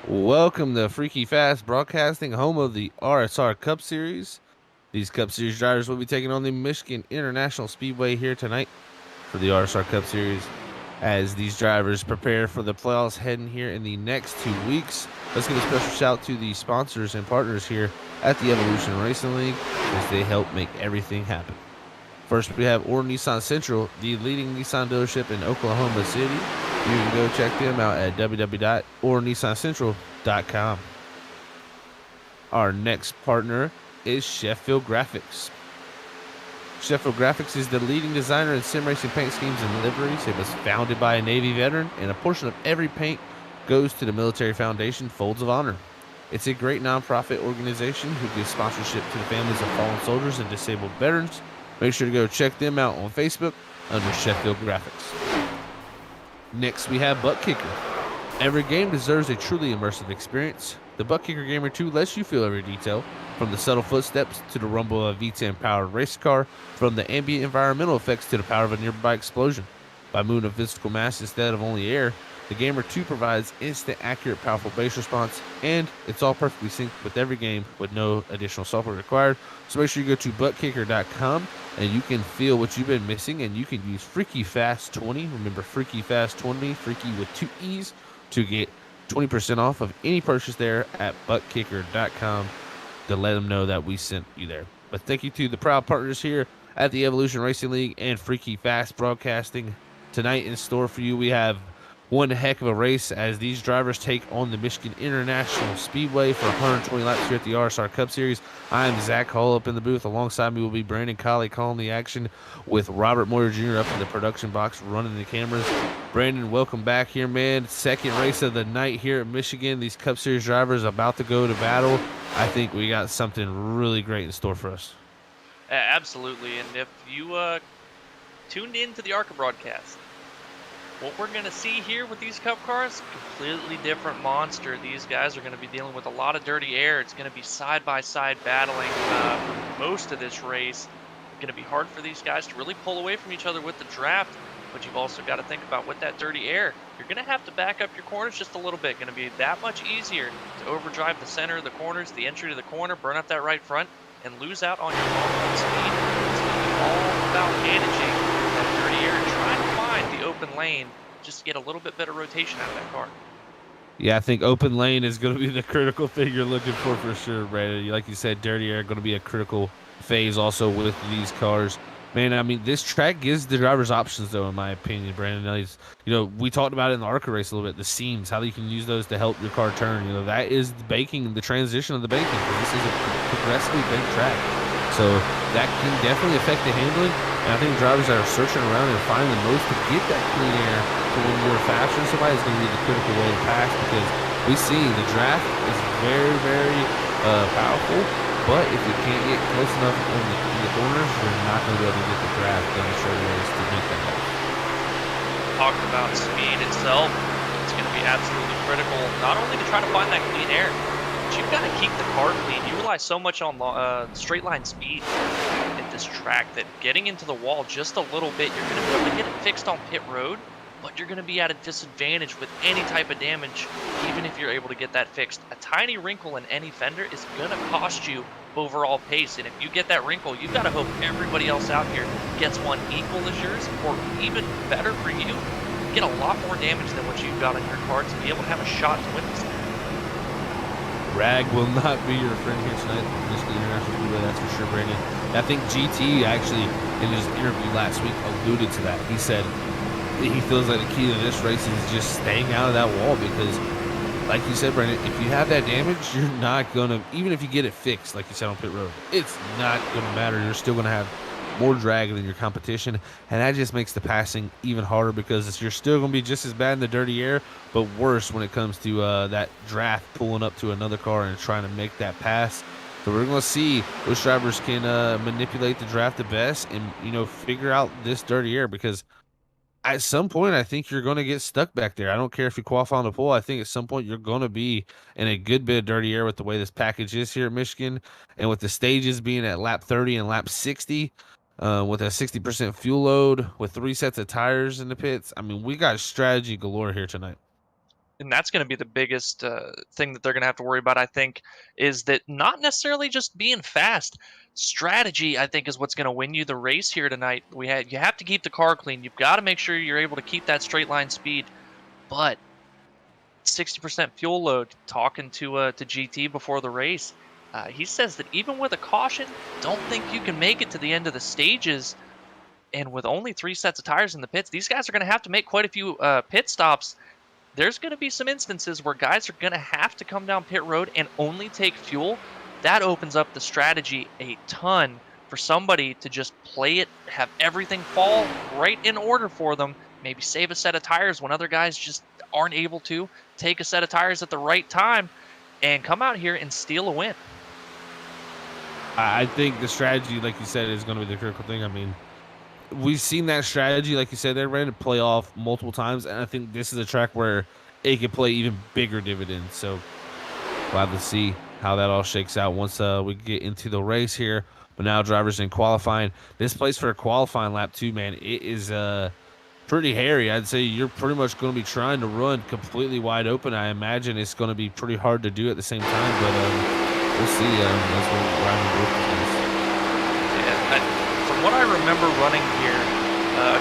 Welcome to Freaky Fast Broadcasting, home of the RSR Cup Series. These Cup Series drivers will be taking on the Michigan International Speedway here tonight for the RSR Cup Series. As these drivers prepare for the playoffs heading here in the next 2 weeks, let's give a special shout to the sponsors and partners here at the Evolution Racing League as they help make everything happen. First, we have Or Nissan Central, the leading Nissan dealership in Oklahoma City. You can go check them out at www.ornissancentral.com. Our next partner is Sheffield Graphics. Sheffield Graphics is the leading designer in sim racing paint schemes and liveries. It was founded by a Navy veteran, and a portion of every paint goes to the Military Foundation Folds of Honor. It's a great nonprofit organization who gives sponsorship to the families of fallen soldiers and disabled veterans. Make sure to go check them out on Facebook under Sheffield Graphics. Next, we have ButtKicker. Every game deserves a truly immersive experience. The ButtKicker Gamer 2 lets you feel every detail, from the subtle footsteps to the rumble of a V10-powered race car, from the ambient environmental effects to the power of a nearby explosion. By moving a physical mass instead of only air, the Gamer 2 provides instant, accurate, powerful base response, and it's all perfectly synced with every game with no additional software required. So make sure you go to ButtKicker.com and you can feel what you've been missing, and you can use Freaky Fast 20. Remember, Freaky Fast 20, Freaky with 2 E's, to get 20% off of any purchase there at ButtKicker.com to let them know that we sent you there. But thank you to the proud partners here at the Evolution Racing League and Freaky Fast Broadcasting. Tonight in store for you, we have one heck of a race as these drivers take on the Michigan International Speedway for 120 laps here at the RSR Cup Series. I'm Zach Hall up in the booth. Alongside me will be Brandon Colley calling the action, with Robert Moyer Jr. up in the production box running the cameras. Brandon, welcome back here, man. Second race of the night here at Michigan. These Cup Series drivers about to go to battle. I think we got something really great in store for us. Absolutely, and if you tuned in to the ARCA broadcast, what we're going to see here with these Cup cars, completely different monster. These guys are going to be dealing with a lot of dirty air. It's going to be side-by-side battling for most of this race. It's going to be hard for these guys to really pull away from each other with the draft, but you've also got to think about with that dirty air, you're going to have to back up your corners just a little bit. Going to be that much easier to overdrive the center of the corners, the entry to the corner, burn up that right front, and lose out on your long-run speed. It's going to be all about managing that dirty air and trying to find the open lane just to get a little bit better rotation out of that car. Yeah, I think open lane is going to be the critical thing you're looking for sure, Brandon. Like you said, dirty air going to be a critical phase also with these cars. Man, I mean, this track gives the drivers options, though, in my opinion, Brandon. We talked about it in the ARCA race a little bit, the seams, how you can use those to help your car turn. That is the baking, the transition of the baking, because this is a progressively baked track. So that can definitely affect the handling. And I think drivers that are searching around and finding the most to get that clean air to when you're faster than somebody is going to be the critical way to pass, because we see the draft is very, very powerful. But if you can't get close enough in the corners, you're not going to be able to get the draft done straight away to make that happen. Talking about speed itself, it's going to be absolutely critical, not only to try to find that clean air, but you've got to keep the car clean. You rely so much on straight line speed at this track that getting into the wall just a little bit, you're going to be able to get it fixed on pit road, but you're going to be at a disadvantage with any type of damage, even if you're able to get that fixed. A tiny wrinkle in any fender is going to cost you overall pace, and if you get that wrinkle, you've got to hope everybody else out here gets one equal as yours, or even better for you, get a lot more damage than what you've got on your car to be able to have a shot to win this thing. Rag will not be your friend here tonight. Michigan International Speedway, that's for sure, Brandon. I think GT actually, in his interview last week, alluded to that. He said he feels like the key to this race is just staying out of that wall, because, like you said, Brandon, if you have that damage, you're not going to, even if you get it fixed, like you said on pit road, it's not going to matter. You're still going to have more drag than your competition, and that just makes the passing even harder, because you're still going to be just as bad in the dirty air, but worse when it comes to that draft pulling up to another car and trying to make that pass. So we're going to see which drivers can manipulate the draft the best and, figure out this dirty air, because at some point, I think you're going to get stuck back there. I don't care if you qualify on the pole. I think at some point you're going to be in a good bit of dirty air with the way this package is here at Michigan, and with the stages being at lap 30 and lap 60, with a 60% fuel load, with 3 sets of tires in the pits. I mean, we got strategy galore here tonight. And that's going to be the biggest thing that they're going to have to worry about, I think, is that not necessarily just being fast. Strategy, I think, is what's going to win you the race here tonight. You have to keep the car clean. You've got to make sure you're able to keep that straight line speed. But 60% fuel load. Talking to GT before the race, he says that even with a caution, don't think you can make it to the end of the stages. And with only 3 sets of tires in the pits, these guys are going to have to make quite a few pit stops. There's going to be some instances where guys are going to have to come down pit road and only take fuel. That opens up the strategy a ton for somebody to just play it, have everything fall right in order for them, maybe save a set of tires when other guys just aren't able to, take a set of tires at the right time, and come out here and steal a win. I think the strategy, like you said, is going to be the critical thing. I mean, we've seen that strategy, like you said, they're ready to play off multiple times, and I think this is a track where it could play even bigger dividends. So glad to see how that all shakes out once we get into the race here. But now drivers in qualifying. This place for a qualifying lap too, man. It is pretty hairy. I'd say you're pretty much going to be trying to run completely wide open. I imagine it's going to be pretty hard to do at the same time, but we'll see as we're driving both of these. From what I remember running here,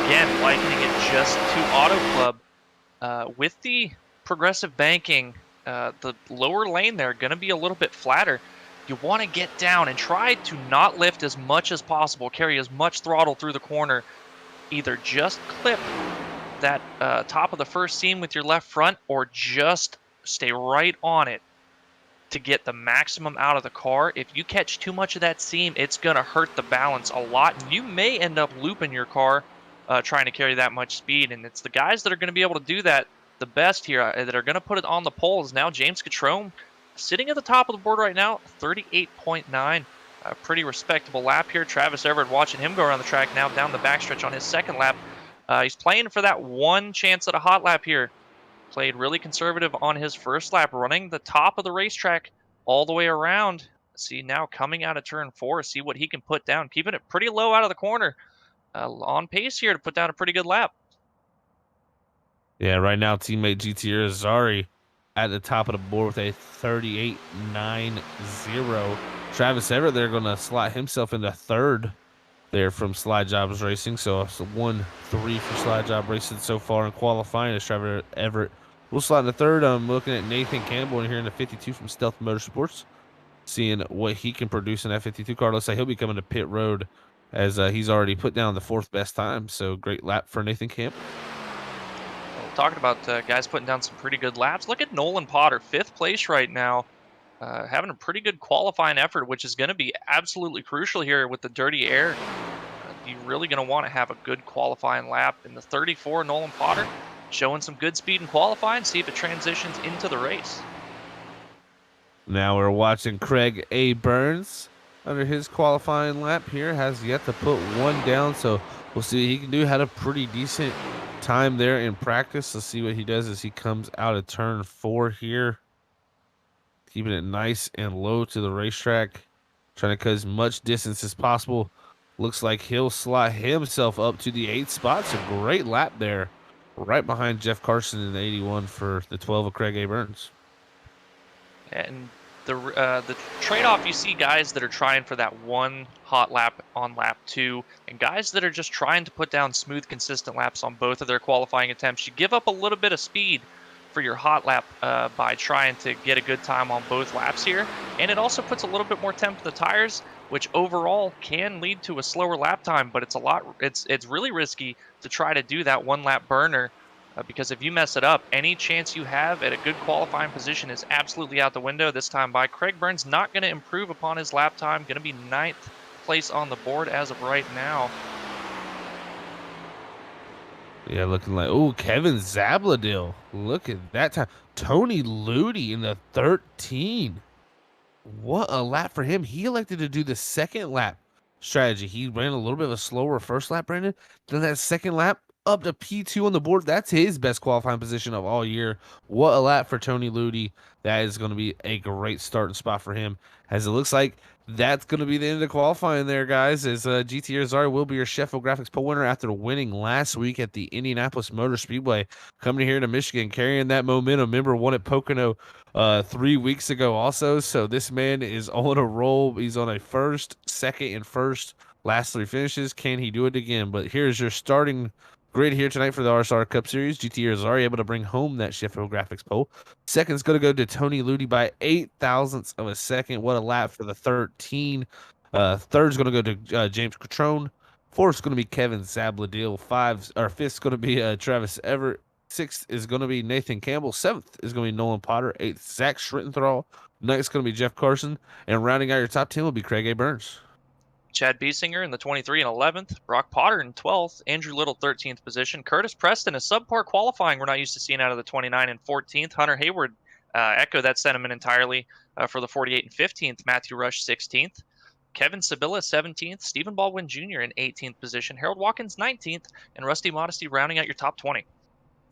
again, likening it just to Auto Club, with the progressive banking, the lower lane there going to be a little bit flatter. You want to get down and try to not lift as much as possible, carry as much throttle through the corner. Either just clip that top of the first seam with your left front, or just stay right on it to get the maximum out of the car. If you catch too much of that seam, it's going to hurt the balance a lot. And you may end up looping your car trying to carry that much speed. And it's the guys that are going to be able to do that the best here, that are going to put it on the pole. Is now James Catrone sitting at the top of the board right now, 38.9. A pretty respectable lap here. Travis Everett, watching him go around the track now down the backstretch on his second lap. He's playing for that one chance at a hot lap here. Played really conservative on his first lap, running the top of the racetrack all the way around. See now coming out of turn 4, see what he can put down, keeping it pretty low out of the corner. On pace here to put down a pretty good lap. Yeah, right now teammate GT Azari at the top of the board with a 38.90. Travis Everett, they're going to slot himself into third there from Slide Jobs Racing. So it's 1-3 for Slide Job Racing so far in qualifying. As Travis Everett will slot in the third. I'm looking at Nathan Campbell in here in the 52 from Stealth Motorsports, seeing what he can produce in that 52 car. Looks like he'll be coming to pit road as he's already put down the 4th best time. So great lap for Nathan Campbell. Talking about guys putting down some pretty good laps. Look at Nolan Potter, 5th place right now. Having a pretty good qualifying effort, which is going to be absolutely crucial here with the dirty air. You're really going to want to have a good qualifying lap. In the 34, Nolan Potter showing some good speed in qualifying. See if it transitions into the race. Now we're watching Craig A. Burns under his qualifying lap here. Has yet to put one down, so we'll see what he can do. Had a pretty decent time there in practice. Let's see what he does as he comes out of turn 4 here. Keeping it nice and low to the racetrack. Trying to cut as much distance as possible. Looks like he'll slot himself up to the 8th spot. It's a great lap there. Right behind Jeff Carson in the 81 for the 12 of Craig A. Burns. And the trade-off, you see guys that are trying for that one hot lap on lap 2, and guys that are just trying to put down smooth, consistent laps on both of their qualifying attempts. You give up a little bit of speed for your hot lap by trying to get a good time on both laps here, and it also puts a little bit more temp to the tires, which overall can lead to a slower lap time. But it's really risky to try to do that one lap burner. Because if you mess it up, any chance you have at a good qualifying position is absolutely out the window. This time by Craig Burns, not going to improve upon his lap time. Going to be 9th place on the board as of right now. Yeah, looking like, oh, Kevin Zabladil. Look at that time. Tony Ludi in the 13. What a lap for him. He elected to do the second lap strategy. He ran a little bit of a slower first lap, Brandon. Then that second lap, up to P2 on the board. That's his best qualifying position of all year. What a lap for Tony Ludi. That is going to be a great starting spot for him, as it looks like that's going to be the end of qualifying there, guys, as GT Arizari will be your Sheffield Graphics pole winner after winning last week at the Indianapolis Motor Speedway. Coming here to Michigan, carrying that momentum. Remember, won at Pocono 3 weeks ago also. So this man is on a roll. He's on a first, second, and first. Last 3 finishes. Can he do it again? But here's your starting grid here tonight for the RSR Cup Series. GT Arizari able to bring home that Sheffield Graphics pole. Second's going to go to Tony Ludi by 8 thousandths of a second. What a lap for the 13. Third's going to go to James Catrone. Fourth's going to be Kevin Zabladil. Fifth's going to be Travis Everett. Sixth is going to be Nathan Campbell. Seventh is going to be Nolan Potter. Eighth, Zach Schrittenthal. Ninth's going to be Jeff Carson. And rounding out your top 10 will be Craig A. Burns. Chad Biesinger in the 23 and 11th, Brock Potter in 12th, Andrew Little 13th position, Curtis Preston, a subpar qualifying we're not used to seeing out of the 29 and 14th, Hunter Hayward echo that sentiment entirely for the 48 and 15th, Matthew Rush 16th, Kevin Sabilla 17th, Stephen Baldwin Jr. in 18th position, Harold Watkins 19th, and Rusty Modesty rounding out your top 20.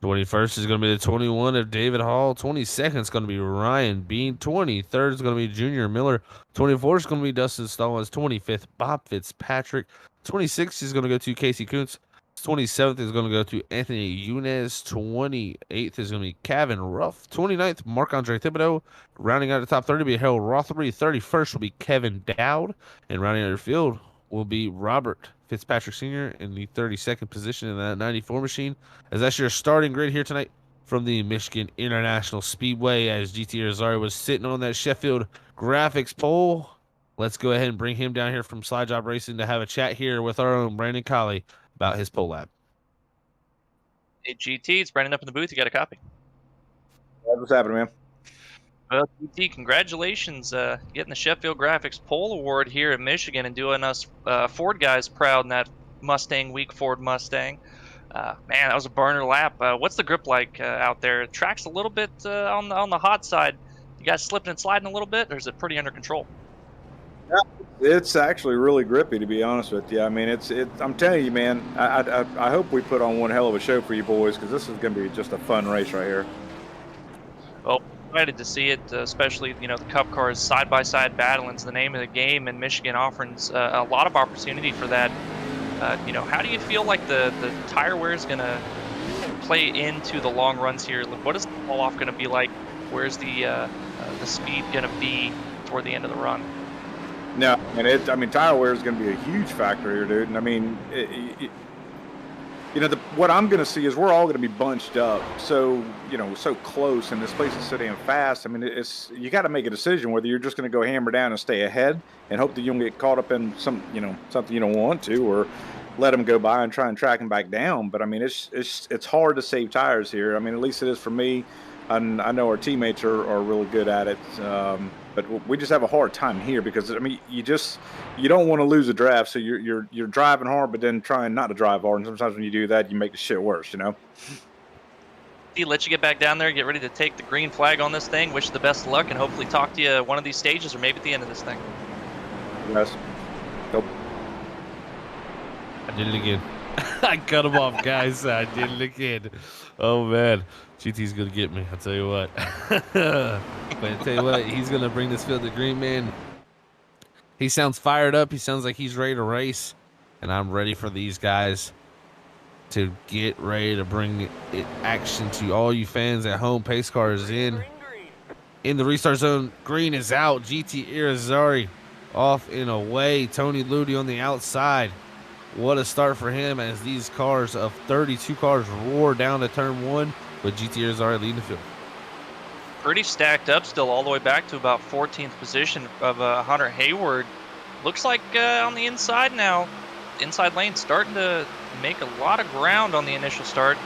21st is going to be the 21 of David Hall. 22nd is going to be Ryan Bean. 23rd is going to be Junior Miller. 24th is going to be Dustin Stallings. 25th, Bob Fitzpatrick. 26th is going to go to Casey Kuntz. 27th is going to go to Anthony Younes. 28th is going to be Kevin Ruff. 29th, Marc-Andre Thibodeau. Rounding out the top 30 will be Harold Rothery. 31st will be Kevin Dowd. And rounding out your field will be Robert Fitzpatrick Sr. in the 32nd position in that 94 machine. As that's your starting grid here tonight from the Michigan International Speedway, as GT Arizari was sitting on that Sheffield Graphics pole. Let's go ahead and bring him down here from Slide Job Racing to have a chat here with our own Brandon Colley about his pole lap. Hey, GT, it's Brandon up in the booth. You got a copy? What's happening, man? Well, GT, congratulations getting the Sheffield Graphics Pole Award here in Michigan and doing us Ford guys proud in that Mustang Week Ford Mustang. Man, that was a burner lap. What's the grip like out there? Track's a little bit on the hot side. You guys slipping and sliding a little bit, or is it pretty under control? Yeah, it's actually really grippy, to be honest with you. I mean, I'm telling you, man. I hope we put on one hell of a show for you boys, because this is going to be just a fun race right here. Well, excited to see it, especially the Cup cars side by side battling's the name of the game, and Michigan offers a lot of opportunity for that. How do you feel like the tire wear is going to play into the long runs here? What is the fall off going to be like? Where's the speed going to be toward the end of the run? No, and tire wear is going to be a huge factor here, dude. And I mean, what I'm going to see is we're all going to be bunched up, so close, and this place is sitting fast. I mean, you got to make a decision whether you're just going to go hammer down and stay ahead and hope that you don't get caught up in something you don't want to, or let them go by and try and track them back down. But I mean, it's hard to save tires here. I mean, at least it is for me. And I know our teammates are really good at it. But we just have a hard time here because, I mean, you don't want to lose a draft, so you're driving hard, but then trying not to drive hard. And sometimes when you do that, you make the shit worse, He let you get back down there, get ready to take the green flag on this thing. Wish you the best of luck, and hopefully talk to you one of these stages or maybe at the end of this thing. Yes. Nope. I did it again. I cut him off, guys. I did it again. Oh, man. GT's going to get me. I'll tell you what. But I'll tell you what, he's going to bring this field to green, man. He sounds fired up. He sounds like he's ready to race. And I'm ready for these guys to get ready to bring it action to all you fans at home. Pace car is in the restart zone. Green is out. GT Irizarry off and away. Tony Ludi on the outside. What a start for him as these cars of 32 cars roar down to turn one with GT Irizarry leading the field. Pretty stacked up still all the way back to about 14th position of Hunter Hayward. Looks like on the inside now, inside lane starting to make a lot of ground on the initial start.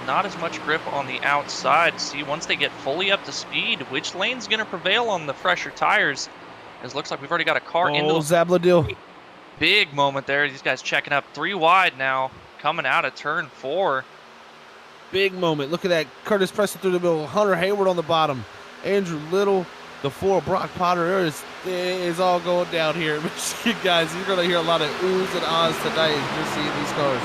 Not as much grip on the outside. See, once they get fully up to speed, which lane's going to prevail on the fresher tires? As looks like we've already got a car into the Zabladil. Big moment there. These guys checking up 3 wide now, coming out of turn 4. Big moment. Look at that. Curtis Preston through the middle. Hunter Hayward on the bottom. Andrew Little, the 4. Brock Potter. It is all going down here. Michigan, guys, you're going to hear a lot of oohs and ahs tonight as you're seeing these cars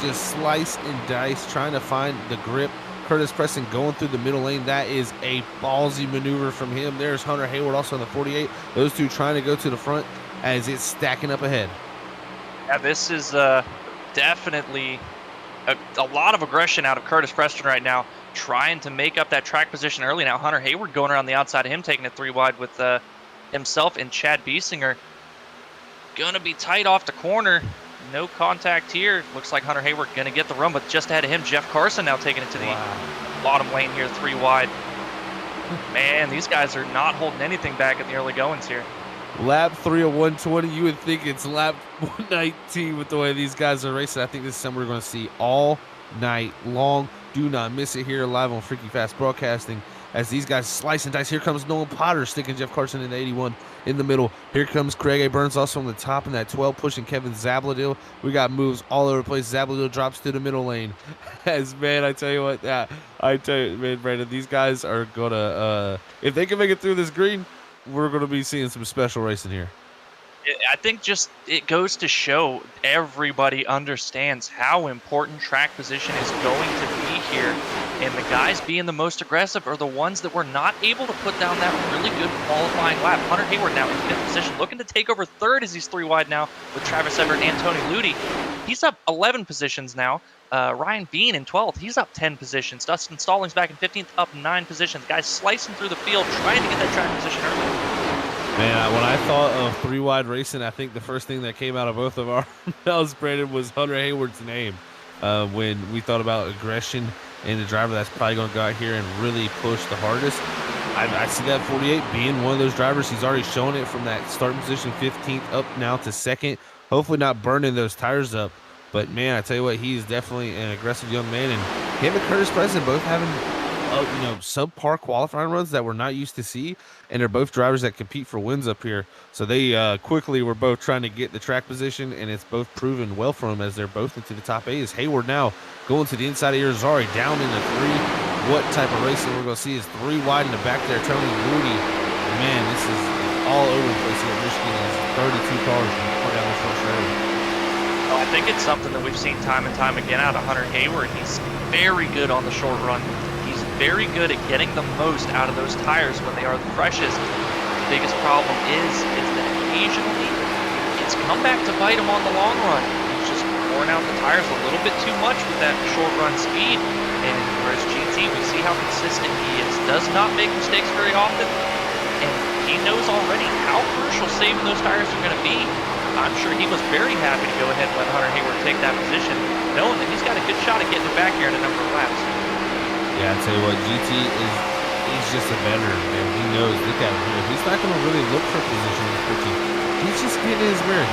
just slice and dice, trying to find the grip. Curtis Preston going through the middle lane. That is a ballsy maneuver from him. There's Hunter Hayward also on the 48. Those two trying to go to the front as it's stacking up ahead. Yeah, this is definitely a lot of aggression out of Curtis Preston right now, trying to make up that track position early. Now Hunter Hayward going around the outside of him, taking it 3 wide with himself and Chad Biesinger. Gonna be tight off the corner. No contact here. Looks like Hunter Hayward gonna get the run, but just ahead of him, Jeff Carson now taking it to the bottom lane here, 3 wide. Man, these guys are not holding anything back in the early goings here. Lap 3 of 120. You would think it's lap 119 with the way these guys are racing. I think this is something we're going to see all night long. Do not miss it here live on Freaky Fast Broadcasting as these guys slice and dice. Here comes Nolan Potter sticking Jeff Carson in the 81 in the middle. Here comes Craig A. Burns also on the top in that 12, pushing Kevin Zabladil. We got moves all over the place. Zabladil drops to the middle lane. As, man, I tell you what, I tell you, man, Brandon, these guys are going to, if they can make it through this green, we're going to be seeing some special racing here. I think just it goes to show everybody understands how important track position is going to be here. And the guys being the most aggressive are the ones that were not able to put down that really good qualifying lap. Hunter Hayward now in 5th position, looking to take over 3rd as he's 3 wide now with Travis Everett and Tony Ludi. He's up 11 positions now. Ryan Bean in 12th, he's up 10 positions. Dustin Stallings back in 15th, up 9 positions. Guys slicing through the field, trying to get that track position early. Man, when I thought of 3 wide racing, I think the first thing that came out of both of our mouths, Brandon, was Hunter Hayward's name. When we thought about aggression and the driver that's probably going to go out here and really push the hardest, I see that 48 being one of those drivers. He's already shown it from that starting position, 15th up now to 2nd. Hopefully not burning those tires up. But, man, I tell you what, he's definitely an aggressive young man. And him and Curtis Preston both having subpar qualifying runs that we're not used to see, and they're both drivers that compete for wins up here. So they quickly were both trying to get the track position, and it's both proven well for them as they're both into the top 8. As Hayward now going to the inside of Irizarry, down in the 3. What type of racing we're going to see is 3 wide in the back there. Tony Ludi, man, this is all over the place here at Michigan. There's 32 cars down the front row. I think it's something that we've seen time and time again out of Hunter Hayward. He's very good on the short run. Very good at getting the most out of those tires when they are the freshest. The biggest problem is that occasionally it's come back to bite him on the long run. He's just worn out the tires a little bit too much with that short run speed. And whereas GT, we see how consistent he is. Does not make mistakes very often. And he knows already how crucial saving those tires are going to be. I'm sure he was very happy to go ahead and let Hunter Hayward take that position, knowing that he's got a good shot at getting it back here in a number of laps. Yeah, I tell you what, he's just a veteran, man. He knows, look at him here. He's not going to really look for position with Freaky. He's just getting his mirror.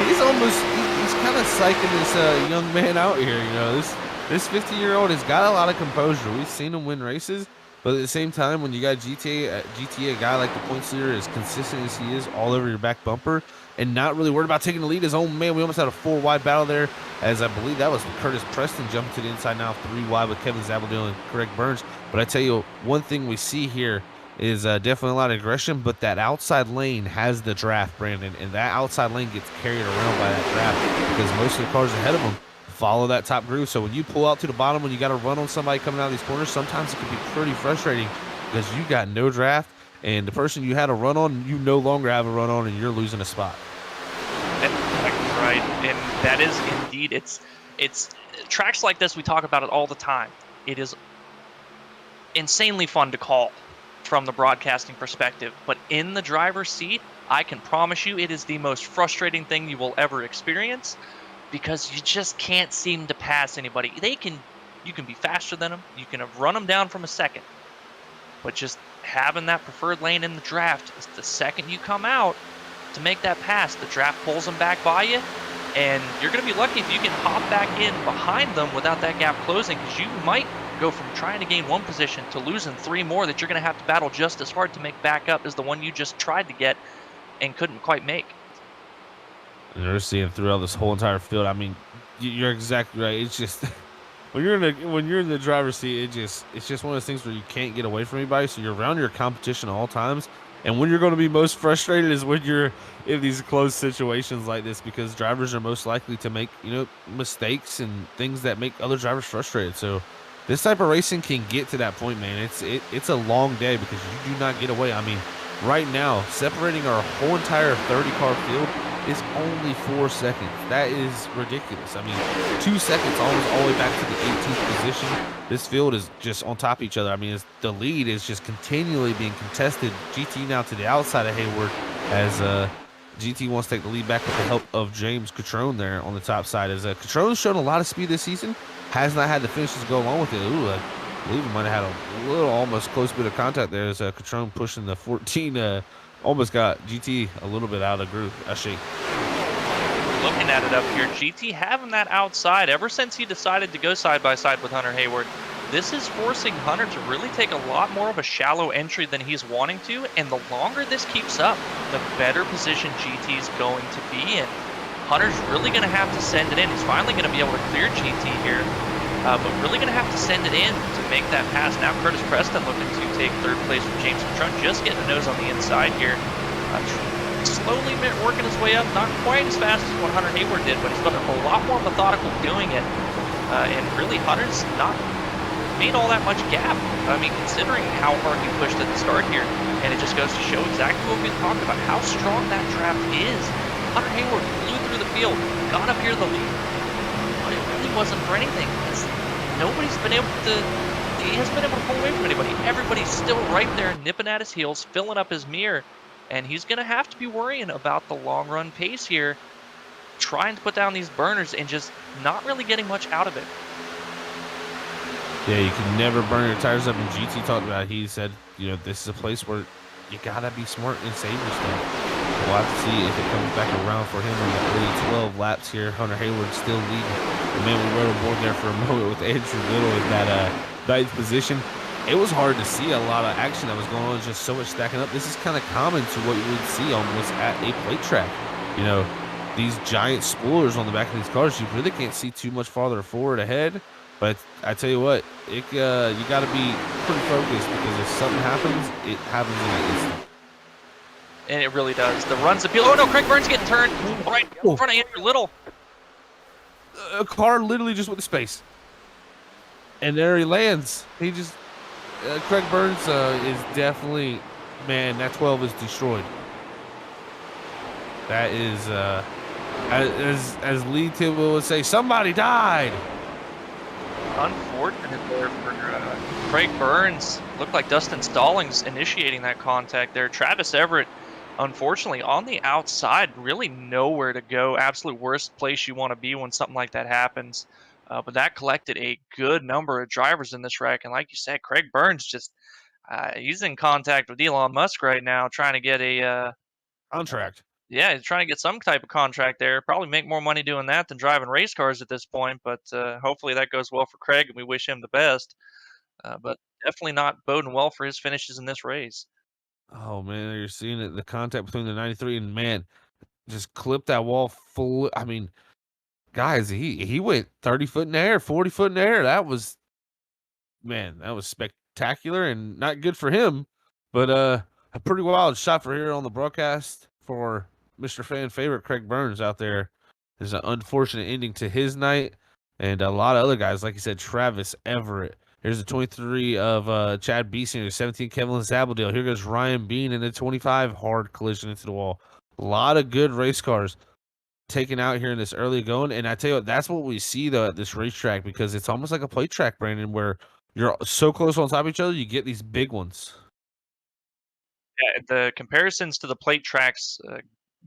He's almost, he's kind of psyching this young man out here, you know. This 15-year-old has got a lot of composure. We've seen him win races, but at the same time, when you got GTA, a guy like the points leader, as consistent as he is, all over your back bumper, and not really worried about taking the lead. His own man, we almost had a 4 wide battle there, as I believe that was Curtis Preston jumping to the inside now, 3 wide with Kevin Zabaldil and Craig Burns. But I tell you, one thing we see here is definitely a lot of aggression, but that outside lane has the draft, Brandon, and that outside lane gets carried around by that draft because most of the cars ahead of them follow that top groove. So when you pull out to the bottom, when you got to run on somebody coming out of these corners, sometimes it can be pretty frustrating because you got no draft, and the person you had a run on, you no longer have a run on, and you're losing a spot. Right, and that is indeed, it's tracks like this, we talk about it all the time. It is insanely fun to call from the broadcasting perspective, but in the driver's seat, I can promise you it is the most frustrating thing you will ever experience because you just can't seem to pass anybody. You can be faster than them, you can run them down from a second, but just having that preferred lane in the draft is the second you come out to make that pass, the draft pulls them back by you, and you're going to be lucky if you can hop back in behind them without that gap closing, because you might go from trying to gain 1 position to losing 3 more that you're going to have to battle just as hard to make back up as the one you just tried to get and couldn't quite make. And you're seeing throughout this whole entire field. I mean, you're exactly right. It's just when you're in the driver's seat, it's just one of those things where you can't get away from anybody. So you're around your competition at all times. And when you're going to be most frustrated is when you're in these close situations like this, because drivers are most likely to make, mistakes and things that make other drivers frustrated. So this type of racing can get to that point, man. It's a long day because you do not get away. I mean, right now, separating our whole entire 30-car field is only 4 seconds. That is ridiculous. I mean, 2 seconds almost all the way back to the 18th position. This field is just on top of each other. I mean, the lead is just continually being contested. GT now to the outside of Hayward as GT wants to take the lead back with the help of James Catrone there on the top side. As Catrone's shown a lot of speed this season, has not had the finishes go along with it. Ooh, I believe he might have had a little almost close bit of contact there as Catrone pushing the 14. Almost got GT a little bit out of the groove. Looking at it up here, GT having that outside ever since he decided to go side by side with Hunter Hayward. This is forcing Hunter to really take a lot more of a shallow entry than he's wanting to, and the longer this keeps up, the better position GT's going to be in. Hunter's really going to have to send it in. He's finally going to be able to clear GT here, but really going to have to send it in to make that pass. Now Curtis Preston looking to take third place from James Trump, just getting a nose on the inside here. Slowly working his way up, not quite as fast as what Hunter Hayward did, but he's been a lot more methodical doing it. And really, Hunter's not made all that much gap. I mean, considering how hard he pushed at the start here, and it just goes to show exactly what we've been talking about, how strong that draft is. Hunter Hayward flew through the field, got up here to the lead, but it really wasn't for anything. Nobody's been able to, he hasn't been able to pull away from anybody. Everybody's still right there nipping at his heels, filling up his mirror. And he's going to have to be worrying about the long-run pace here, trying to put down these burners and just not really getting much out of it. Yeah, you can never burn your tires up. And GT talked about it. He said, this is a place where you got to be smart and save your stuff. We'll have to see if it comes back around for him in the early 12 laps here. Hunter Hayward still leading. And man, we rode aboard there for a moment with Andrew Little in that 9th position. It was hard to see a lot of action that was going on, just so much stacking up. This is kind of common to what you would see almost at a plate track. These giant spoilers on the back of these cars, you really can't see too much farther forward ahead. But I tell you what, you got to be pretty focused, because if something happens, it happens in an instant. And it really does. The run's appeal. Oh no, Craig Burns getting turned right in front of Andrew Little. A car literally just went to space. And there he lands. He just... Craig Burns is definitely, man, that 12 is destroyed. That is, as Lee Tidwell would say, somebody died. Unfortunate there for Craig Burns. Looked like Dustin Stallings initiating that contact there. Travis Everett, unfortunately, on the outside, really nowhere to go. Absolute worst place you want to be when something like that happens. But that collected a good number of drivers in this wreck. And like you said, Craig Burns just, he's in contact with Elon Musk right now, trying to get a contract. Yeah, he's trying to get some type of contract there. Probably make more money doing that than driving race cars at this point. But hopefully that goes well for Craig, and we wish him the best. But definitely not boding well for his finishes in this race. Oh, man, you're seeing it, the contact between the 93 and, man, just clipped that wall full. I mean, guys, he went 30 foot in the air, 40 foot in the air. That was spectacular and not good for him, but a pretty wild shot for here on the broadcast for Mr. Fan Favorite Craig Burns out there. There's an unfortunate ending to his night, and a lot of other guys, like you said, Travis Everett. Here's the 23 of Chad Beeson, 17 Kevin Zabaldale. Here goes Ryan Bean in the 25, hard collision into the wall. A lot of good race cars taken out here in this early going, and I tell you what, that's what we see though at this racetrack, because it's almost like a plate track, Brandon, where you're so close on top of each other, you get these big ones. Yeah, the comparisons to the plate tracks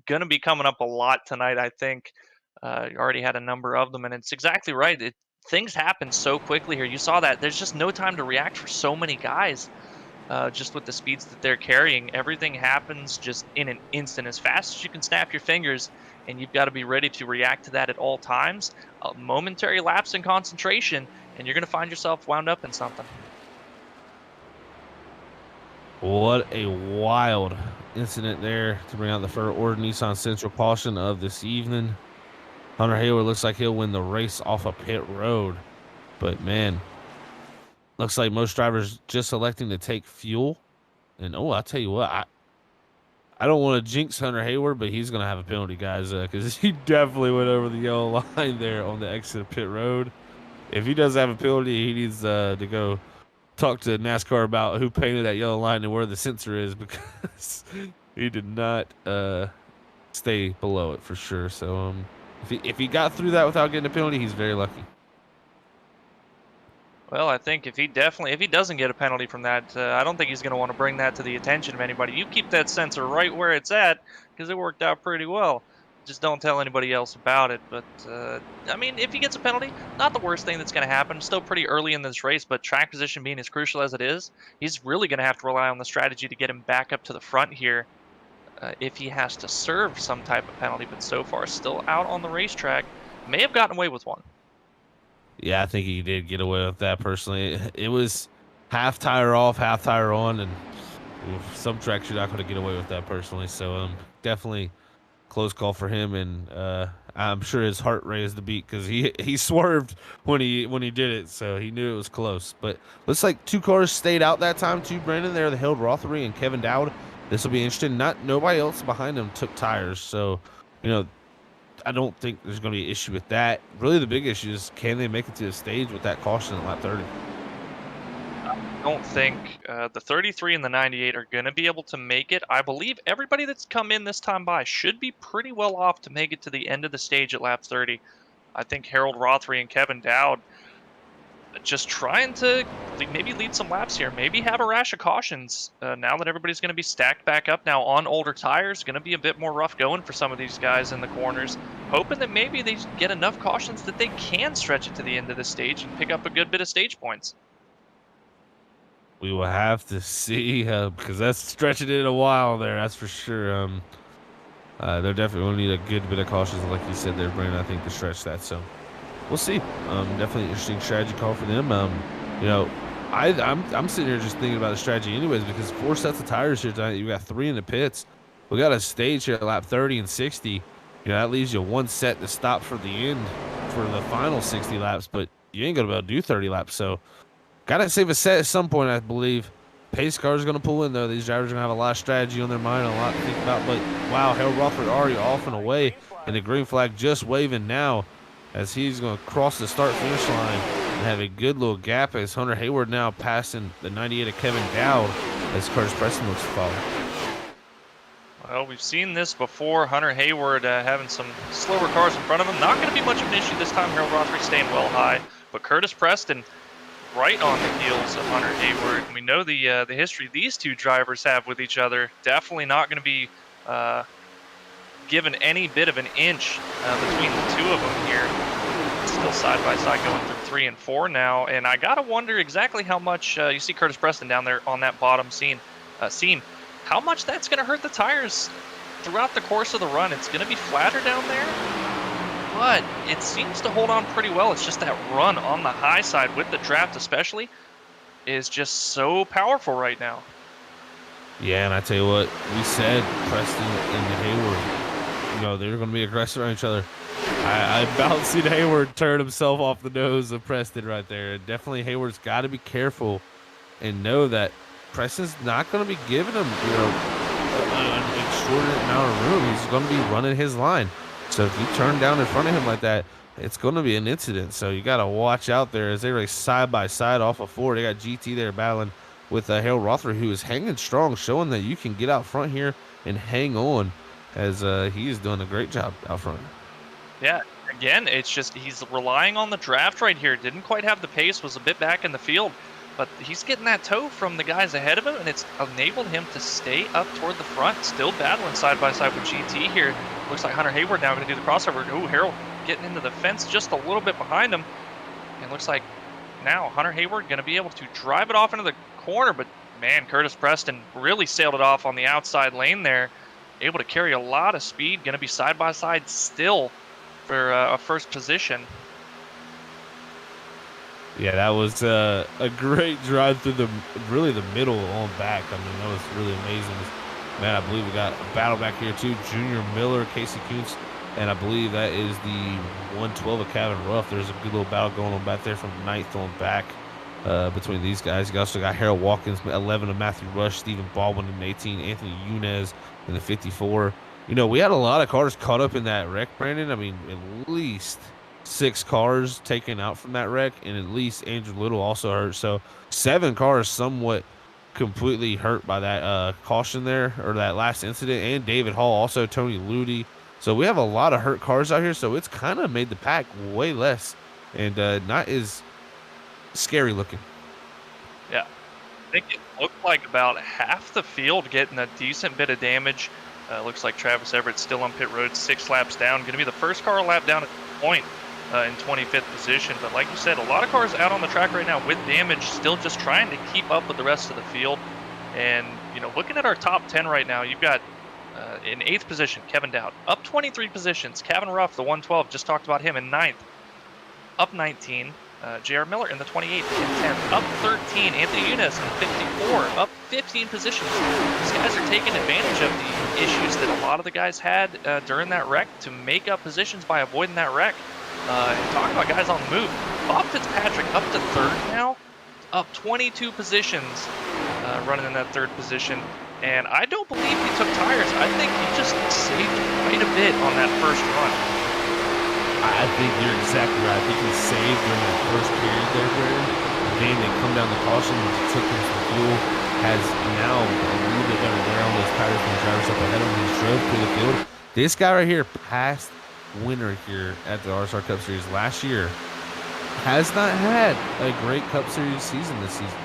going to be coming up a lot tonight, I think. You already had a number of them, and it's exactly right. Things happen so quickly here. You saw that. There's just no time to react for so many guys. Just with the speeds that they're carrying, everything happens just in an instant, as fast as you can snap your fingers, and you've got to be ready to react to that at all times. A momentary lapse in concentration, and you're going to find yourself wound up in something. What a wild incident there to bring out the Ford Nissan Central caution of this evening. Hunter Hayward looks like he'll win the race off a pit road, but man, looks like most drivers just electing to take fuel. And I'll tell you what, I don't want to jinx Hunter Hayward, but he's going to have a penalty, guys, because he definitely went over the yellow line there on the exit of pit road. If he does have a penalty, he needs to go talk to NASCAR about who painted that yellow line and where the sensor is, because he did not stay below it for sure. So if he got through that without getting a penalty, he's very lucky. Well, I think if he doesn't get a penalty from that, I don't think he's going to want to bring that to the attention of anybody. You keep that sensor right where it's at, because it worked out pretty well. Just don't tell anybody else about it. But, I mean, if he gets a penalty, not the worst thing that's going to happen. Still pretty early in this race, but track position being as crucial as it is, he's really going to have to rely on the strategy to get him back up to the front here if he has to serve some type of penalty. But so far, still out on the racetrack. May have gotten away with one. Yeah, I think he did get away with that personally. It was half tire off, half tire on, and some tracks you're not going to get away with that personally. So definitely close call for him, and I'm sure his heart raised the beat because he swerved when he did it, so he knew it was close. But looks like 2 cars stayed out that time too, Brandon. There, the Harold Rothery and Kevin Dowd. This will be interesting. Nobody else behind them took tires, so I don't think there's going to be an issue with that. Really, the big issue is, can they make it to the stage with that caution at lap 30? I don't think the 33 and the 98 are going to be able to make it. I believe everybody that's come in this time by should be pretty well off to make it to the end of the stage at lap 30. I think Harold Rothery and Kevin Dowd just trying to maybe lead some laps here, maybe have a rash of cautions now that everybody's going to be stacked back up now on older tires. Going to be a bit more rough going for some of these guys in the corners, hoping that maybe they get enough cautions that they can stretch it to the end of the stage and pick up a good bit of stage points. We will have to see, because that's stretching it a while there, that's for sure. They're definitely going to need a good bit of cautions, like you said there, Brandon, I think, to stretch that. So we'll see. Definitely an interesting strategy call for them. I'm sitting here just thinking about the strategy anyways, because 4 sets of tires here tonight. You got 3 in the pits. We got a stage here at lap 30 and 60. That leaves you 1 set to stop for the end for the final 60 laps, but you ain't going to be able to do 30 laps. So got to save a set at some point, I believe. Pace cars are going to pull in, though. These drivers are going to have a lot of strategy on their mind, a lot to think about. But, wow, Harold Rothford already off and away, and the green flag just waving now as he's going to cross the start-finish line and have a good little gap as Hunter Hayward now passing the 98 of Kevin Dowd as Curtis Preston looks to follow. Well, we've seen this before. Hunter Hayward having some slower cars in front of him. Not going to be much of an issue this time. Harold Rothery staying well high. But Curtis Preston right on the heels of Hunter Hayward. We know the history these two drivers have with each other. Definitely not going to be given any bit of an inch between the two of them here. Still side by side going through 3 and 4 now. And I got to wonder exactly how much, you see Curtis Preston down there on that bottom seam, how much that's going to hurt the tires throughout the course of the run. It's going to be flatter down there, but it seems to hold on pretty well. It's just that run on the high side with the draft especially is just so powerful right now. Yeah, and I tell you what, we said Preston and Hayward, they're going to be aggressive on each other. I about seen Hayward turn himself off the nose of Preston right there. Definitely Hayward's got to be careful and know that Preston's not going to be giving him, an extraordinary amount of room. He's going to be running his line. So if you turn down in front of him like that, it's going to be an incident. So you got to watch out there as they race side by side off of 4. They got GT there battling with Harold Rothery, who is hanging strong, showing that you can get out front here and hang on, as he is doing a great job out front. Yeah, again, it's just he's relying on the draft right here. Didn't quite have the pace, was a bit back in the field. But he's getting that toe from the guys ahead of him, and it's enabled him to stay up toward the front, still battling side by side with GT here. Looks like Hunter Hayward now going to do the crossover. Ooh, Harold getting into the fence just a little bit behind him. And looks like now Hunter Hayward going to be able to drive it off into the corner, but man, Curtis Preston really sailed it off on the outside lane there. Able to carry a lot of speed, going to be side by side still for a first position. Yeah, that was a great drive through the middle on back. I mean, that was really amazing. Man, I believe we got a battle back here too. Junior Miller, Casey Kuntz, and I believe that is the 112 of Kevin Ruff. There's a good little battle going on back there from 9th on back. between these guys. You also got Harold Watkins, 11 of Matthew Rush, Stephen Baldwin in 18, Anthony Yunez in the 54. You know, we had a lot of cars caught up in that wreck, Brandon. I mean, at least 6 cars taken out from that wreck, and at least Andrew Little also hurt. So 7 cars somewhat completely hurt by that caution there, or that last incident, and David Hall, also Tony Ludi. So we have a lot of hurt cars out here, so it's kind of made the pack way less and not as scary looking. Yeah. I think it looked like about half the field getting a decent bit of damage. Looks like Travis Everett's still on pit road, 6 laps down. Going to be the first car lap down at the point in 25th position. But like you said, a lot of cars out on the track right now with damage, still just trying to keep up with the rest of the field. And, you know, looking at our top 10 right now, you've got in 8th position, Kevin Dowd. Up 23 positions, Kevin Ruff, the 112, just talked about him in 9th. Up 19. J.R. Miller in the 28th in 10th. Up 13, Anthony Yunez in the 54. Up 15 positions. These guys are taking advantage of the issues that a lot of the guys had during that wreck to make up positions by avoiding that wreck. And talking about guys on the move, Bob Fitzpatrick up to 3rd now. Up 22 positions running in that 3rd position. And I don't believe he took tires. I think he just saved quite a bit on that first run. I think you're exactly right. I think he saved during that first period there, Brandon. And then they come down the caution and took him some fuel. Has now a little bit better wear on those tires when Travis up ahead of him. He's drove through the field. This guy right here, past winner here at the RSR Cup Series last year, has not had a great Cup Series season this season.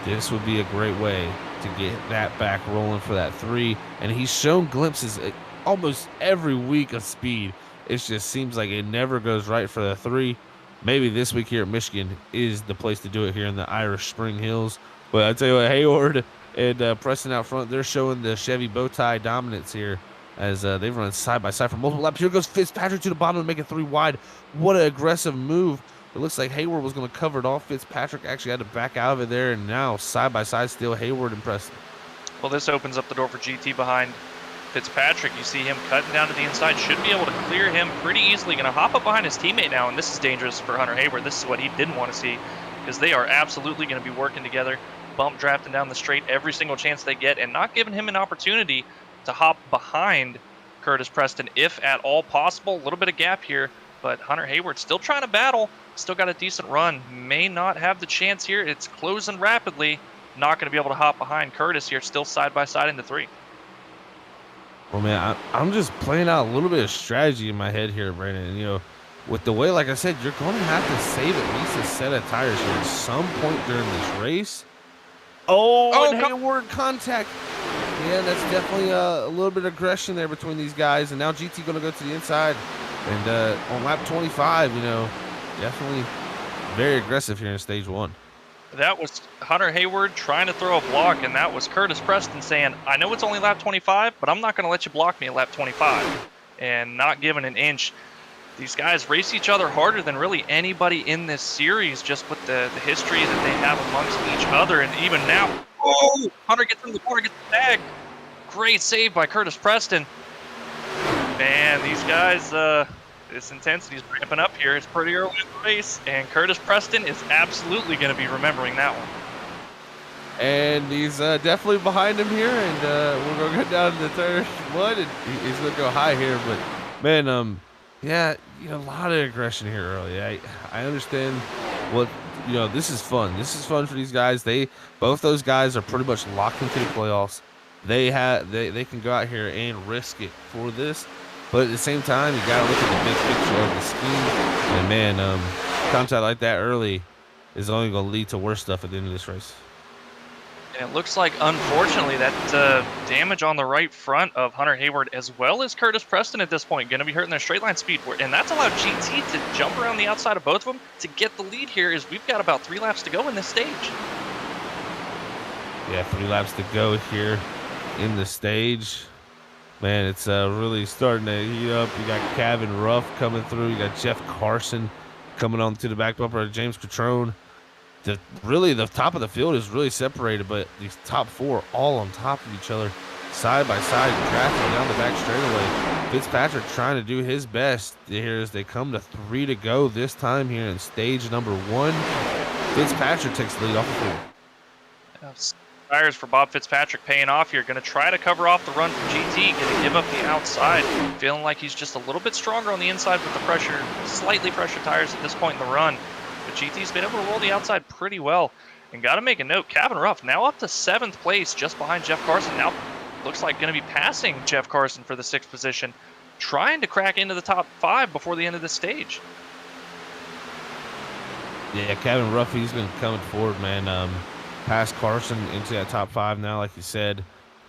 This would be a great way to get that back rolling for that 3. And he's shown glimpses almost every week of speed. It just seems like it never goes right for the 3. Maybe this week here at Michigan is the place to do it here in the Irish Spring Hills. But I tell you what, Hayward and Preston out front, they're showing the Chevy bow tie dominance here as they've run side by side for multiple laps. Here goes Fitzpatrick to the bottom to make it 3 wide. What an aggressive move. It looks like Hayward was going to cover it off. Fitzpatrick actually had to back out of it there, and now side by side still Hayward and Preston. Well, this opens up the door for GT behind Fitzpatrick. You see him cutting down to the inside, should be able to clear him pretty easily. Going to hop up behind his teammate now, and this is dangerous for Hunter Hayward. This is what he didn't want to see, because they are absolutely going to be working together, bump drafting down the straight every single chance they get, and not giving him an opportunity to hop behind Curtis Preston if at all possible. A little bit of gap here, but Hunter Hayward still trying to battle, still got a decent run, may not have the chance here. It's closing rapidly, not going to be able to hop behind Curtis here, still side by side into 3. Well, man, I'm just playing out a little bit of strategy in my head here, Brandon. You know, with the way, like I said, you're going to have to save at least a set of tires here at some point during this race. And Hayward contact. Yeah, that's definitely a little bit of aggression there between these guys. And now GT going to go to the inside. And on lap 25, you know, definitely very aggressive here in stage 1. That was Hunter Hayward trying to throw a block, and that was Curtis Preston saying, I know it's only lap 25, but I'm not going to let you block me at lap 25, and not giving an inch. These guys race each other harder than really anybody in this series, just with the history that they have amongst each other. And even now, Hunter gets in the corner, gets the tag. Great save by Curtis Preston. Man, these guys, this intensity is ramping up here. It's pretty early in the race, and Curtis Preston is absolutely going to be remembering that one. And he's definitely behind him here, and we're going to go down to the third one, and he's going to go high here. But, man, yeah, you know, a lot of aggression here early. I understand what, you know, this is fun. This is fun for these guys. Both those guys are pretty much locked into the playoffs. They can go out here and risk it for this. But at the same time, you got to look at the big picture of the scheme. And, man, contact like that early is only going to lead to worse stuff at the end of this race. And it looks like, unfortunately, that damage on the right front of Hunter Hayward as well as Curtis Preston at this point going to be hurting their straight line speed. And that's allowed GT to jump around the outside of both of them to get the lead here, as we've got about 3 laps to go in this stage. Yeah, 3 laps to go here in the stage. Man, it's really starting to heat up. You got Kevin Ruff coming through. You got Jeff Carson coming on to the back bumper. James Catrone. The top of the field is really separated, but these top 4 all on top of each other, side by side, drafting down the back straightaway. Fitzpatrick trying to do his best here as they come to 3 to go this time here in stage number 1. Fitzpatrick takes the lead off of 4. Tires for Bob Fitzpatrick paying off here. Going to try to cover off the run from GT. Going to give up the outside. Feeling like he's just a little bit stronger on the inside with the pressure, slightly pressured tires at this point in the run. But GT's been able to roll the outside pretty well. And got to make a note, Kevin Ruff now up to 7th place just behind Jeff Carson. Now looks like going to be passing Jeff Carson for the 6th position. Trying to crack into the top 5 before the end of the stage. Yeah, Kevin Ruff, he's been coming forward, man. Past Carson into that top 5 now, like you said,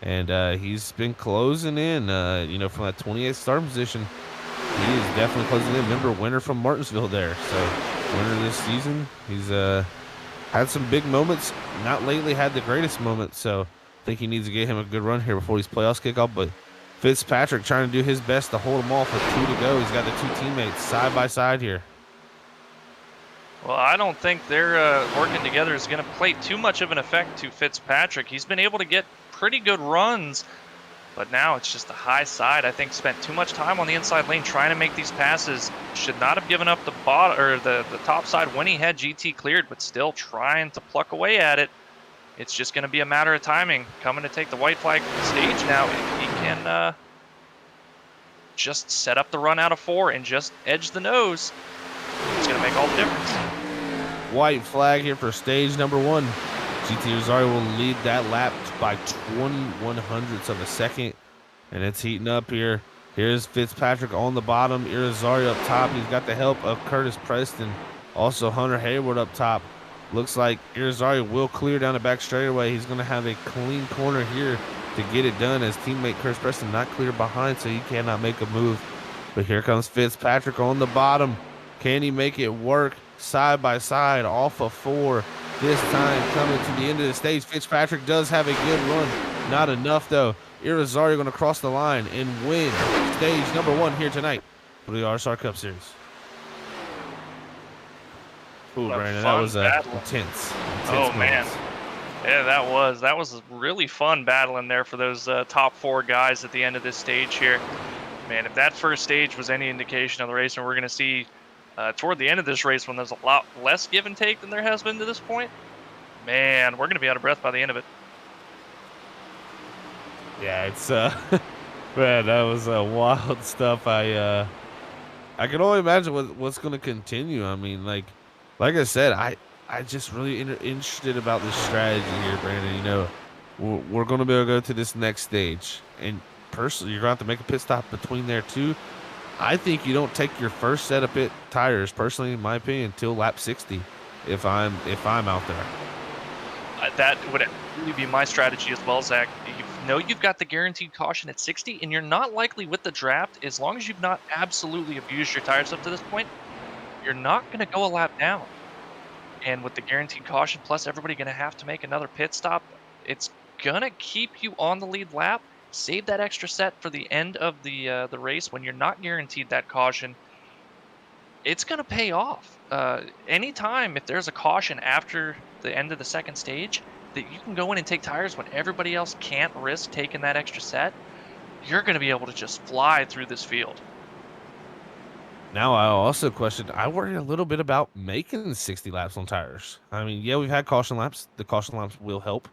and he's been closing in. You know, from that 28th starting position, he is definitely closing in. Remember, winner from Martinsville there, so winner this season. He's had some big moments. Not lately had the greatest moments, so I think he needs to get him a good run here before these playoffs kick off. But Fitzpatrick trying to do his best to hold them off with 2 to go. He's got the 2 teammates side by side here. Well, I don't think their working together is going to play too much of an effect to Fitzpatrick. He's been able to get pretty good runs, but now it's just the high side. I think spent too much time on the inside lane trying to make these passes. Should not have given up the bottom or the top side when he had GT cleared, but still trying to pluck away at it. It's just going to be a matter of timing. Coming to take the white flag stage now. If he can just set up the run out of 4 and just edge the nose, it's going to make all the difference. White flag here for stage number 1. GT Rosario will lead that lap by 21/100ths of a second, and it's heating up here. Here's Fitzpatrick on the bottom, Rosario up top. He's got the help of Curtis Preston, also Hunter Hayward up top. Looks like Rosario will clear down the back straightaway. He's going to have a clean corner here to get it done, as teammate Curtis Preston not clear behind, so he cannot make a move. But here comes Fitzpatrick on the bottom. Can he make it work? Side by side off of 4. This time coming to the end of the stage. Fitzpatrick does have a good run. Not enough though. Rosario going to cross the line and win stage number 1 here tonight for the RSR Cup Series. Ooh, Brandon, that was intense. Oh man, yeah, that was really fun battling there for those top 4 guys at the end of this stage here. Man, if that first stage was any indication of the race, and we're going to see toward the end of this race when there's a lot less give and take than there has been to this point, man, we're going to be out of breath by the end of it. Yeah, it's man, that was wild stuff. I can only imagine what's going to continue. I mean, like I said, I just really interested about this strategy here, Brandon. You know, we're going to be able to go to this next stage, and personally, you're going to have to make a pit stop between there too. I think you don't take your first set of pit tires, personally, in my opinion, until lap 60. If I'm out there, that would really be my strategy as well, Zach. You know you've got the guaranteed caution at 60, and you're not likely with the draft, as long as you've not absolutely abused your tires up to this point, you're not going to go a lap down. And with the guaranteed caution, plus everybody going to have to make another pit stop, it's going to keep you on the lead lap. Save that extra set for the end of the race when you're not guaranteed that caution. It's going to pay off. Anytime if there's a caution after the end of the second stage, that you can go in and take tires when everybody else can't risk taking that extra set, you're going to be able to just fly through this field. Now, I also I worry a little bit about making 60 laps on tires. I mean, yeah, we've had caution laps. The caution laps will help,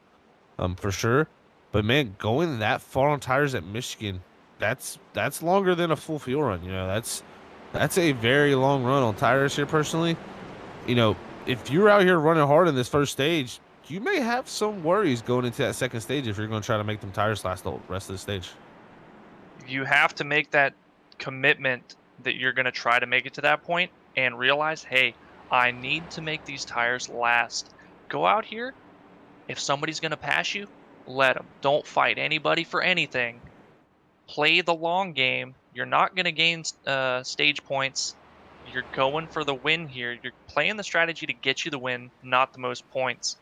for sure. But man, going that far on tires at Michigan, that's longer than a full fuel run. You know, that's a very long run on tires here. Personally, you know, if you're out here running hard in this first stage, you may have some worries going into that second stage if you're going to try to make them tires last the rest of the stage. You have to make that commitment that you're going to try to make it to that point and realize, hey, I need to make these tires last. Go out here. If somebody's going to pass you, let them. Don't fight anybody for anything. Play the long game. You're not going to gain stage points. You're going for the win here. You're playing the strategy to get you the win, not the most points.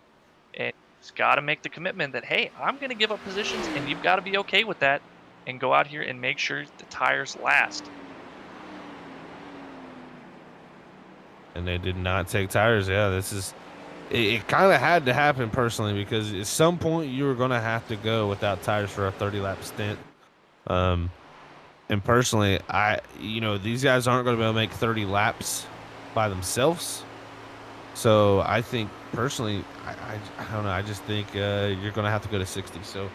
And you've got to make the commitment that, hey, I'm going to give up positions, and you've got to be okay with that and go out here and make sure the tires last. And they did not take tires. Yeah, this is... It kind of had to happen personally, because at some point you were going to have to go without tires for a 30-lap stint. And personally, these guys aren't going to be able to make 30 laps by themselves. So I think personally, I don't know. I just think you're gonna have to go to 60. So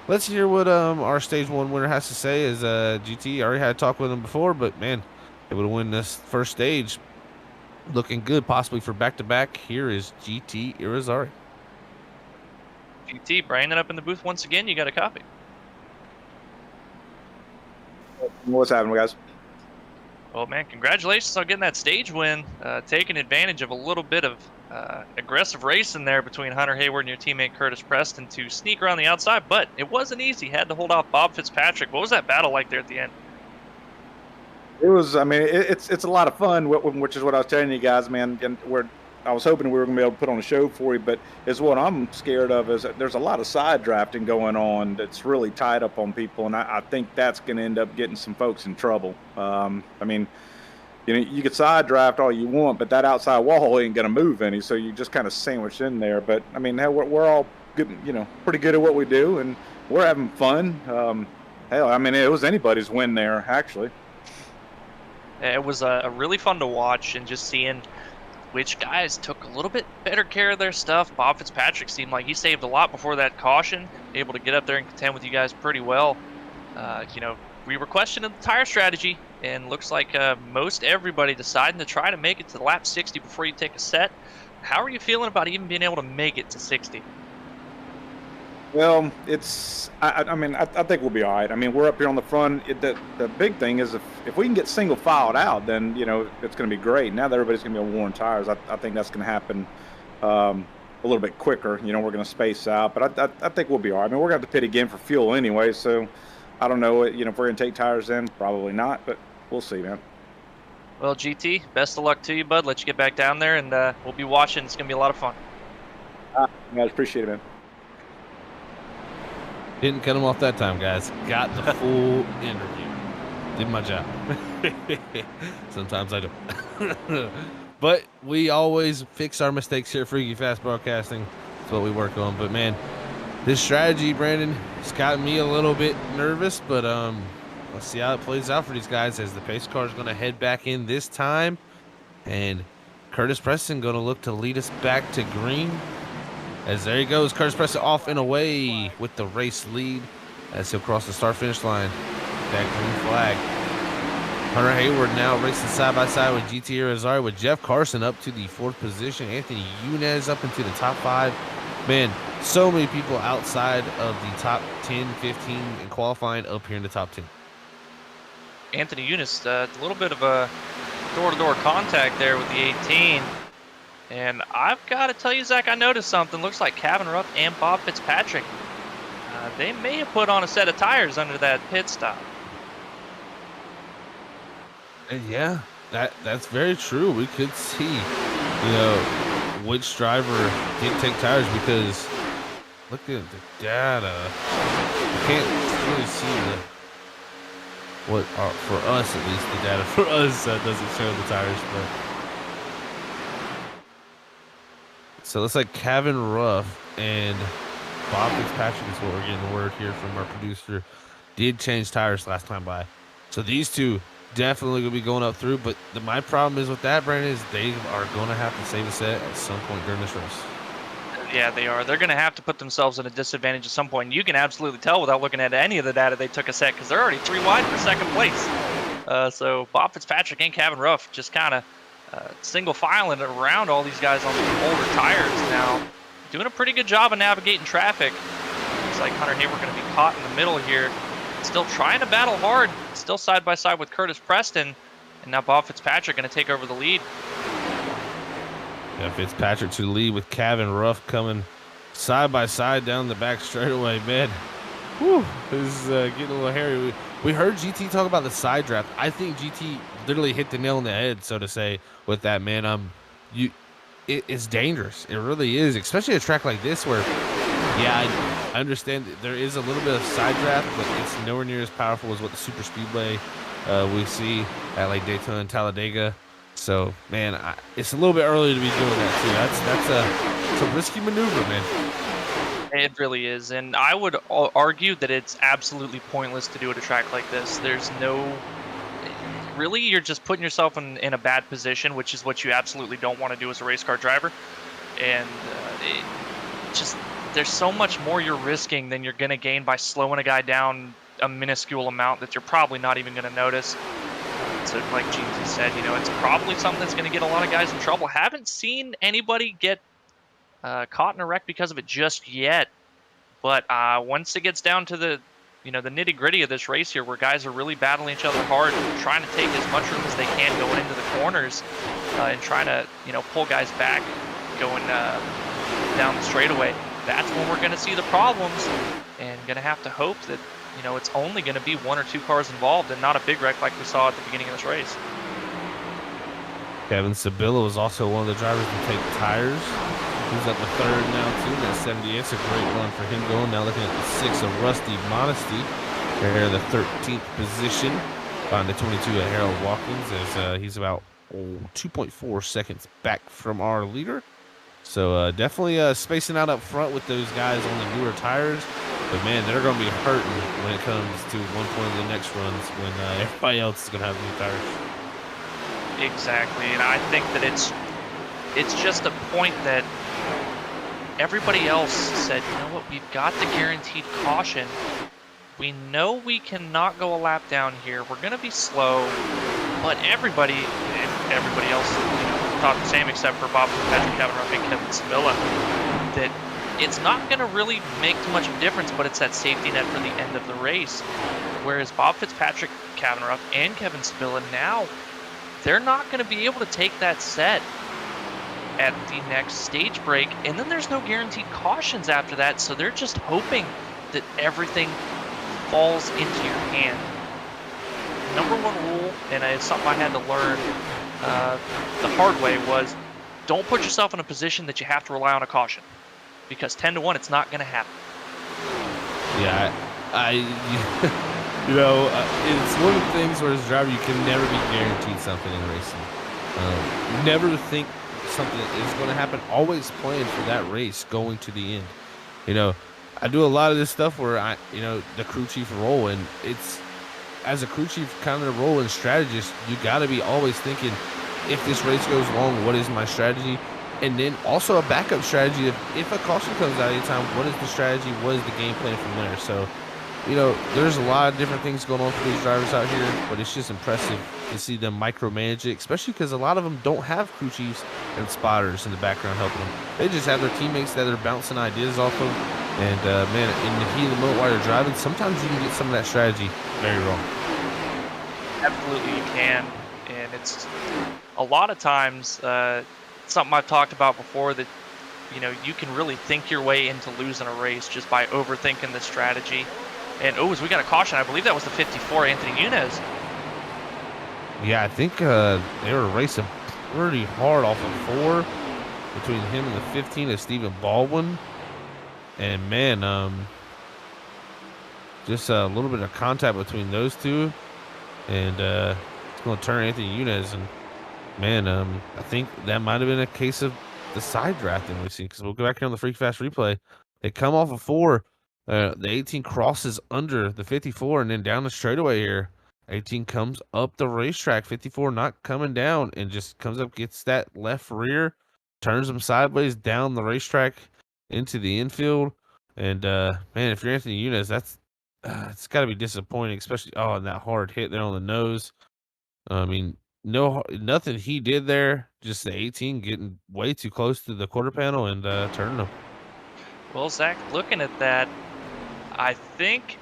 let's hear what our stage one winner has to say. Is GT? I already had a talk with him before, but man, able to win this first stage, looking good, possibly for back to back. Here is GT Irizarry. GT, bringing it up in the booth once again. You got a copy. What's happening, guys? Well, man, congratulations on getting that stage win, taking advantage of a little bit of aggressive racing there between Hunter Hayward and your teammate Curtis Preston to sneak around the outside, but it wasn't easy. Had to hold off Bob Fitzpatrick. What was that battle like there at the end? It was, I mean, it's a lot of fun, which is what I was telling you guys, man. And I was hoping we were going to be able to put on a show for you, but is what I'm scared of is that there's a lot of side drafting going on that's really tied up on people, and I think that's going to end up getting some folks in trouble. I mean, you know, you could side draft all you want, but that outside wall ain't going to move any, so you just kind of sandwiched in there. But I mean, hell, we're all good, you know, pretty good at what we do, and we're having fun. Hell, I mean, it was anybody's win there, actually. It was really fun to watch, and just seeing which guys took a little bit better care of their stuff. Bob Fitzpatrick seemed like he saved a lot before that caution, able to get up there and contend with you guys pretty well. You know, we were questioning the tire strategy, and looks like most everybody deciding to try to make it to lap 60 before you take a set. How are you feeling about even being able to make it to 60? Well, it's. I mean, I think we'll be all right. I mean, we're up here on the front. The big thing is if we can get single filed out, then you know it's going to be great. Now that everybody's going to be on worn tires, I think that's going to happen a little bit quicker. You know, we're going to space out, but I think we'll be all right. I mean, we're going to have to pit again for fuel anyway, so I don't know. You know, if we're going to take tires in, probably not, but we'll see, man. Well, GT, best of luck to you, bud. Let you get back down there, and we'll be watching. It's going to be a lot of fun. Guys, appreciate it, man. Didn't cut him off that time, guys. Got the full interview. Did my job. Sometimes I don't. But we always fix our mistakes here at Freaky Fast Broadcasting. That's what we work on. But, man, this strategy, Brandon, it's got me a little bit nervous. But let's see how it plays out for these guys as the pace car is going to head back in this time. And Curtis Preston going to look to lead us back to green. As there he goes, Curtis Preston off and away with the race lead as he'll cross the start-finish line. That green flag. Hunter Hayward now racing side by side with GT Irizarry with Jeff Carson up to the 4th position. Anthony Yunez up into the top 5. Man, so many people outside of the top 10, 15 in qualifying up here in the top 10. Anthony Yunez, a little bit of a door-to-door contact there with the 18. And I've got to tell you, Zach, I noticed something. Looks like Kevin Rupp and Bob Fitzpatrick, they may have put on a set of tires under that pit stop. Yeah, that's very true. We could see, you know, which driver did take tires because look at the data. I can't really see for us at least, the data for us doesn't show the tires, but. So it looks like Kevin Ruff and Bob Fitzpatrick is what we're getting the word here from our producer. Did change tires last time by. So these two definitely going to be going up through. But my problem is with that, Brandon, is they are going to have to save a set at some point during this race. Yeah, they are. They're going to have to put themselves at a disadvantage at some point. You can absolutely tell without looking at any of the data they took a set because they're already 3 wide for 2nd place. So Bob Fitzpatrick and Kevin Ruff just kind of single filing around all these guys on the older tires now. Doing a pretty good job of navigating traffic. Looks like Hunter Hayward going to be caught in the middle here. Still trying to battle hard. Still side by side with Curtis Preston. And now Bob Fitzpatrick going to take over the lead. Yeah, Fitzpatrick to the lead with Kevin Ruff coming side by side down the back straightaway, man. Whew, this is getting a little hairy. We heard GT talk about the side draft. I think GT literally hit the nail on the head, so to say, with that, man. It's dangerous. It really is, especially a track like this where, yeah, I understand there is a little bit of side draft, but it's nowhere near as powerful as what the super speedway we see at like Daytona and Talladega. So, man, it's a little bit early to be doing that too. It's a risky maneuver, man. It really is, and I would argue that it's absolutely pointless to do at a track like this. There's no really you're just putting yourself in a bad position, which is what you absolutely don't want to do as a race car driver. And there's so much more you're risking than you're going to gain by slowing a guy down a minuscule amount that you're probably not even going to notice. So like Jeezy said, it's probably something that's going to get a lot of guys in trouble. Haven't seen anybody get caught in a wreck because of it just yet. But once it gets down to the nitty-gritty of this race here, where guys are really battling each other hard, trying to take as much room as they can going into the corners, and trying to pull guys back going down the straightaway, that's when we're going to see the problems, and going to have to hope that it's only going to be 1 or 2 cars involved and not a big wreck like we saw at the beginning of this race. Kevin Sabilla was also one of the drivers to take tires. He's up to 3rd now, too. That 78. It's a great run for him going. Now looking at the 6 of Rusty Modesty. They're the 13th position behind the 22 of Harold Watkins, as he's about 2.4 seconds back from our leader. So definitely spacing out up front with those guys on the newer tires. But, man, they're going to be hurting when it comes to one point of the next runs when everybody else is going to have new tires. Exactly, and I think that it's just a point that everybody else said, you know what, we've got the guaranteed caution. We know we cannot go a lap down here. We're going to be slow, but everybody else thought the same except for Bob Patrick Kavanaugh and Kevin Sabilla, that it's not going to really make too much of a difference, but it's that safety net for the end of the race. Whereas Bob Fitzpatrick Kavanaugh and Kevin Sabilla now, they're not going to be able to take that set at the next stage break, and then there's no guaranteed cautions after that, so they're just hoping that everything falls into your hand. Number 1 rule, and it's something I had to learn the hard way, was don't put yourself in a position that you have to rely on a caution, because 10 to 1 it's not going to happen. Yeah, it's one of the things where as a driver you can never be guaranteed something in racing. Never think something is going to happen. Always plan for that race going to the end. I do a lot of this stuff where the crew chief role, and it's as a crew chief kind of role and strategist, you got to be always thinking, if this race goes long, what is my strategy? And then also a backup strategy. If a caution comes out anytime, what is the strategy? What is the game plan from there? So, there's a lot of different things going on for these drivers out here, but it's just impressive to see them micromanage it, especially because a lot of them don't have crew chiefs and spotters in the background helping them. They just have their teammates that they're bouncing ideas off of. And, man, in the heat of the moment while you're driving, sometimes you can get some of that strategy very wrong. Absolutely you can. And it's a lot of times something I've talked about before, that you can really think your way into losing a race just by overthinking the strategy. And as we got a caution, I believe that was the 54, Anthony Nunez. Yeah, I think they were racing pretty hard off of 4 between him and the 15 of Stephen Baldwin. And, man, just a little bit of contact between those two. And it's going to turn Anthony Nunez. And, man, I think that might have been a case of the side drafting we've seen, because we'll go back here on the Freak Fast replay. They come off of 4. The 18 crosses under the 54 and then down the straightaway here. 18 comes up the racetrack. 54 not coming down and just comes up, gets that left rear, turns them sideways down the racetrack into the infield. And, man, if you're Anthony Nunez, that's it's got to be disappointing, especially that hard hit there on the nose. I mean, nothing he did there. Just the 18 getting way too close to the quarter panel and turning them. Well, Zach, looking at that, I think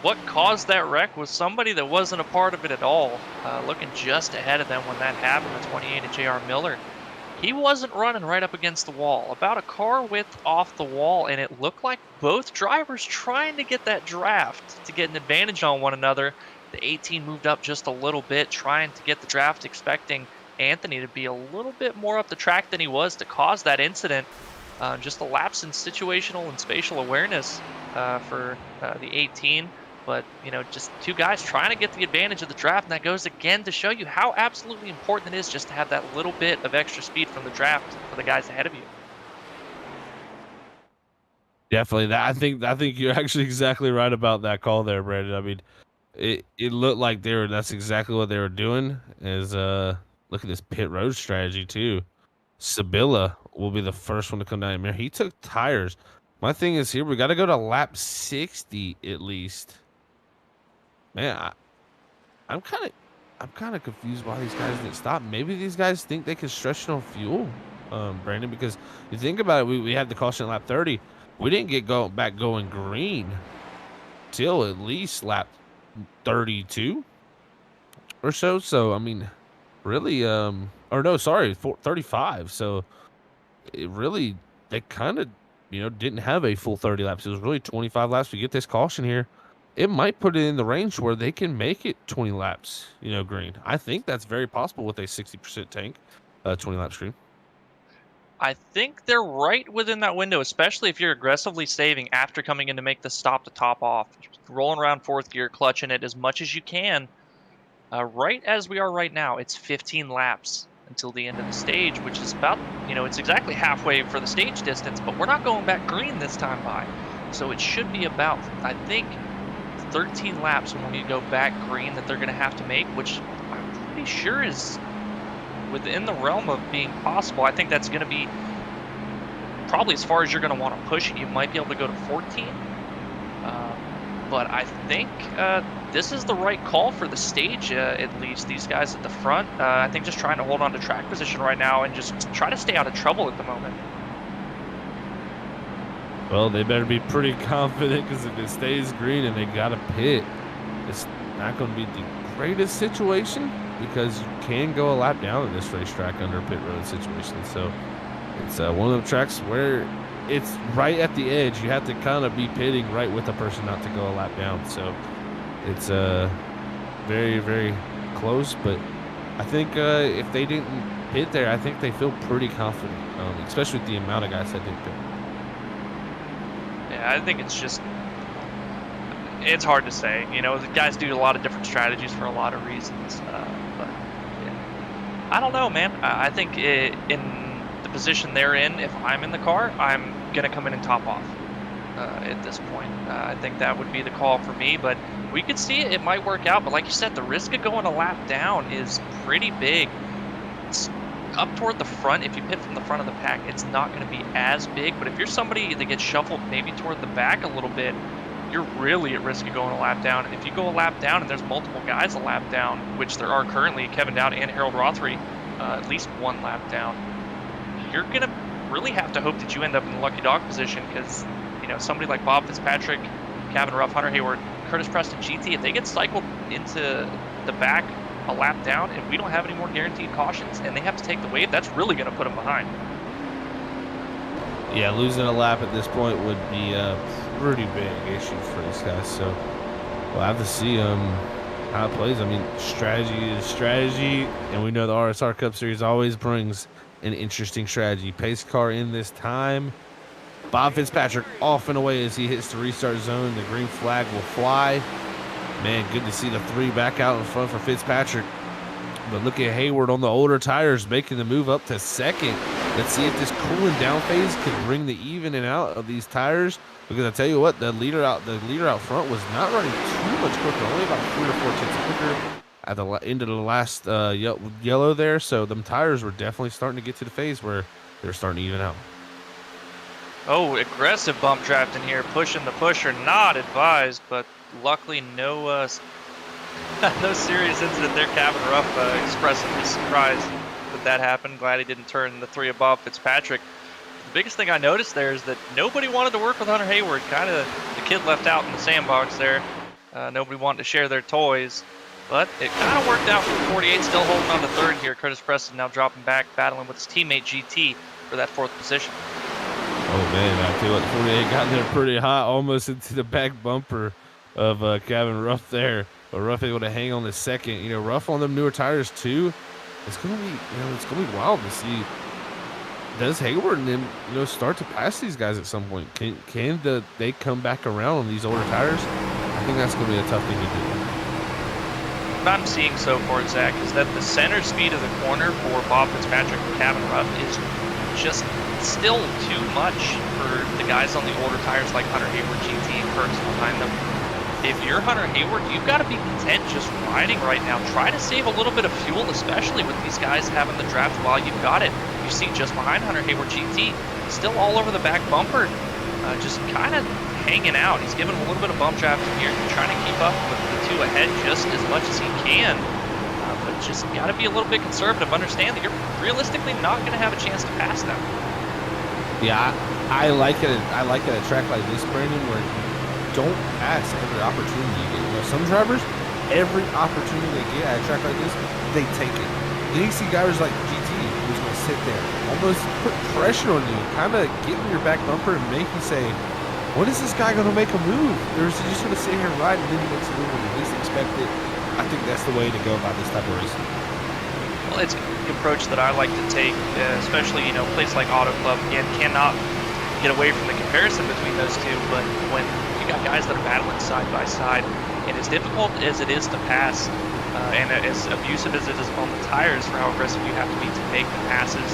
what caused that wreck was somebody that wasn't a part of it at all. Looking just ahead of them when that happened, the 28 of J.R. Miller. He wasn't running right up against the wall, about a car width off the wall, and it looked like both drivers trying to get that draft to get an advantage on one another. The 18 moved up just a little bit, trying to get the draft, expecting Anthony to be a little bit more up the track than he was to cause that incident. Just a lapse in situational and spatial awareness for the 18. But, just two guys trying to get the advantage of the draft, and that goes again to show you how absolutely important it is just to have that little bit of extra speed from the draft for the guys ahead of you. Definitely. I think you're actually exactly right about that call there, Brandon. I mean, It looked like that's exactly what they were doing. Is look at this pit road strategy too. Sabilla will be the first one to come down here. He took tires. My thing is here, we got to go to lap 60 at least. Man, I'm kind of confused why these guys didn't stop. Maybe these guys think they can stretch it on fuel, Brandon. Because you think about it, we had the caution at lap 30. We didn't get back going green till at least lap 32 or so. So I mean, really, or no, sorry, 35. So it really, they kind of, didn't have a full 30 laps. It was really 25 laps. We get this caution here. It might put it in the range where they can make it 20 laps, green. I think that's very possible with a 60% tank, 20 laps green. I think they're right within that window, especially if you're aggressively saving after coming in to make the stop to top off. Rolling around fourth gear, clutching it as much as you can. Right as we are right now, it's 15 laps until the end of the stage, which is about, it's exactly halfway for the stage distance, but we're not going back green this time by. So it should be about, I think, 13 laps when we go back green that they're going to have to make, which I'm pretty sure is within the realm of being possible. I think that's going to be probably as far as you're going to want to push it. You might be able to go to 14. But I think this is the right call for the stage, at least. These guys at the front, I think just trying to hold on to track position right now and just try to stay out of trouble at the moment. Well, they better be pretty confident because if it stays green and they got to pit, it's not going to be the greatest situation because you can go a lap down in this racetrack under a pit road situation. So it's one of the tracks where it's right at the edge. You have to kind of be pitting right with the person not to go a lap down. So it's very, very close. But I think if they didn't pit there, I think they feel pretty confident, especially with the amount of guys that didn't pit. Yeah, I think it's hard to say. The guys do a lot of different strategies for a lot of reasons. But yeah. I don't know, man. I think in the position they're in, if I'm in the car, I'm going to come in and top off at this point. I think that would be the call for me, but we could see it. It might work out, but like you said, the risk of going a lap down is pretty big. It's up toward the front. If you pit from the front of the pack, it's not going to be as big, but if you're somebody that gets shuffled maybe toward the back a little bit, you're really at risk of going a lap down. And if you go a lap down and there's multiple guys a lap down, which there are currently, Kevin Dowd and Harold Rothery, at least one lap down, you're going to really have to hope that you end up in the lucky dog position because, somebody like Bob Fitzpatrick, Kevin Ruff, Hunter Hayward, Curtis Preston, GT, if they get cycled into the back a lap down and we don't have any more guaranteed cautions and they have to take the wave, that's really going to put them behind. Yeah, losing a lap at this point would be a pretty big issue for these guys. So we'll have to see how it plays. I mean, strategy is strategy, and we know the RSR Cup Series always brings an interesting strategy. Pace car in this time. Bob Fitzpatrick off and away as he hits the restart zone. The green flag will fly. Man, good to see the 3 back out in front for Fitzpatrick. But look at Hayward on the older tires making the move up to second. Let's see if this cooling down phase can bring the even and out of these tires. Because I tell you what, the leader out front was not running too much quicker, only about 3 or 4 tenths quicker at the end of the last yellow there. So them tires were definitely starting to get to the phase where they're starting to even out. Oh, aggressive bump draft in here, pushing the pusher, not advised, but luckily no serious incident there. Kevin Ruff expressing his surprise that happened. Glad he didn't turn the 3 above Fitzpatrick. The biggest thing I noticed there is that nobody wanted to work with Hunter Hayward. Kind of the kid left out in the sandbox there. Nobody wanted to share their toys. But it kind of worked out for 48, still holding on to 3rd here. Curtis Preston now dropping back, battling with his teammate GT for that 4th position. Oh, man, I tell you what, 48 got there pretty hot, almost into the back bumper of Kevin Ruff there. But Ruff able to hang on the 2nd. Ruff on them newer tires, too. It's gonna be, it's gonna be wild to see. Does Hayward and them, start to pass these guys at some point? Can they come back around on these older tires? I think that's gonna be a tough thing to do. What I'm seeing so far, Zach, is that the center speed of the corner for Bob Fitzpatrick and Kevin Ruff is just still too much for the guys on the older tires like Hunter Hayward, GT, and Kurtz behind them. if you're Hunter Hayward, you've got to be content just riding right now. Try to save a little bit of fuel, especially with these guys having the draft while you've got it. You see just behind Hunter Hayward GT, still all over the back bumper, just kind of hanging out. He's giving him a little bit of bump draft here, trying to keep up with the two ahead just as much as he can. But just got to be a little bit conservative. Understand that you're realistically not going to have a chance to pass them. Yeah, I like it. I like it at a track like this, Brandon, where you don't pass every opportunity you get. You know, some drivers, every opportunity they get at a track like this, they take it. Then you see guys like GT who's going to sit there, almost put pressure on you, kind of get in your back bumper and make you say, when is this guy going to make a move? Or is he just going to sit here and ride and then he makes a move when you least expect it? I think that's the way to go about this type of racing. Well, it's an approach that I like to take, especially, you know, a place like Auto Club, again, cannot get away from the comparison between those two, but when you got guys that are battling side by side, and as difficult as it is to pass, and as abusive as it is on the tires for how aggressive you have to be to make the passes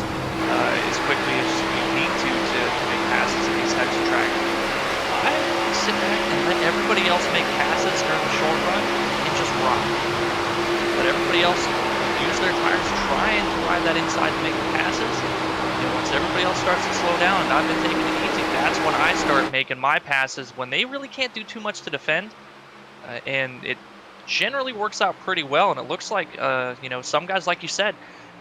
as quickly as you need to make passes in these types of tracks, I sit back and let everybody else make passes during the short run and just rock. Let everybody else use their tires, trying to ride that inside to make the passes. And once everybody else starts to slow down and I've been taking it easy, that's when I start making my passes when they really can't do too much to defend. And it generally works out pretty well. And it looks like, you know, some guys, like you said,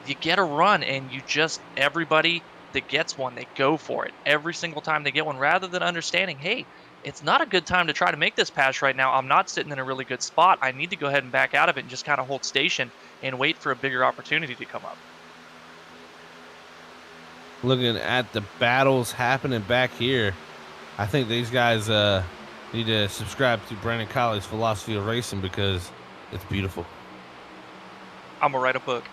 you get a run and you just, everybody that gets one, they go for it every single time they get one, rather than understanding, hey, it's not a good time to try to make this pass right now. I'm not sitting in a really good spot. I need to go ahead and back out of it and just kind of hold station and wait for a bigger opportunity to come up. Looking at the battles happening back here, I think these guys need to subscribe to Brandon Colley's philosophy of racing because it's beautiful. I'm gonna write a book.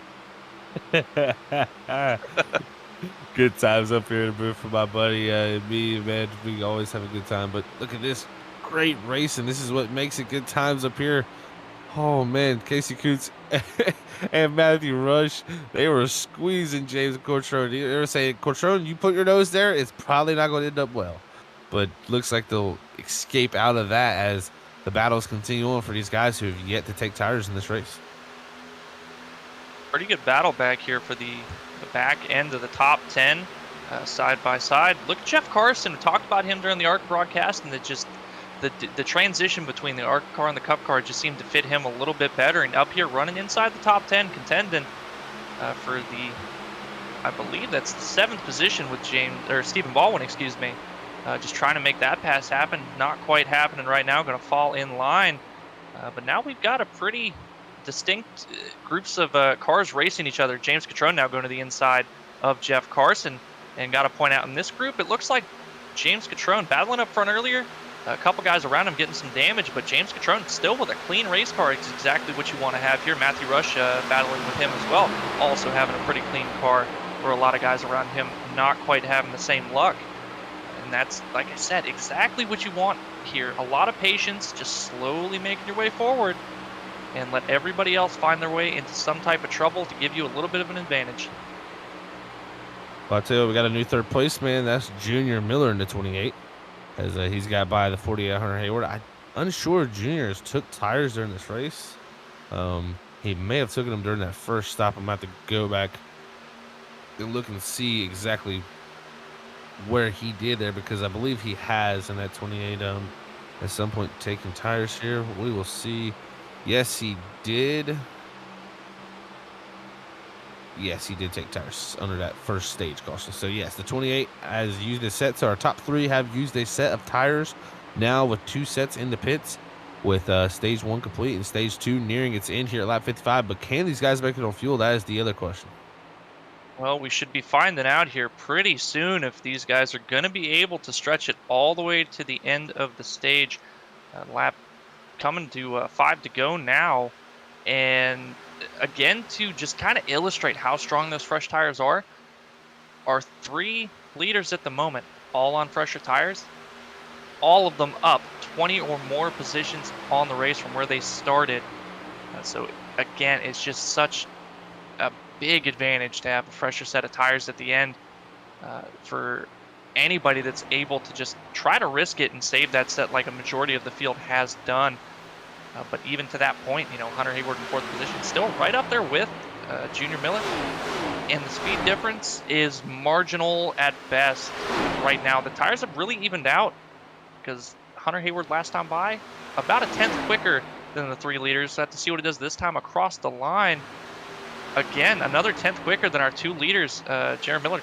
Good times up here in the booth for my buddy and me, man. We always have a good time. But look at this great racing. This is what makes it good times up here. Oh man, Casey Coots and Matthew Rush, they were squeezing James Cortrone. They were saying, Cortrone, you put your nose there, it's probably not going to end up well. But looks like they'll escape out of that as the battles continue on for these guys who have yet to take tires in this race. Pretty good battle back here for the back end of the top 10, side by side. Look at Jeff Carson. We talked about him during the ARC broadcast, and it just the transition between the ARC car and the Cup car just seemed to fit him a little bit better. And up here running inside the top 10, contending for the, I believe that's the 7th position with Stephen Baldwin, excuse me. Just trying to make that pass happen. Not quite happening right now. Going to fall in line. But now we've got a pretty distinct groups of cars racing each other. James Catrone now going to the inside of Jeff Carson. And got to point out in this group, it looks like James Catrone battling up front earlier. A couple guys around him getting some damage, but James Catrone still with a clean race car. It's exactly what you want to have here. Matthew Rush battling with him as well. Also having a pretty clean car, where a lot of guys around him not quite having the same luck. And that's, like I said, exactly what you want here. A lot of patience, just slowly making your way forward and let everybody else find their way into some type of trouble to give you a little bit of an advantage. Well, I'll tell you what, we got a new third place, man. That's Junior Miller in the 28. As he's got by the 4800 Hayward. I'm unsure Junior's took tires during this race. He may have taken them during that first stop. I'm about to go back and look and see exactly where he did there, because I believe he has in that 28 at some point taken tires here. We will see. Yes, he did. Yes, he did take tires under that first stage caution. So, yes, the 28 has used a set. So, our top 3 have used a set of tires now with 2 sets in the pits, with stage 1 complete and stage 2 nearing its end here at lap 55. But can these guys make it on fuel? That is the other question. Well, we should be finding out here pretty soon if these guys are going to be able to stretch it all the way to the end of the stage. Lap coming to 5 to go now. And again, to just kind of illustrate how strong those fresh tires are, our 3 leaders at the moment, all on fresher tires, all of them up 20 or more positions on the race from where they started. So again, it's just such a big advantage to have a fresher set of tires at the end for anybody that's able to just try to risk it and save that set like a majority of the field has done. But even to that point, Hunter Hayward in 4th position, still right up there with Junior Miller. And the speed difference is marginal at best right now. The tires have really evened out because Hunter Hayward last time by, about a 10th quicker than the 3 leaders. So have to see what it does this time across the line. Again, another 10th quicker than our 2 leaders. Jared Miller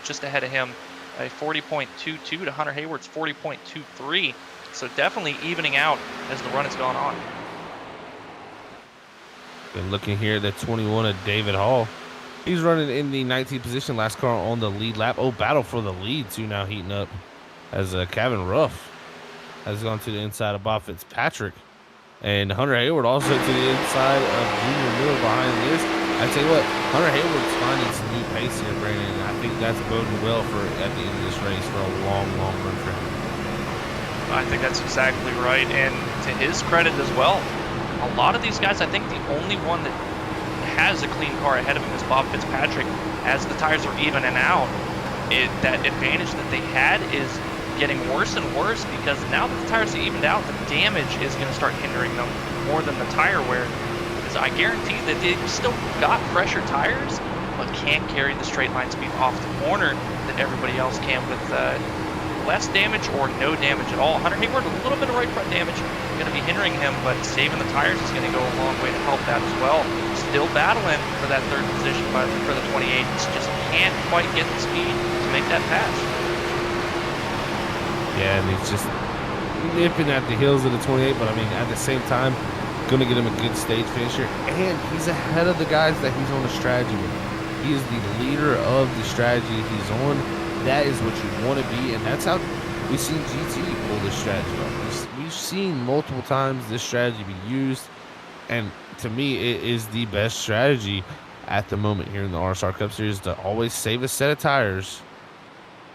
just ahead of him, a 40.22 to Hunter Hayward's 40.23. So definitely evening out as the run has gone on. And looking here at the 21 of David Hall. He's running in the 19th position, last car on the lead lap. Oh, battle for the lead, too, now heating up as Kevin Ruff has gone to the inside of Bob Fitzpatrick. And Hunter Hayward also to the inside of Junior Miller behind this. I tell you what, Hunter Hayward's finding some new pace here, Brandon, and I think that's boding well for at the end of this race for a long, long run for him. I think that's exactly right, and to his credit as well, a lot of these guys, I think the only one that has a clean car ahead of him is Bob Fitzpatrick. As the tires are evening out, that advantage that they had is getting worse and worse because now that the tires are evened out, the damage is going to start hindering them more than the tire wear. Because I guarantee that they still got fresher tires, but can't carry the straight line speed off the corner that everybody else can with less damage or no damage at all. Hunter Hayward, a little bit of right front damage, going to be hindering him, but saving the tires is going to go a long way to help that as well. Still battling for that 3rd position for the 28s. Just can't quite get the speed to make that pass. Yeah, and he's just nipping at the heels of the 28, but I mean, at the same time, going to get him a good stage finish here. And he's ahead of the guys that he's on the strategy with. He is the leader of the strategy he's on. That is what you want to be, and that's how we've seen GT pull this strategy off. We've seen multiple times this strategy be used, and to me, it is the best strategy at the moment here in the RSR Cup Series to always save a set of tires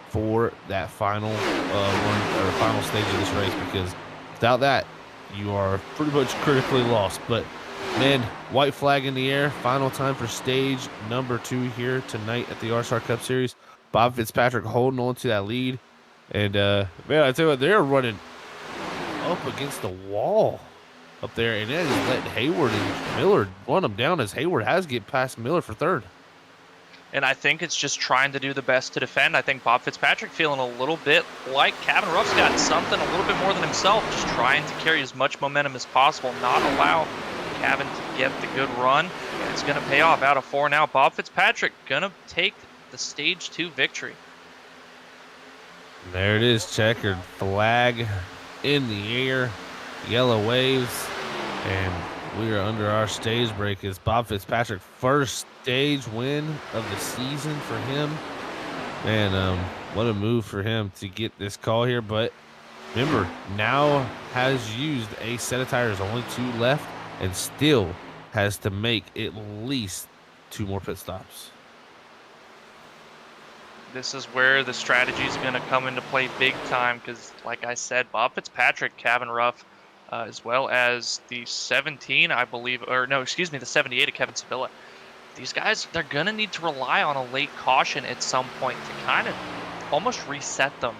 for that final run or final stage of this race, because without that, you are pretty much critically lost. But man, white flag in the air. Final time for stage number 2 here tonight at the RSR Cup Series. Bob Fitzpatrick holding on to that lead. And, man, I tell you what, they're running up against the wall up there. And that is letting Hayward and Miller run them down as Hayward has to get past Miller for 3rd. And I think it's just trying to do the best to defend. I think Bob Fitzpatrick feeling a little bit like Kevin Ruff's got something a little bit more than himself, just trying to carry as much momentum as possible, not allow Kevin to get the good run. And it's going to pay off out of 4 now. Bob Fitzpatrick going to take the stage 2 victory. There it is, checkered flag in the air, yellow waves, and we are under our stage break as Bob Fitzpatrick, first stage win of the season for him. Man, what a move for him to get this call here. But remember, now has used a set of tires, only 2 left, and still has to make at least 2 more pit stops. This is where the strategy is going to come into play big time because, like I said, Bob Fitzpatrick, Kevin Ruff, as well as the 17, I believe, or no, excuse me, the 78 of Kevin Sevilla. These guys, they're going to need to rely on a late caution at some point to kind of almost reset them.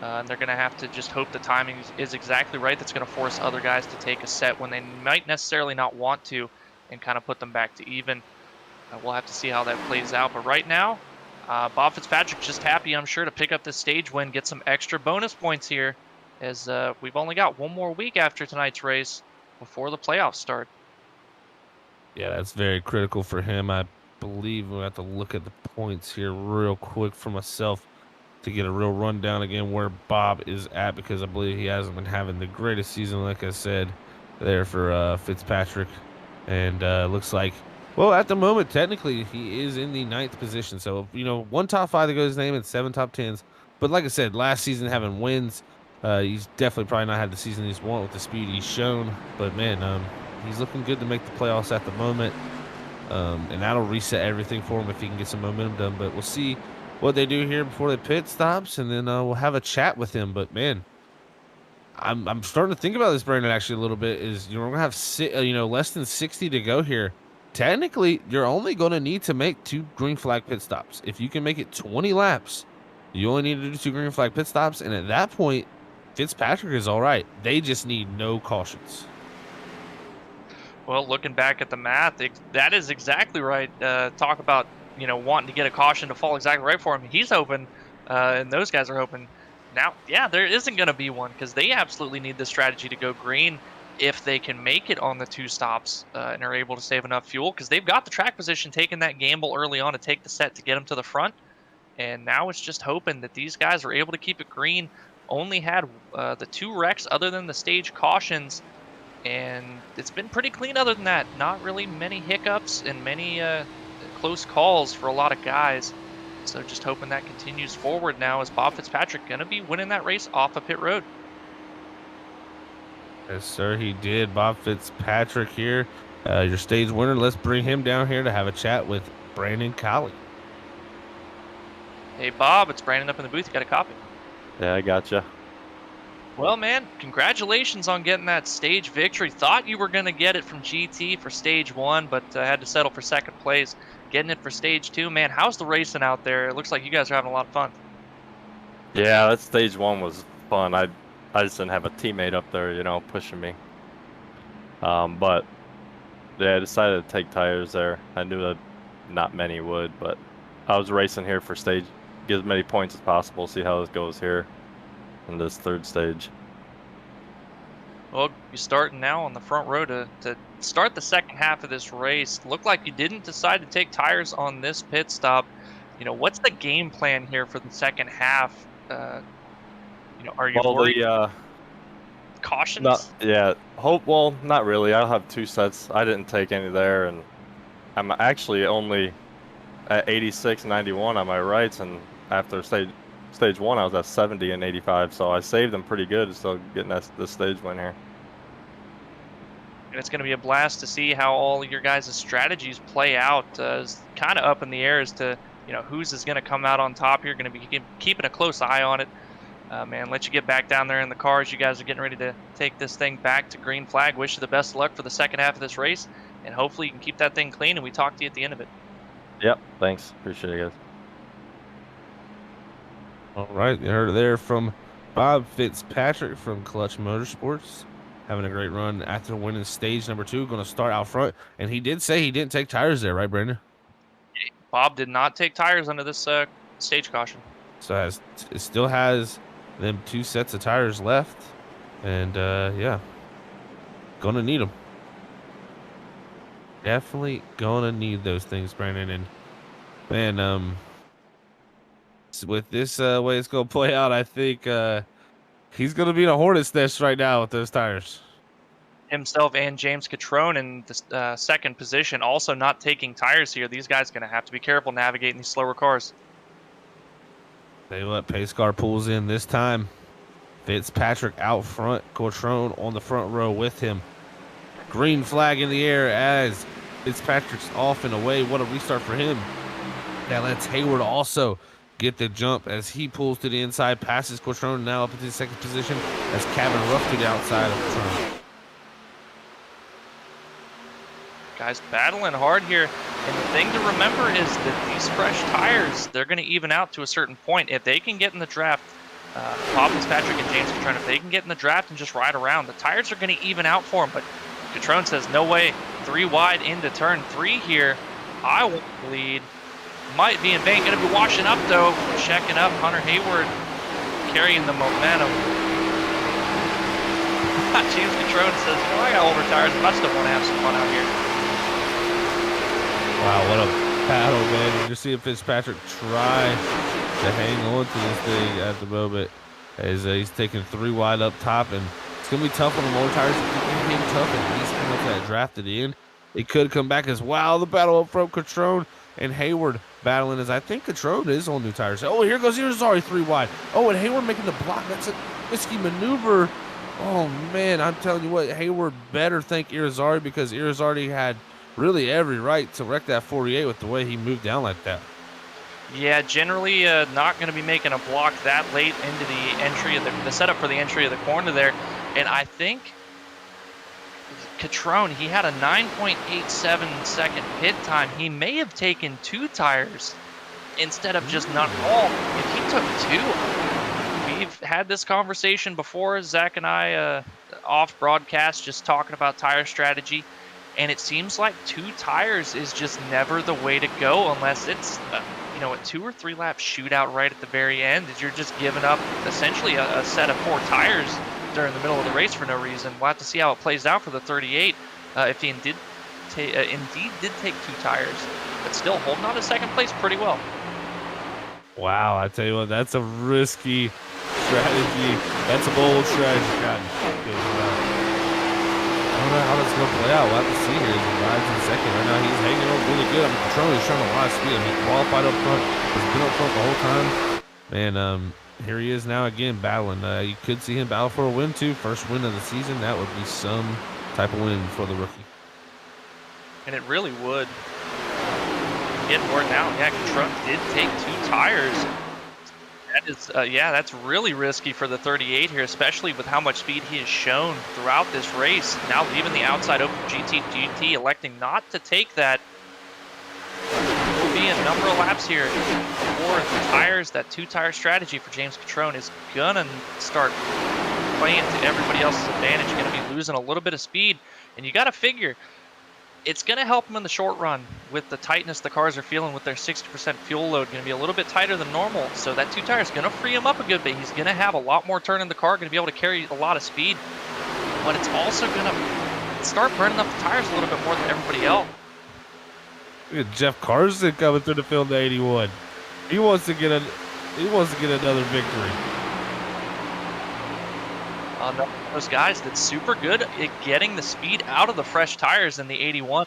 And they're going to have to just hope the timing is exactly right. That's going to force other guys to take a set when they might necessarily not want to and kind of put them back to even. We'll have to see how that plays out. But right now, Bob Fitzpatrick just happy, I'm sure, to pick up the stage win, get some extra bonus points here, as we've only got 1 more week after tonight's race before the playoffs start. Yeah, that's very critical for him. I believe we'll have to look at the points here real quick for myself to get a real rundown again where Bob is at, because I believe he hasn't been having the greatest season, like I said, there for Fitzpatrick. And looks like, well, at the moment, technically, he is in the 9th position. So, 1 top 5 that goes his name and 7 top 10s. But like I said, last season having wins, he's definitely probably not had the season he's wanted with the speed he's shown. But, man, he's looking good to make the playoffs at the moment. And that'll reset everything for him if he can get some momentum done. But we'll see what they do here before the pit stops, and then we'll have a chat with him. But, man, I'm starting to think about this, Brandon, actually a little bit. Is we're going to have less than 60 to go here. Technically, you're only going to need to make 2 green flag pit stops. If you can make it 20 laps, you only need to do 2 green flag pit stops. And at that point, Fitzpatrick is all right. They just need no cautions. Well, looking back at the math, that is exactly right. Talk about, wanting to get a caution to fall exactly right for him. He's hoping, and those guys are hoping. Now, yeah, there isn't going to be one because they absolutely need this strategy to go green if they can make it on the 2 stops and are able to save enough fuel because they've got the track position, taking that gamble early on to take the set to get them to the front. And now it's just hoping that these guys are able to keep it green. Only had the 2 wrecks other than the stage cautions, and it's been pretty clean other than that. Not really many hiccups and many close calls for a lot of guys. So just hoping that continues forward now as Bob Fitzpatrick going to be winning that race off of pit road. Yes, sir, he did. Bob Fitzpatrick here, your stage winner. Let's bring him down here to have a chat with Brandon Colley. Hey, Bob, it's Brandon up in the booth. You got a copy? Yeah, I gotcha. Well, man, congratulations on getting that stage victory. Thought you were going to get it from GT for stage 1, but had to settle for 2nd place. Getting it for stage 2, man, how's the racing out there? It looks like you guys are having a lot of fun. Yeah, that stage 1 was fun. I just didn't have a teammate up there, pushing me. But yeah, I decided to take tires there. I knew that not many would, but I was racing here for stage, get as many points as possible, see how this goes here in this 3rd stage. Well, you're starting now on the front row to start the 2nd half of this race. Looked like you didn't decide to take tires on this pit stop. What's the game plan here for the 2nd half? Are you worried? Cautions? Well, not really. I'll have 2 sets. I didn't take any there, and I'm actually only at 86, 91 on my rights, and after stage 1, I was at 70 and 85, so I saved them pretty good, still getting this stage win here. And it's going to be a blast to see how all your guys' strategies play out. It's kind of up in the air as to, who's is going to come out on top here. Going to be keeping a close eye on it. Man, let you get back down there in the cars. You guys are getting ready to take this thing back to green flag. Wish you the best of luck for the 2nd half of this race, and hopefully you can keep that thing clean, and we talk to you at the end of it. Yep, thanks. Appreciate it, guys. All right, you heard it there from Bob Fitzpatrick from Clutch Motorsports. Having a great run after winning stage number 2. Going to start out front. And he did say he didn't take tires there, right, Brandon? Bob did not take tires under this stage caution. So it still has them 2 sets of tires left. And, yeah, going to need them. Definitely going to need those things, Brandon. And, man, with this way it's going to play out, I think he's going to be in a hornet's nest right now with those tires. Himself and James Catrone in the 2nd position, also not taking tires here. These guys are going to have to be careful navigating these slower cars. They let pace car pulls in this time. Fitzpatrick out front, Catrone on the front row with him. Green flag in the air as Fitzpatrick's off and away. What a restart for him. That lets Hayward also get the jump as he pulls to the inside, passes Catrone now up into the 2nd position as Cabin Ruff to the outside of Catrone. Guys battling hard here, and the thing to remember is that these fresh tires, they're going to even out to a certain point. If they can get in the draft, Bob Fitzpatrick and James Catrone, if they can get in the draft and just ride around, the tires are going to even out for them. But Catrone says, no way, 3 wide into turn 3 here. I won't lead. Might be in vain. Going to be washing up, though. Checking up. Hunter Hayward carrying the momentum. James Catrone says, I got older tires, but I still want to have some fun out here. Wow, what a battle, man. You're seeing Fitzpatrick try to hang on to this thing at the moment as he's taking 3 wide up top, and it's going to be tough on the motor tires. If you can hang tough and he's coming up that draft at the end, it could come back as wow. The battle up front, Catrone and Hayward battling as I think Catrone is on new tires. Oh, here goes Irizarry 3 wide. Oh, and Hayward making the block. That's a risky maneuver. Oh, man, I'm telling you what, Hayward better thank Irizarry because Irizarry had really every right to wreck that 48 with the way he moved down like that. Yeah, generally not going to be making a block that late into the entry of the setup for the entry of the corner there. And I think Catrone, he had a 9.87 second pit time. He may have taken 2 tires instead of just not all. If he took 2, we've had this conversation before, Zach and I, off broadcast, just talking about tire strategy. And it seems like 2 tires is just never the way to go unless it's, you know, a 2 or 3 lap shootout right at the very end. You're just giving up essentially a set of 4 tires during the middle of the race for no reason. We'll have to see how it plays out for the 38 if he indeed did take 2 tires, but still holding on to second place pretty well. Wow, I tell you what, that's a risky strategy. That's a bold strategy, God. I don't know how that's going to play out. We'll have to see here as he rides in second. Right now, he's hanging on really good. I mean, Patron is showing a lot of speed. I mean, he qualified up front. He's been up front the whole time. And here he is now again battling. You could see him battle for a win, too. First win of the season. That would be some type of win for the rookie. And it really would. Getting more now. Yeah, Truck did take 2 tires. That is, yeah, that's really risky for the 38 here, especially with how much speed he has shown throughout this race. Now leaving the outside open for GT, electing not to take that. There will be a number of laps here before the tires. That 2-tire strategy for James Catrone is gonna start playing to everybody else's advantage. Gonna be losing a little bit of speed, and you got to figure it's going to help him in the short run with the tightness the cars are feeling with their 60% fuel load. Going to be a little bit tighter than normal, so that 2 tires is going to free him up a good bit. He's going to have a lot more turn in the car, going to be able to carry a lot of speed, but it's also going to start burning up the tires a little bit more than everybody else. Look at Jeff Carson coming through the field to 81. He wants to get another victory. Those guys that's super good at getting the speed out of the fresh tires in the 81.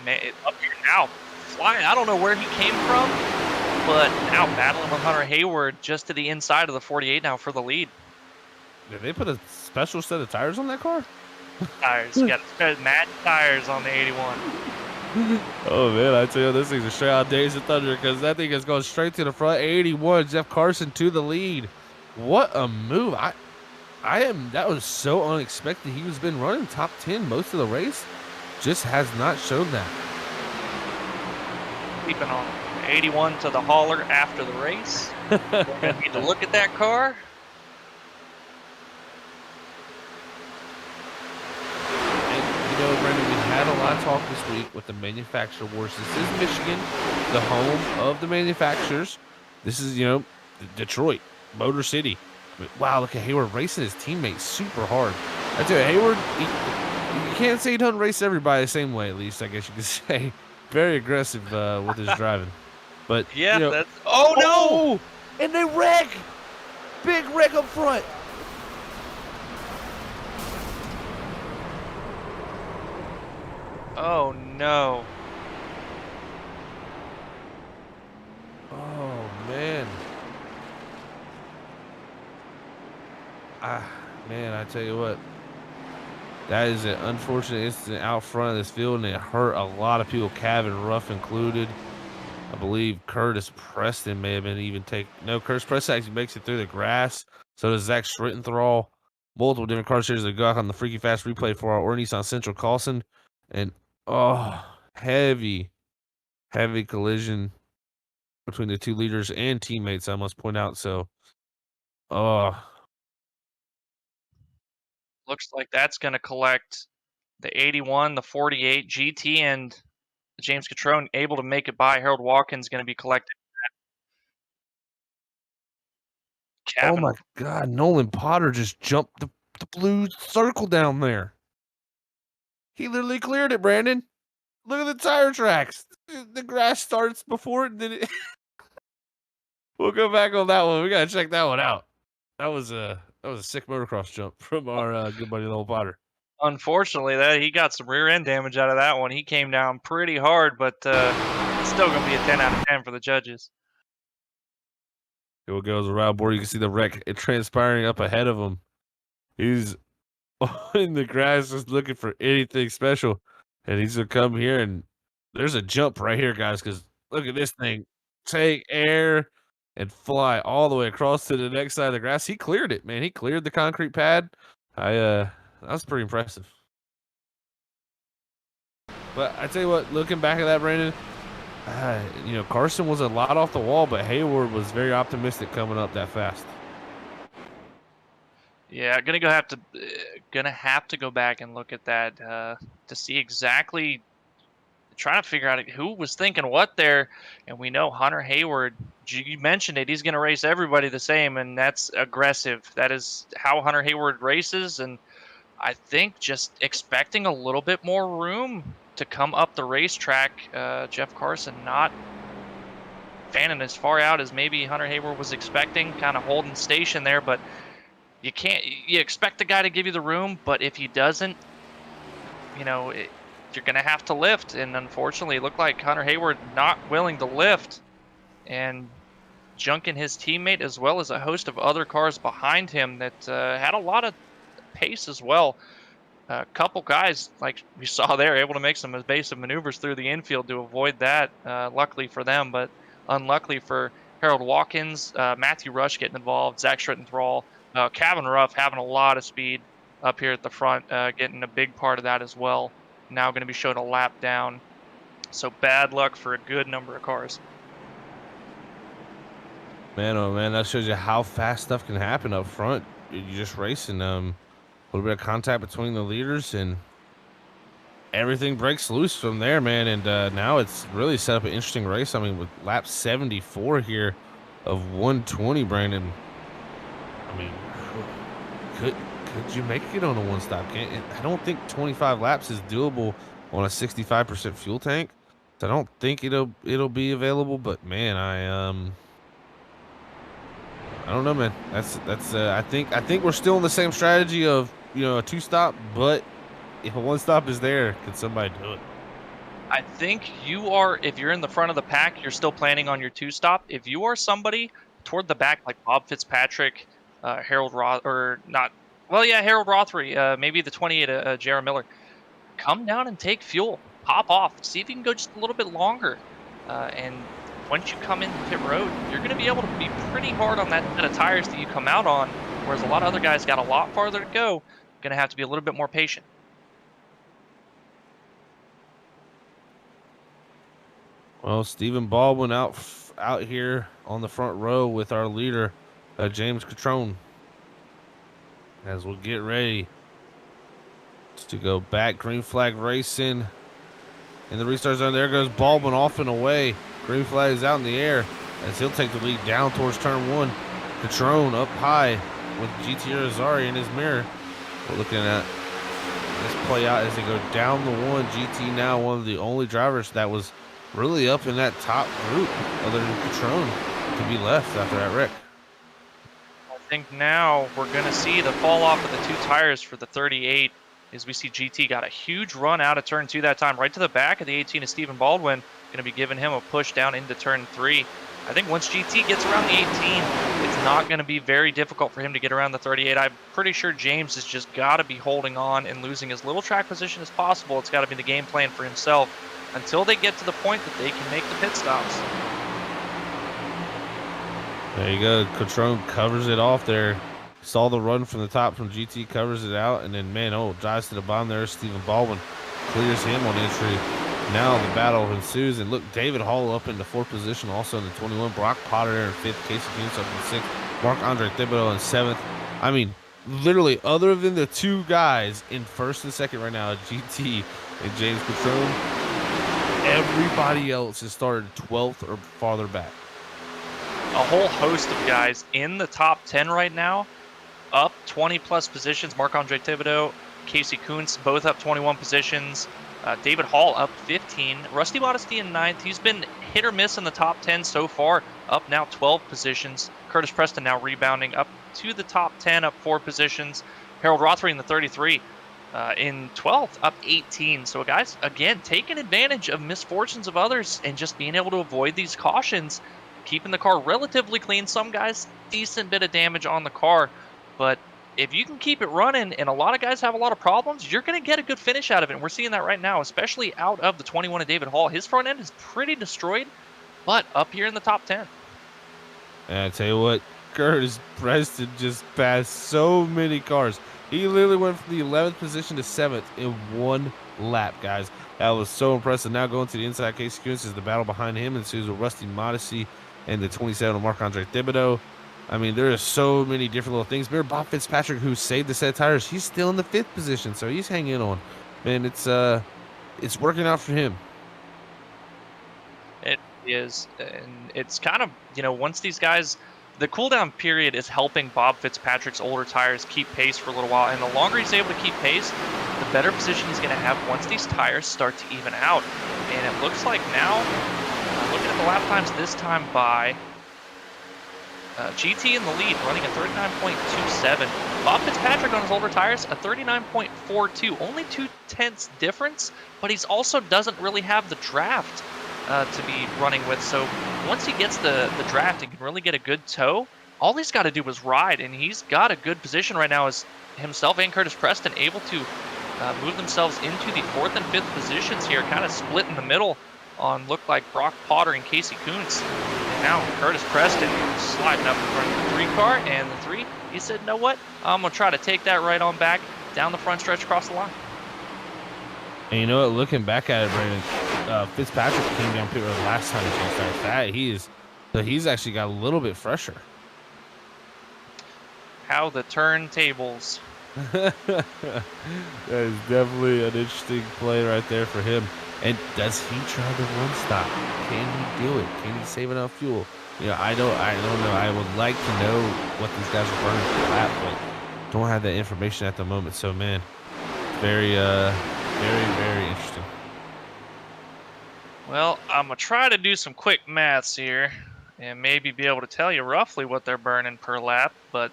Man, up here now, flying. I don't know where he came from, but now battling with Hunter Hayward just to the inside of the 48 now for the lead. Did they put a special set of tires on that car? Tires, you got match tires on the 81. Oh man, I tell you, this thing's a straight out Days of Thunder because that thing is going straight to the front. 81, Jeff Carson to the lead. What a move! That was so unexpected. He was been running top 10 most of the race. Just has not shown that. Keeping on 81 to the hauler after the race. We're going to need to look at that car. And, you know, Brandon, we had a lot of talk this week with the manufacturer wars. This is Michigan, the home of the manufacturers. This is, you know, Detroit, Motor City. Wow, look at Hayward racing his teammates super hard. I tell you, Hayward, you can't say he doesn't race everybody the same way, at least, I guess you could say. Very aggressive with his driving. But, yeah, you know, that's... Oh, no! And they wreck! Big wreck up front! Oh, no. Oh, man. Man, I tell you what, that is an unfortunate incident out front of this field, and it hurt a lot of people, Cavan Ruff included. I believe Curtis Preston may have been even no, Curtis Preston actually makes it through the grass. So does Zach Schrittenthal. Multiple different car series that got on the Freaky Fast replay for our Nissan Central Carlson. And, heavy collision between the 2 leaders and teammates, I must point out. So, Looks like that's going to collect the 81, the 48, GT, and James Catrone able to make it by. Harold Watkins going to be collected. Oh my God, Nolan Potter just jumped the blue circle down there. He literally cleared it, Brandon. Look at the tire tracks. The grass starts before it did it. We'll go back on that one. We gotta check that one out. That was a sick motocross jump from our good buddy Nolan Potter. Unfortunately, he got some rear end damage out of that one. He came down pretty hard, but it's still going to be a 10 out of 10 for the judges. Here goes around board. You can see the wreck transpiring up ahead of him. He's in the grass just looking for anything special. And he's going to come here, and there's a jump right here, guys, because look at this thing. Take air and fly all the way across to the next side of the grass. He cleared it, man. He cleared the concrete pad. That was pretty impressive. But I tell you what, looking back at that, Brandon, you know, Carson was a lot off the wall, but Hayward was very optimistic coming up that fast. Yeah, gonna have to go back and look at that to see exactly, trying to figure out who was thinking what there. And we know Hunter Hayward, you mentioned it, he's going to race everybody the same, and that's aggressive. That is how Hunter Hayward races, and I think just expecting a little bit more room to come up the racetrack. Jeff Carson not fanning as far out as maybe Hunter Hayward was expecting, kind of holding station there, but you expect the guy to give you the room, but if he doesn't, you're going to have to lift. And unfortunately, it looked like Hunter Hayward not willing to lift and junking his teammate, as well as a host of other cars behind him that had a lot of pace as well. A couple guys, like we saw there, able to make some evasive maneuvers through the infield to avoid that. Luckily for them, but unluckily for Harold Watkins. Matthew Rush getting involved, Zach Schrittenthal, Kevin Ruff having a lot of speed up here at the front, getting a big part of that as well. Now going to be showed a lap down. So bad luck for a good number of cars. Man, oh man, that shows you how fast stuff can happen up front. You're just racing. A little bit of contact between the leaders, and everything breaks loose from there, man. And now it's really set up an interesting race. I mean, with lap 74 here of 120, Brandon. I mean, could you make it on a one-stop? I don't think 25 laps is doable on a 65% fuel tank. So I don't think it'll be available. But man, I don't know, man. That's I think we're still in the same strategy of a two-stop, but if a one-stop is there, can somebody do it? I think if you're in the front of the pack, you're still planning on your two-stop. If you are somebody toward the back, like Bob Fitzpatrick, Harold Rothery, maybe the 28, Jared Miller, come down and take fuel. Pop off. See if you can go just a little bit longer. And once you come into pit road, you're going to be able to be pretty hard on that set of tires that you come out on, whereas a lot of other guys got a lot farther to go. Going to have to be a little bit more patient. Well, Stephen Baldwin out here on the front row with our leader, James Catrone, as we'll get ready to go back. Green flag racing in the restart zone. There goes Baldwin off and away. Green flag is out in the air as he'll take the lead down towards turn 1. Catrone up high with GT Rosari in his mirror. We're looking at this play out as they go down the 1. GT now one of the only drivers that was really up in that top group other than Catrone to be left after that wreck. I think now we're going to see the fall off of the 2 tires for the 38 as we see GT got a huge run out of turn 2 that time, right to the back of the 18 of Stephen Baldwin. Going to be giving him a push down into turn 3. I think once GT gets around the 18, it's not going to be very difficult for him to get around the 38. I'm pretty sure James has just got to be holding on and losing as little track position as possible. It's got to be the game plan for himself until they get to the point that they can make the pit stops. There you go. Catrone covers it off there. Saw the run from the top from GT, covers it out, and then, drives to the bottom there. Stephen Baldwin clears him on entry. Now the battle ensues, and look, David Hall up into 4th position, also in the 21. Brock Potter there in 5th. Casey Kuntz up in 6th. Marc-Andre Thibodeau in 7th. I mean, literally, other than the 2 guys in 1st and 2nd right now, GT and James Catrone, everybody else has started 12th or farther back. A whole host of guys in the top 10 right now, up 20-plus positions. Marc-Andre Thibodeau, Casey Kuntz, both up 21 positions. David Hall up 15. Rusty Modesty in 9th. He's been hit or miss in the top 10 so far, up now 12 positions. Curtis Preston now rebounding up to the top 10, up 4 positions. Harold Rothery in the 33. In 12th, up 18. So guys, again, taking advantage of misfortunes of others and just being able to avoid these cautions, keeping the car relatively clean. Some guys, decent bit of damage on the car, but if you can keep it running, and a lot of guys have a lot of problems, you're going to get a good finish out of it. And we're seeing that right now, especially out of the 21 of David Hall. His front end is pretty destroyed, but up here in the top 10. And I tell you what, Curtis Preston just passed so many cars. He literally went from the 11th position to 7th in 1 lap, guys. That was so impressive. Now going to the inside, Casey Kuntz as the battle behind him ensues with Rusty Modesty and the 27 of Marc-Andre Thibodeau. I mean, there are so many different little things. Remember Bob Fitzpatrick, who saved the set of tires, he's still in the 5th position, so he's hanging on. man, it's working out for him. It is, and it's kind of, once these guys, the cooldown period is helping Bob Fitzpatrick's older tires keep pace for a little while, and the longer he's able to keep pace, the better position he's going to have once these tires start to even out. And it looks like now, looking at the lap times this time by GT in the lead, running a 39.27. Bob Fitzpatrick on his older tires, a 39.42. Only 0.2 difference, but he's also doesn't really have the draft to be running with. So once he gets the draft and can really get a good toe, all he's got to do is ride, and he's got a good position right now as himself and Curtis Preston able to move themselves into the 4th and 5th positions here, kind of split in the middle on look like Brock Potter and Casey Kuntz. And now Curtis Preston sliding up in front of the 3 car, and the 3, he said, you know what, I'm going to try to take that right on back down the front stretch across the line. And you know what, looking back at it, Brandon, Fitzpatrick came down pit road last time he changed tires. He's actually got a little bit fresher. How the turntables. That is definitely an interesting play right there for him. And does he try the one stop? Can he do it? Can he save enough fuel? I don't know. I would like to know what these guys are burning per lap, but don't have that information at the moment. So man, very very interesting. Well, I'm gonna try to do some quick maths here and maybe be able to tell you roughly what they're burning per lap, but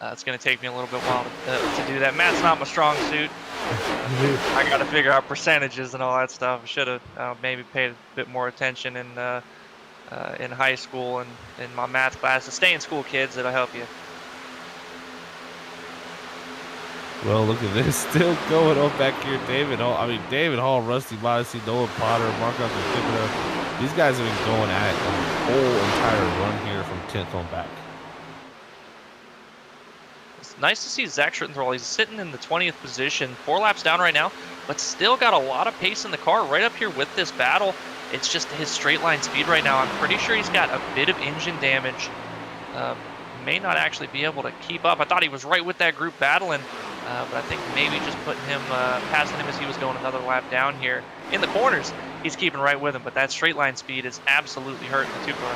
it's going to take me a little bit while to do that. Math's not my strong suit. I got to figure out percentages and all that stuff. I should have maybe paid a bit more attention in high school and in my math classes. Stay in school, kids. It'll help you. Well, look at this. Still going on back here. David Hall, Rusty Modesty, Noah Potter, Mark up and Pippin. These guys have been going at it the whole entire run here from 10th on back. Nice to see Zach Schrittenthal. He's sitting in the 20th position, 4 laps down right now, but still got a lot of pace in the car right up here with this battle. It's just his straight line speed right now. I'm pretty sure he's got a bit of engine damage. May not actually be able to keep up. I thought he was right with that group battling, but I think maybe just putting him, passing him as he was going another lap down here. In the corners, he's keeping right with him, but that straight line speed is absolutely hurting the 2 car.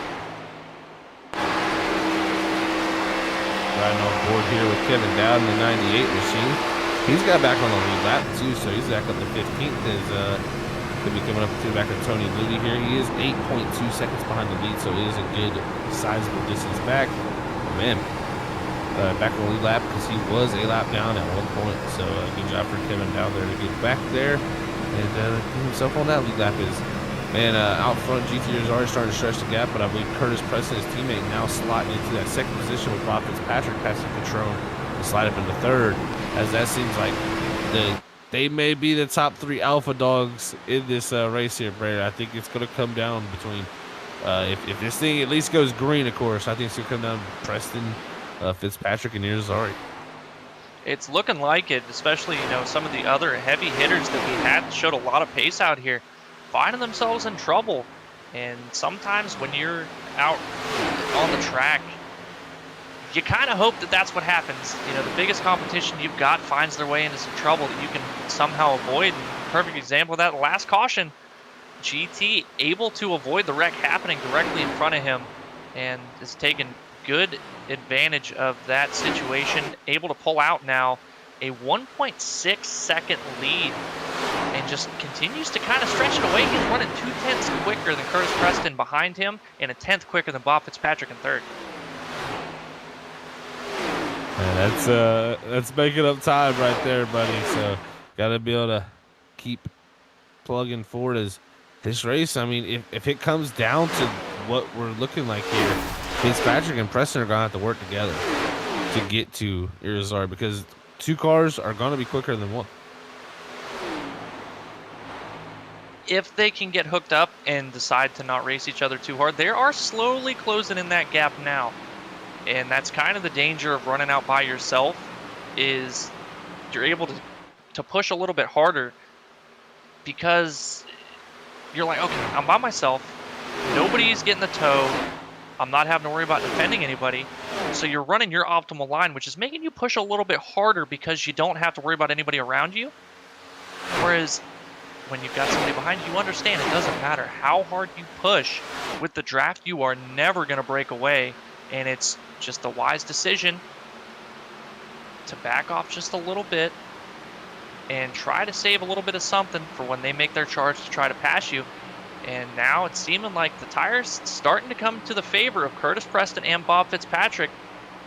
Riding on board here with Kevin Dowd in the 98 machine. He's got back on the lead lap too, so he's back up to 15th. Could be coming up to back to Tony Ludy here. He is 8.2 seconds behind the lead, so it is a good sizable distance back. Oh, man, back on the lead lap because he was a lap down at one point. So good job for Kevin down there to get back there and get himself on that lead lap. Man, out front, GT is already starting to stretch the gap, but I believe Curtis Preston, his teammate, now slotting into that 2nd position with Bob Fitzpatrick passing Patron to slide up into 3rd, as that seems like they may be the top 3 alpha dogs in this race here, Brandon. I think it's going to come down between, if this thing at least goes green, of course, I think it's going to come down to Preston, Fitzpatrick, and Irizarry. It's looking like it, especially, some of the other heavy hitters that we had showed a lot of pace out here, finding themselves in trouble. And sometimes when you're out on the track, you kind of hope that that's what happens. The biggest competition you've got finds their way into some trouble that you can somehow avoid. And perfect example of that, last caution, GT able to avoid the wreck happening directly in front of him and is taking good advantage of that situation, able to pull out now a 1.6 second lead and just continues to kind of stretch it away. He's running 0.2 quicker than Curtis Preston behind him and a 10th quicker than Bob Fitzpatrick in 3rd. Man, that's making up time right there, buddy. So gotta be able to keep plugging forward as this race. I mean, if it comes down to what we're looking like here, Fitzpatrick and Preston are gonna have to work together to get to Irizarry because 2 cars are gonna be quicker than 1. If they can get hooked up and decide to not race each other too hard, they are slowly closing in that gap now. And that's kind of the danger of running out by yourself, is you're able to push a little bit harder because you're like, okay, I'm by myself. Nobody's getting the tow. I'm not having to worry about defending anybody. So you're running your optimal line, which is making you push a little bit harder because you don't have to worry about anybody around you. Whereas when you've got somebody behind you, you understand it doesn't matter how hard you push. With the draft, you are never going to break away, and it's just a wise decision to back off just a little bit and try to save a little bit of something for when they make their charge to try to pass you. And now it's seeming like the tires starting to come to the favor of Curtis Preston and Bob Fitzpatrick.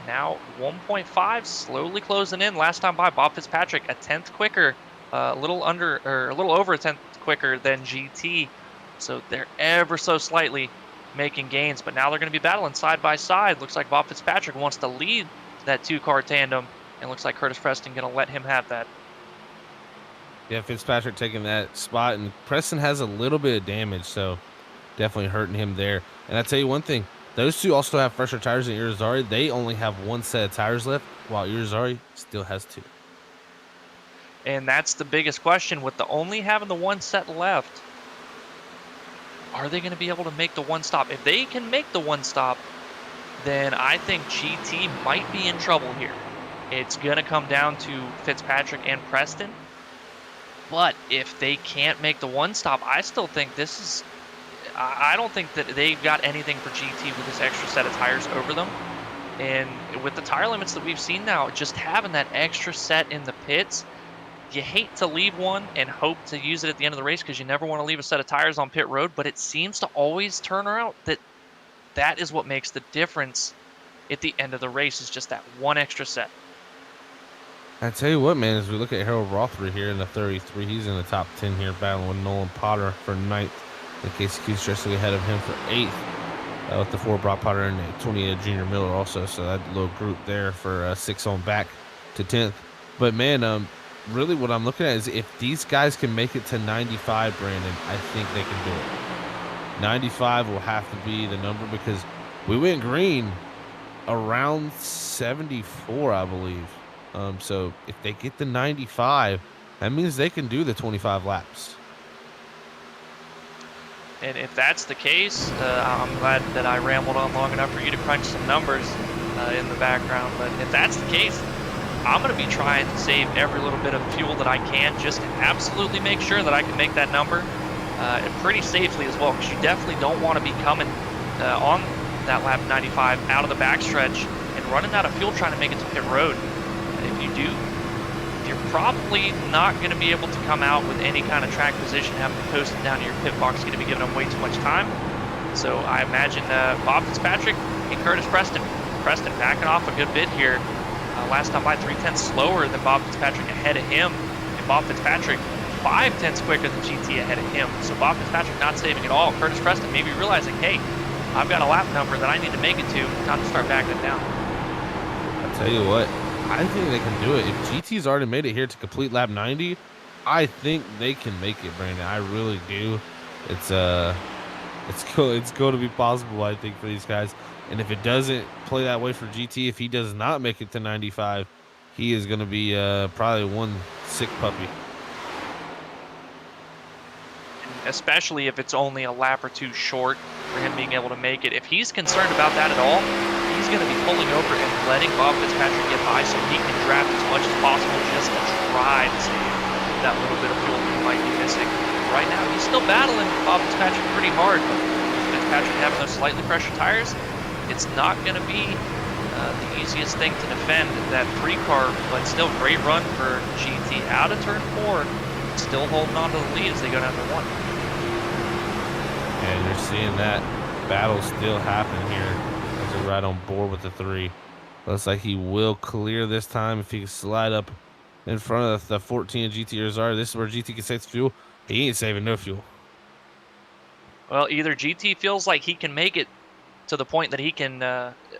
Now 1.5 slowly closing in. Last time by, Bob Fitzpatrick a tenth quicker, a little over a tenth quicker than GT. So they're ever so slightly making gains, but now they're going to be battling side by side. Looks like Bob Fitzpatrick wants to lead that two-car tandem, and looks like Curtis Preston going to let him have that. Yeah, Fitzpatrick taking that spot, and Preston has a little bit of damage, so definitely hurting him there. And I tell you one thing, those two also have fresher tires than Irizarry. They only have one set of tires left, while Irizarry still has two. And that's the biggest question. With the only having the one set left, are they going to be able to make the one stop? If they can make the one stop, then I think GT might be in trouble here. It's going to come down to Fitzpatrick and Preston. But if they can't make the one stop, I still think this is... I don't think that they've got anything for GT with this extra set of tires over them. And with the tire limits that we've seen now, just having that extra set in the pits, you hate to leave one and hope to use it at the end of the race because you never want to leave a set of tires on pit road, but it seems to always turn out that is what makes the difference at the end of the race, is just that one extra set. I tell you what, man, as we look at Harold Rothery here in the 33, he's in the top 10 here, battling with Nolan Potter for 9th. In case Q's directly ahead of him for 8th, with the 4 Brock Potter and 20 Junior Miller also. So that little group there for 6 on back to 10th. But man, really what I'm looking at is if these guys can make it to 95, Brandon, I think they can do it. 95 will have to be the number because we went green around 74, I believe. So if they get to 95, that means they can do the 25 laps. And if that's the case, I'm glad that I rambled on long enough for you to crunch some numbers in the background. But if that's the case, I'm going to be trying to save every little bit of fuel that I can just to absolutely make sure that I can make that number, and pretty safely as well, because you definitely don't want to be coming on that lap 95 out of the backstretch and running out of fuel trying to make it to pit road. If you do, you're probably not going to be able to come out with any kind of track position, having to coast it down to your pit box, going to be giving them way too much time. So I imagine Bob Fitzpatrick and Curtis Preston. Preston backing off a good bit here. Last time by 3/10 slower than Bob Fitzpatrick ahead of him. And Bob Fitzpatrick 5/10 quicker than GT ahead of him. So Bob Fitzpatrick not saving at all. Curtis Preston maybe realizing, hey, I've got a lap number that I need to make it to. Time to start backing it down. I'll tell you what, I think they can do it. If GT's already made it here to complete lap 90, I think they can make it, Brandon. I really do. It's going to be possible, I think, for these guys. And if it doesn't play that way for GT, if he does not make it to 95, he is going to be probably one sick puppy. Especially if it's only a lap or two short for him being able to make it. If he's concerned about that at all, he's going to be pulling over and letting Bob Fitzpatrick get by so he can draft as much as possible just to try to save that little bit of fuel he might be missing. Right now, he's still battling Bob Fitzpatrick pretty hard. Fitzpatrick having those slightly pressured tires, it's not going to be the easiest thing to defend that free car, but still great run for GT out of turn 4, still holding on to the lead as they go down to 1. And you're seeing that battle still happen here as they're right on board with the 3. Looks like he will clear this time if he can slide up in front of the 14 GT RSR. This is where GT can save fuel. He ain't saving no fuel. Well, either GT feels like he can make it to the point that he can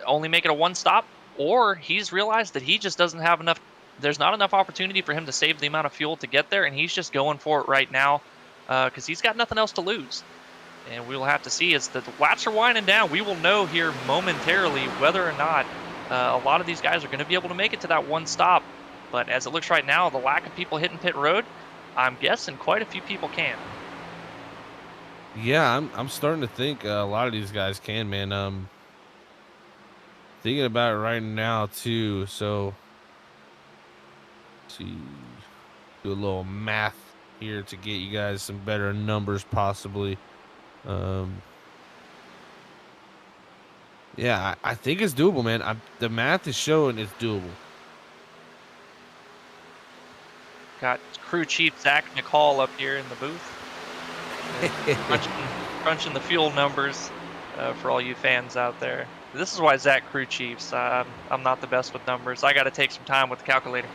only make it a one stop, or he's realized that he just doesn't have enough. There's not enough opportunity for him to save the amount of fuel to get there, and he's just going for it right now because he's got nothing else to lose. And we'll have to see as the laps are winding down. We will know here momentarily whether or not a lot of these guys are going to be able to make it to that one stop. But as it looks right now, the lack of people hitting pit road, I'm guessing quite a few people can. Yeah, I'm starting to think a lot of these guys can, man. Thinking about it right now too. So, let's see, do a little math here to get you guys some better numbers, possibly. Yeah, I think it's doable, man. The math is showing it's doable. Got crew chief Zach McCall up here in the booth, crunching the fuel numbers for all you fans out there. This is why Zach crew chiefs. I'm not the best with numbers. I got to take some time with the calculator.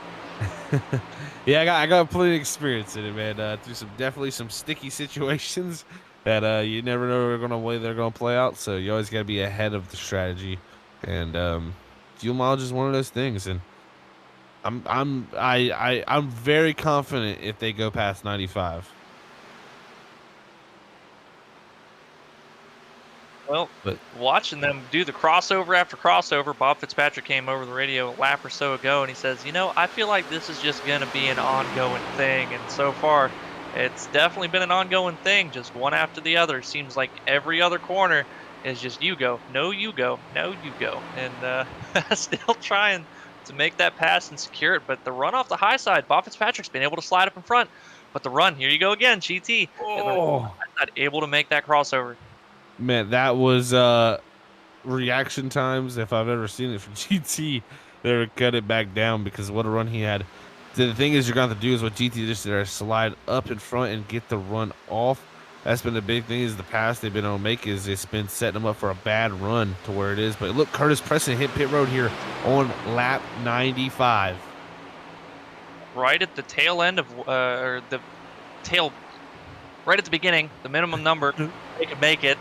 Yeah, I got plenty of experience in it, man. Through definitely some sticky situations that you never know they're gonna play out. So you always gotta be ahead of the strategy. And fuel mileage is one of those things. And I'm very confident if they go past 95. Well, But watching them do the crossover after crossover, Bob Fitzpatrick came over the radio a lap or so ago, and he says, I feel like this is just going to be an ongoing thing. And so far, it's definitely been an ongoing thing, just one after the other. Seems like every other corner is just you go, no, you go, no, you go. And still trying to make that pass and secure it. But the run off the high side, Bob Fitzpatrick's been able to slide up in front. But the run, here you go again, GT. oh, Not able to make that crossover. man, that was reaction times if I've ever seen it from GT. They would cut it back down because what a run he had. The thing is, you're going to have to do is what GT just did: slide up in front and get the run off. That's been the big thing. Is the pass they've been able to make is it's been setting them up for a bad run to where it is. But look, Curtis Preston hit pit road here on lap 95. Right at the tail end of, or the tail, right at the beginning, the minimum number, they can make it.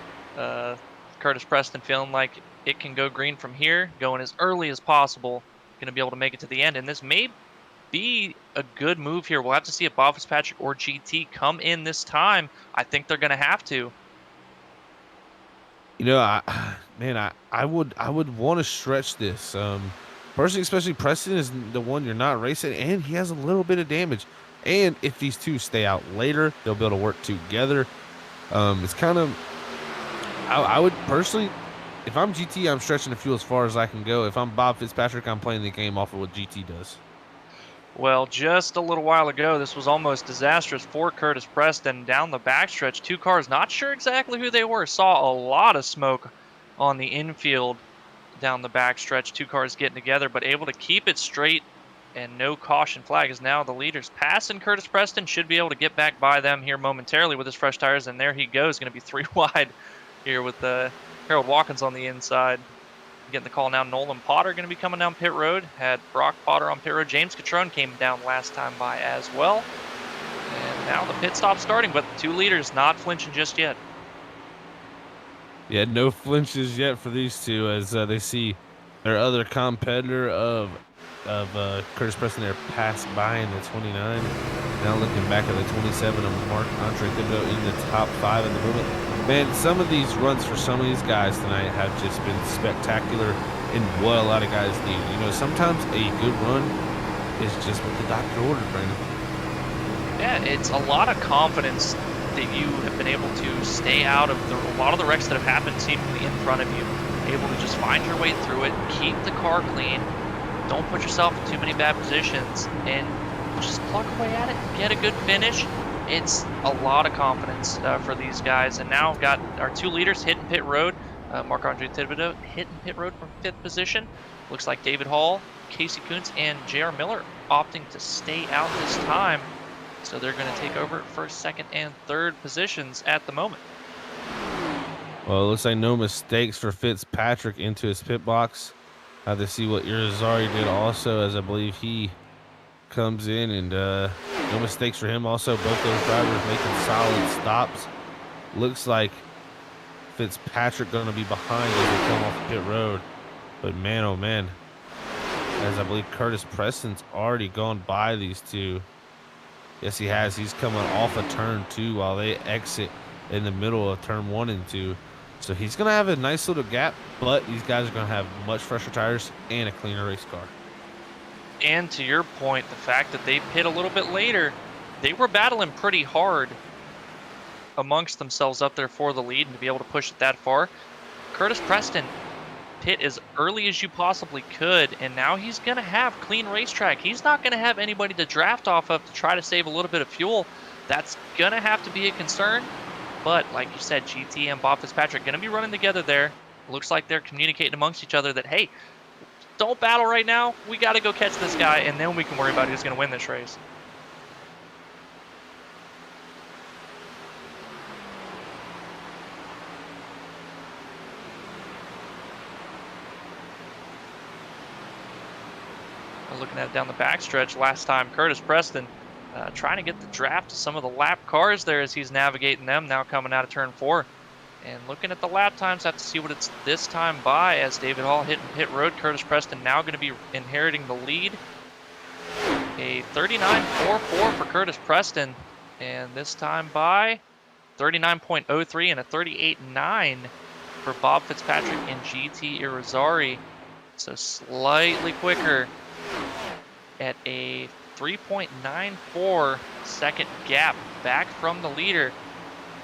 Curtis Preston feeling like it can go green from here, going as early as possible, going to be able to make it to the end. And this may be a good move here. We'll have to see if Bob Fitzpatrick or GT come in this time. I think they're going to have to. I would want to stretch this. Personally, especially Preston is the one you're not racing, and he has a little bit of damage. And if these two stay out later, they'll be able to work together. It's kind of, I would personally, if I'm GT, I'm stretching the fuel as far as I can go. If I'm Bob Fitzpatrick, I'm playing the game off of what GT does. Well, just a little while ago, this was almost disastrous for Curtis Preston. Down the backstretch, two cars, not sure exactly who they were, saw a lot of smoke on the infield down the backstretch. Two cars getting together, but able to keep it straight, and no caution flag is now the leaders. Passing Curtis Preston, should be able to get back by them here momentarily with his fresh tires, and there he goes, going to be 3 wide here with Harold Watkins on the inside. Getting the call now. Nolan Potter going to be coming down pit road. Had Brock Potter on pit road. James Catrone came down last time by as well. And now the pit stop starting, but the two leaders not flinching just yet. Yeah, no flinches yet for these two as they see their other competitor of Curtis Preston there pass by in the 29. Now looking back at the 27 of Marc-Andre Thibodeau in the top 5 in the movement. Man, some of these runs for some of these guys tonight have just been spectacular and what a lot of guys need. Sometimes a good run is just what the doctor ordered, Brandon. Yeah, it's a lot of confidence that you have been able to stay out of a lot of the wrecks that have happened seemingly in front of you. Able to just find your way through it, keep the car clean, don't put yourself in too many bad positions, and just plug away at it, get a good finish. It's a lot of confidence for these guys. And now got our two leaders hitting pit road. Marc-Andre Thibodeau hitting pit road from 5th position. Looks like David Hall, Casey Kuntz, and J.R. Miller opting to stay out this time. So they're going to take over 1st, 2nd, and 3rd positions at the moment. Well, it looks like no mistakes for Fitzpatrick into his pit box. Have to see what Irizarry did also, as I believe he comes in, and no mistakes for him also. Both those drivers making solid stops. Looks like Fitzpatrick going to be behind as they come off the pit road. But man, oh man, as I believe Curtis Preston's already gone by these two. Yes, he has. He's coming off of turn 2 while they exit in the middle of turn 1 and 2. So he's going to have a nice little gap, but these guys are going to have much fresher tires and a cleaner race car. And to your point, the fact that they pit a little bit later, they were battling pretty hard amongst themselves up there for the lead, and to be able to push it that far. Curtis Preston pit as early as you possibly could, and now he's going to have clean racetrack. He's not going to have anybody to draft off of to try to save a little bit of fuel. That's going to have to be a concern. But like you said, GT and Bob Fitzpatrick going to be running together there. Looks like they're communicating amongst each other that, hey, don't battle right now. We got to go catch this guy, and then we can worry about who's going to win this race. Looking at it down the backstretch last time, Curtis Preston trying to get the draft to some of the lap cars there as he's navigating them, now coming out of turn 4. And looking at the lap times, have to see what it's this time by as David Hall hitting pit road. Curtis Preston now going to be inheriting the lead. A 39.44 for Curtis Preston, and this time by 39.03 and a 38.9 for Bob Fitzpatrick and GT Irizarry. So slightly quicker at a 3.94 second gap back from the leader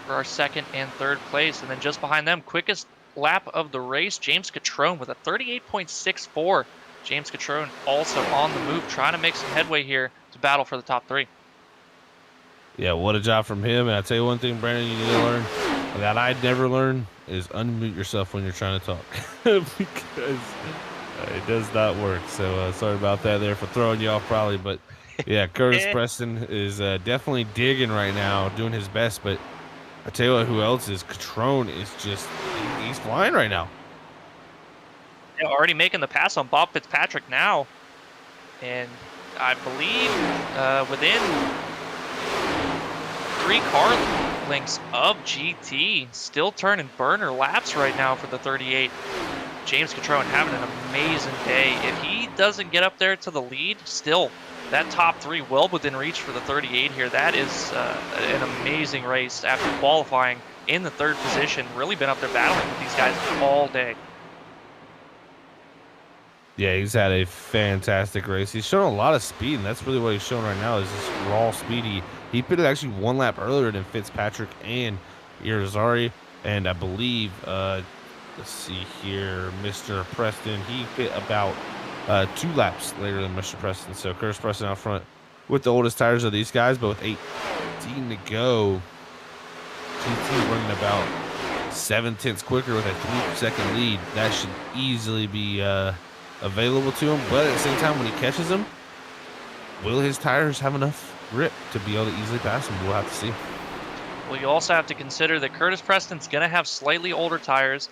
for our second and third place. And then just behind them, quickest lap of the race, James Catrone with a 38.64. James Catrone also on the move, trying to make some headway here to battle for the top 3. Yeah, what a job from him. And I tell you one thing, Brandon, you need to learn that I'd never learn is unmute yourself when you're trying to talk because it does not work. So sorry about that there for throwing you off probably. But yeah, Curtis Preston is definitely digging right now, doing his best. But I tell you what, who else is? Catrone is just, he's flying right now. Yeah, already making the pass on Bob Fitzpatrick now. And I believe within 3 car lengths of GT, still turning burner laps right now for the 38. James Catrone having an amazing day. If he doesn't get up there to the lead, still that top 3 well within reach for the 38 here. That is an amazing race after qualifying in the 3rd position. Really been up there battling with these guys all day. Yeah, he's had a fantastic race. He's shown a lot of speed, and that's really what he's showing right now is this raw speed. He pitted actually 1 lap earlier than Fitzpatrick and Irizarry, and I believe, let's see here, Mr. Preston, he pit about 2 laps later than Mr. Preston. So Curtis Preston out front with the oldest tires of these guys, but with 18 to go, GT running about 7/10 quicker with a 3-second lead. That should easily be available to him, but at the same time, when he catches him, will his tires have enough grip to be able to easily pass him? We'll have to see. Well, you also have to consider that Curtis Preston's going to have slightly older tires,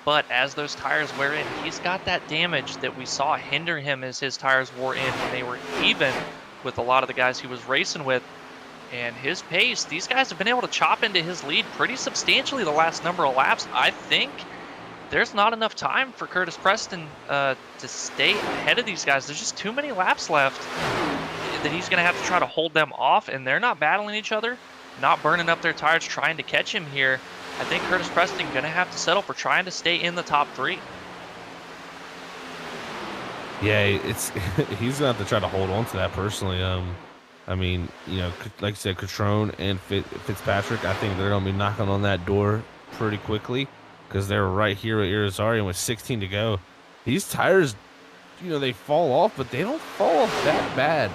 but as those tires wear in, he's got that damage that we saw hinder him as his tires wore in when they were even with a lot of the guys he was racing with. And his pace, these guys have been able to chop into his lead pretty substantially the last number of laps. I think there's not enough time for Curtis Preston to stay ahead of these guys. There's just too many laps left that he's going to have to try to hold them off, and they're not battling each other, not burning up their tires trying to catch him here. I think Curtis Preston going to have to settle for trying to stay in the top 3. Yeah, it's he's going to have to try to hold on to that personally. I mean, you know, like I said, Catrone and Fitzpatrick, I think they're going to be knocking on that door pretty quickly, because they're right here with Irizarry, and with 16 to go, these tires, you know, they fall off, but they don't fall off that bad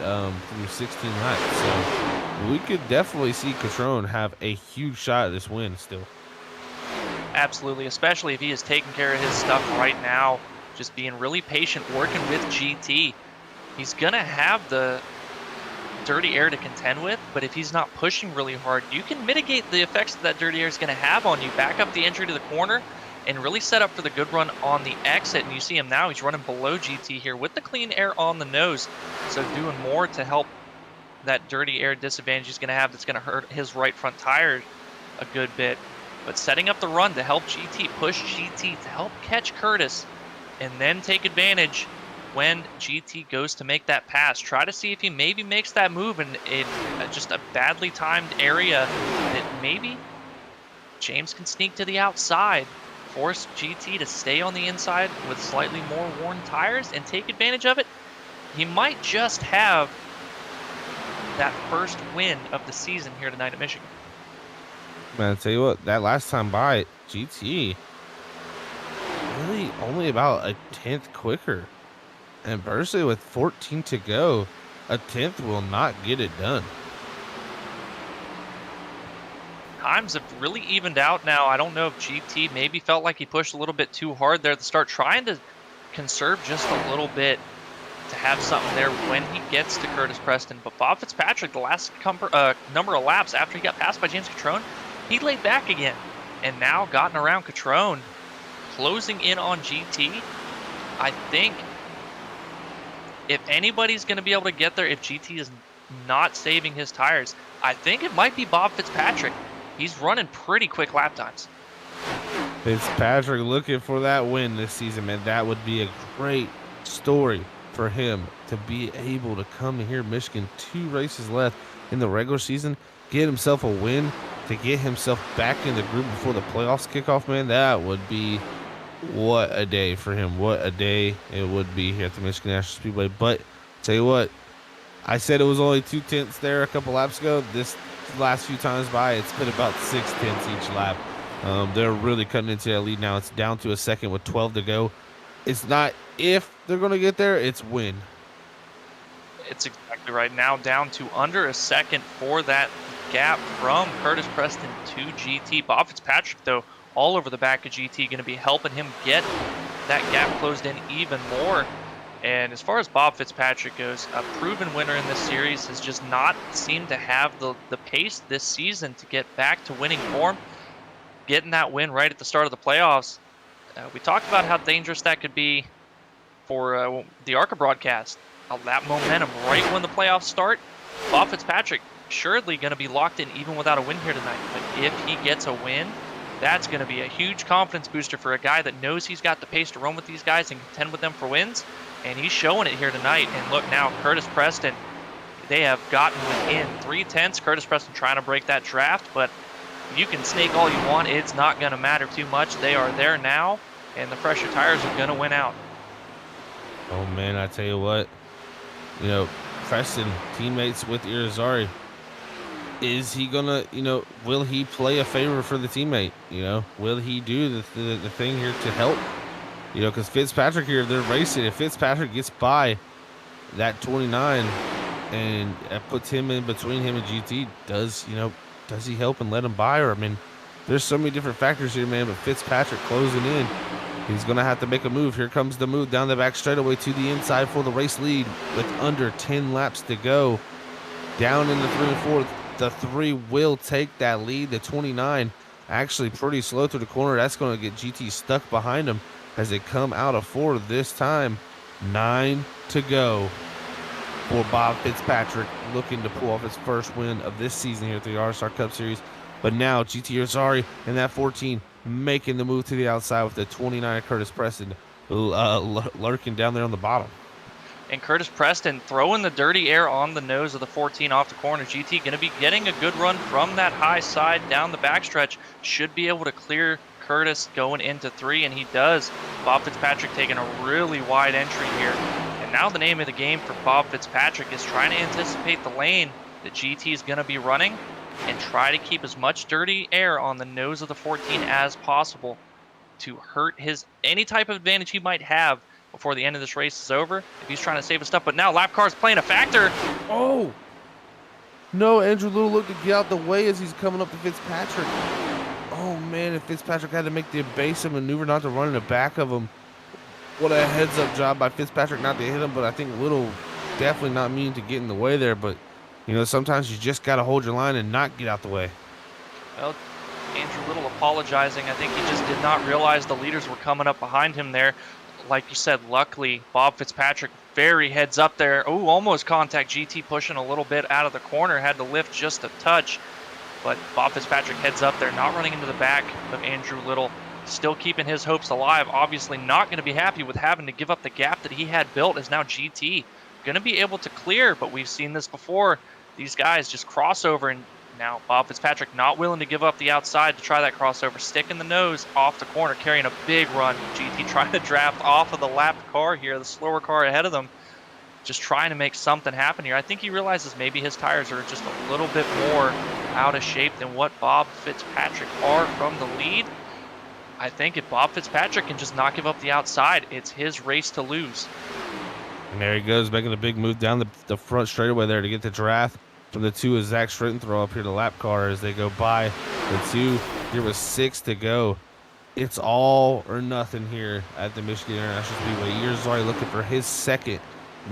through 16 laps. So we could definitely see Catrone have a huge shot at this win still. Absolutely, especially if he is taking care of his stuff right now, just being really patient, working with GT. He's going to have the dirty air to contend with, but if he's not pushing really hard, you can mitigate the effects that that dirty air is going to have on you. Back up the entry to the corner and really set up for the good run on the exit. And you see him now, he's running below GT here with the clean air on the nose, so doing more to help that dirty air disadvantage he's going to have that's going to hurt his right front tire a good bit. But setting up the run to help GT, push GT to help catch Curtis, and then take advantage when GT goes to make that pass. Try to see if he maybe makes that move in just a badly timed area that maybe James can sneak to the outside, force GT to stay on the inside with slightly more worn tires and take advantage of it. He might just have that first win of the season here tonight at Michigan. Man, I tell you what, that last time by GT, really only about a 10th quicker. And personally, with 14 to go, a 10th will not get it done. times have really evened out now. I don't know if GT maybe felt like he pushed a little bit too hard there at the start, trying to conserve just a little bit to have something there when he gets to Curtis Preston. But Bob Fitzpatrick, the last number of laps after he got passed by James Catrone, he laid back again and now gotten around Catrone, closing in on GT. I think if anybody's going to be able to get there, if GT is not saving his tires, I think it might be Bob Fitzpatrick. He's running pretty quick lap times. Fitzpatrick looking for that win this season, man. That would be a great story for him to be able to come here, Michigan, 2 races left in the regular season, get himself a win, to get himself back in the group before the playoffs kick off, man. That would be what a day for him. What a day it would be here at the Michigan National Speedway. But tell you what, I said it was only 2/10 there a couple laps ago. This last few times by, it's been about 6/10 each lap. They're really cutting into that lead now. It's down to a second with 12 to go. It's not if they're going to get there, it's when. It's exactly right. Now down to under a second for that gap from Curtis Preston to GT. Bob Fitzpatrick, though, all over the back of GT, going to be helping him get that gap closed in even more. And as far as Bob Fitzpatrick goes, a proven winner in this series has just not seemed to have the pace this season to get back to winning form. Getting that win right at the start of the playoffs. We talked about how dangerous that could be for the ARCA broadcast. That momentum right when the playoffs start. Bob Fitzpatrick surely going to be locked in even without a win here tonight. But if he gets a win, that's going to be a huge confidence booster for a guy that knows he's got the pace to run with these guys and contend with them for wins. And he's showing it here tonight. And look now, Curtis Preston, they have gotten within 3/10. Curtis Preston trying to break that draft, but you can snake all you want. It's not going to matter too much. They are there now, and the fresher tires are going to win out. Oh, man, I tell you what. You know, Preston, teammates with Irizarry. Is he going to, will he play a favor for the teammate? Will he do the thing here to help? Because Fitzpatrick here, they're racing. If Fitzpatrick gets by that 29 and puts him in between him and GT, does he help and let him by? Or, there's so many different factors here, man, but Fitzpatrick closing in. He's going to have to make a move. Here comes the move down the back straightaway to the inside for the race lead with under 10 laps to go. Down in the 3 and 4. The 3 will take that lead. The 29 actually pretty slow through the corner. That's going to get GT stuck behind him as they come out of 4 this time. 9 to go for Bob Fitzpatrick, looking to pull off his first win of this season here at the RSR Cup Series. But now GT Irizarry and that 14 making the move to the outside with the 29 of Curtis Preston lurking down there on the bottom. And Curtis Preston throwing the dirty air on the nose of the 14 off the corner. GT going to be getting a good run from that high side down the backstretch. Should be able to clear Curtis going into 3, and he does. Bob Fitzpatrick taking a really wide entry here. And now the name of the game for Bob Fitzpatrick is trying to anticipate the lane that GT is going to be running and try to keep as much dirty air on the nose of the 14 as possible to hurt any type of advantage he might have before the end of this race is over if he's trying to save his stuff. But now lap car's playing a factor. Oh! No, Andrew Little looked to get out the way as he's coming up to Fitzpatrick. Oh, man, if Fitzpatrick had to make the evasive maneuver not to run in the back of him. What a heads-up job by Fitzpatrick not to hit him, but I think Little definitely not mean to get in the way there, but sometimes you just got to hold your line and not get out the way. Well, Andrew Little apologizing. I think he just did not realize the leaders were coming up behind him there. Like you said, luckily, Bob Fitzpatrick very heads up there. Oh, almost contact. GT pushing a little bit out of the corner. Had to lift just a touch. But Bob Fitzpatrick heads up there, not running into the back of Andrew Little. Still keeping his hopes alive. Obviously not going to be happy with having to give up the gap that he had built, as now GT going to be able to clear. But we've seen this before. These guys just cross over, and now Bob Fitzpatrick not willing to give up the outside to try that crossover. Sticking the nose off the corner, carrying a big run. GT trying to draft off of the lapped car here, the slower car ahead of them. Just trying to make something happen here. I think he realizes maybe his tires are just a little bit more out of shape than what Bob Fitzpatrick are from the lead. I think if Bob Fitzpatrick can just not give up the outside, it's his race to lose. And there he goes, making a big move down the front straightaway there to get the draft from the 2 of Zach Stritton throw up here to lap car as they go by the 2. Here was 6 to go. It's all or nothing here at the Michigan International Speedway. Irizarry looking for his 2nd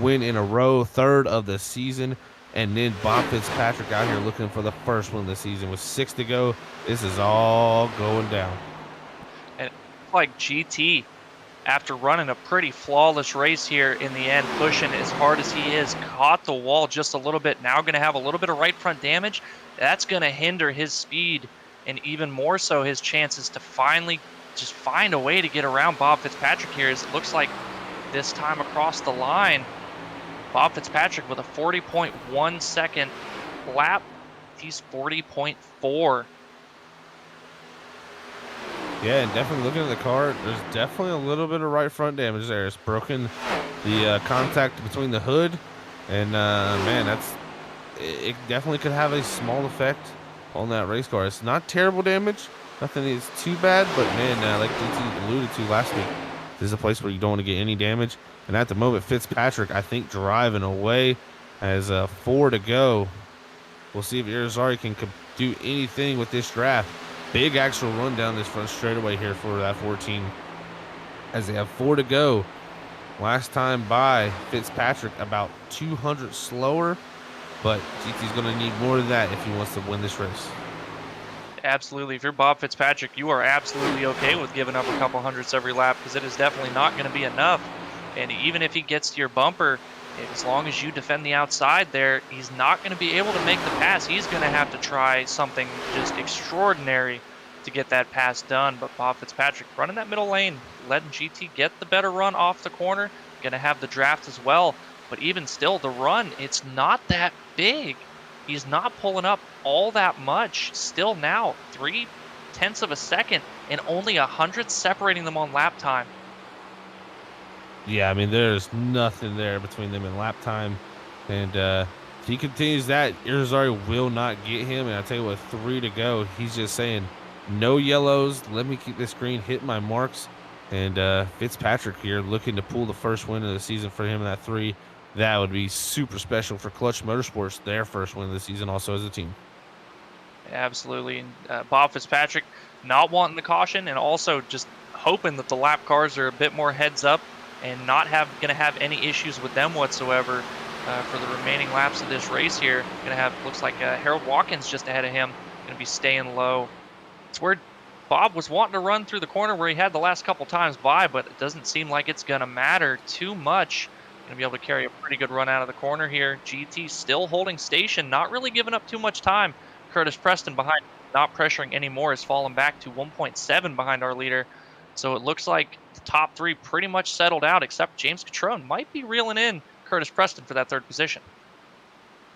win in a row, 3rd of the season. And then Bob Fitzpatrick out here looking for the 1st win of the season. With 6 to go, this is all going down. And like GT, after running a pretty flawless race here in the end, pushing as hard as he is, caught the wall just a little bit. Now going to have a little bit of right front damage. That's going to hinder his speed and even more so his chances to finally just find a way to get around Bob Fitzpatrick here. As it looks like this time across the line, Bob Fitzpatrick with a 40.1 second lap. He's 40.4. Yeah, and definitely looking at the car, there's definitely a little bit of right front damage there. It's broken the contact between the hood, and man, it definitely could have a small effect on that race car. It's not terrible damage, nothing is too bad, but man, like DT alluded to last week, this is a place where you don't want to get any damage. And at the moment, Fitzpatrick, I think, driving away, has 4 to go. We'll see if Irizarry can do anything with this draft. Big actual run down this front straightaway here for that 14, as they have 4 to go. Last time by, Fitzpatrick about 200 slower, but GT's going to need more than that if he wants to win this race. Absolutely. If you're Bob Fitzpatrick, you are absolutely okay with giving up a couple hundredths every lap, because it is definitely not going to be enough. And even if he gets to your bumper, as long as you defend the outside there, he's not going to be able to make the pass. He's going to have to try something just extraordinary to get that pass done. But Bob Fitzpatrick running that middle lane, letting GT get the better run off the corner, going to have the draft as well. But even still, the run, it's not that big. He's not pulling up all that much. Still now, 0.3 of a second and only 100 separating them on lap time. Yeah, I mean, there's nothing there between them in lap time. And if he continues that, Irizarry will not get him. And I tell you what, 3 to go, he's just saying, no yellows. Let me keep this green, hit my marks. And Fitzpatrick here looking to pull the 1st win of the season for him in that 3. That would be super special for Clutch Motorsports, their 1st win of the season also as a team. Absolutely. And Bob Fitzpatrick not wanting the caution, and also just hoping that the lap cars are a bit more heads up and not going to have any issues with them whatsoever for the remaining laps of this race here. Going to have, looks like Harold Watkins just ahead of him, going to be staying low. It's where Bob was wanting to run through the corner where he had the last couple times by, but it doesn't seem like it's going to matter too much. Going to be able to carry a pretty good run out of the corner here. GT still holding station, not really giving up too much time. Curtis Preston behind, not pressuring anymore, has fallen back to 1.7 behind our leader. So it looks like the top 3 pretty much settled out, except James Catrone might be reeling in Curtis Preston for that 3rd position.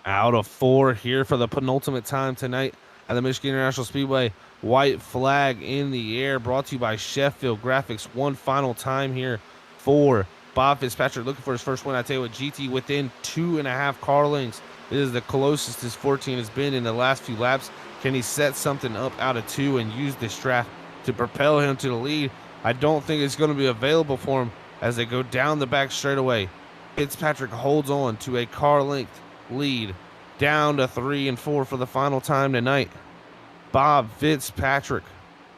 Out of 4 here for the penultimate time tonight at the Michigan International Speedway. White flag in the air, brought to you by Sheffield Graphics. One final time here for Bob Fitzpatrick, looking for his 1st win. I tell you what, GT within 2.5 car lengths. This is the closest his 14 has been in the last few laps. Can he set something up out of 2 and use this draft to propel him to the lead? I don't think it's going to be available for him as they go down the back straightaway. Fitzpatrick holds on to a car length lead, down to 3 and 4 for the final time tonight. Bob Fitzpatrick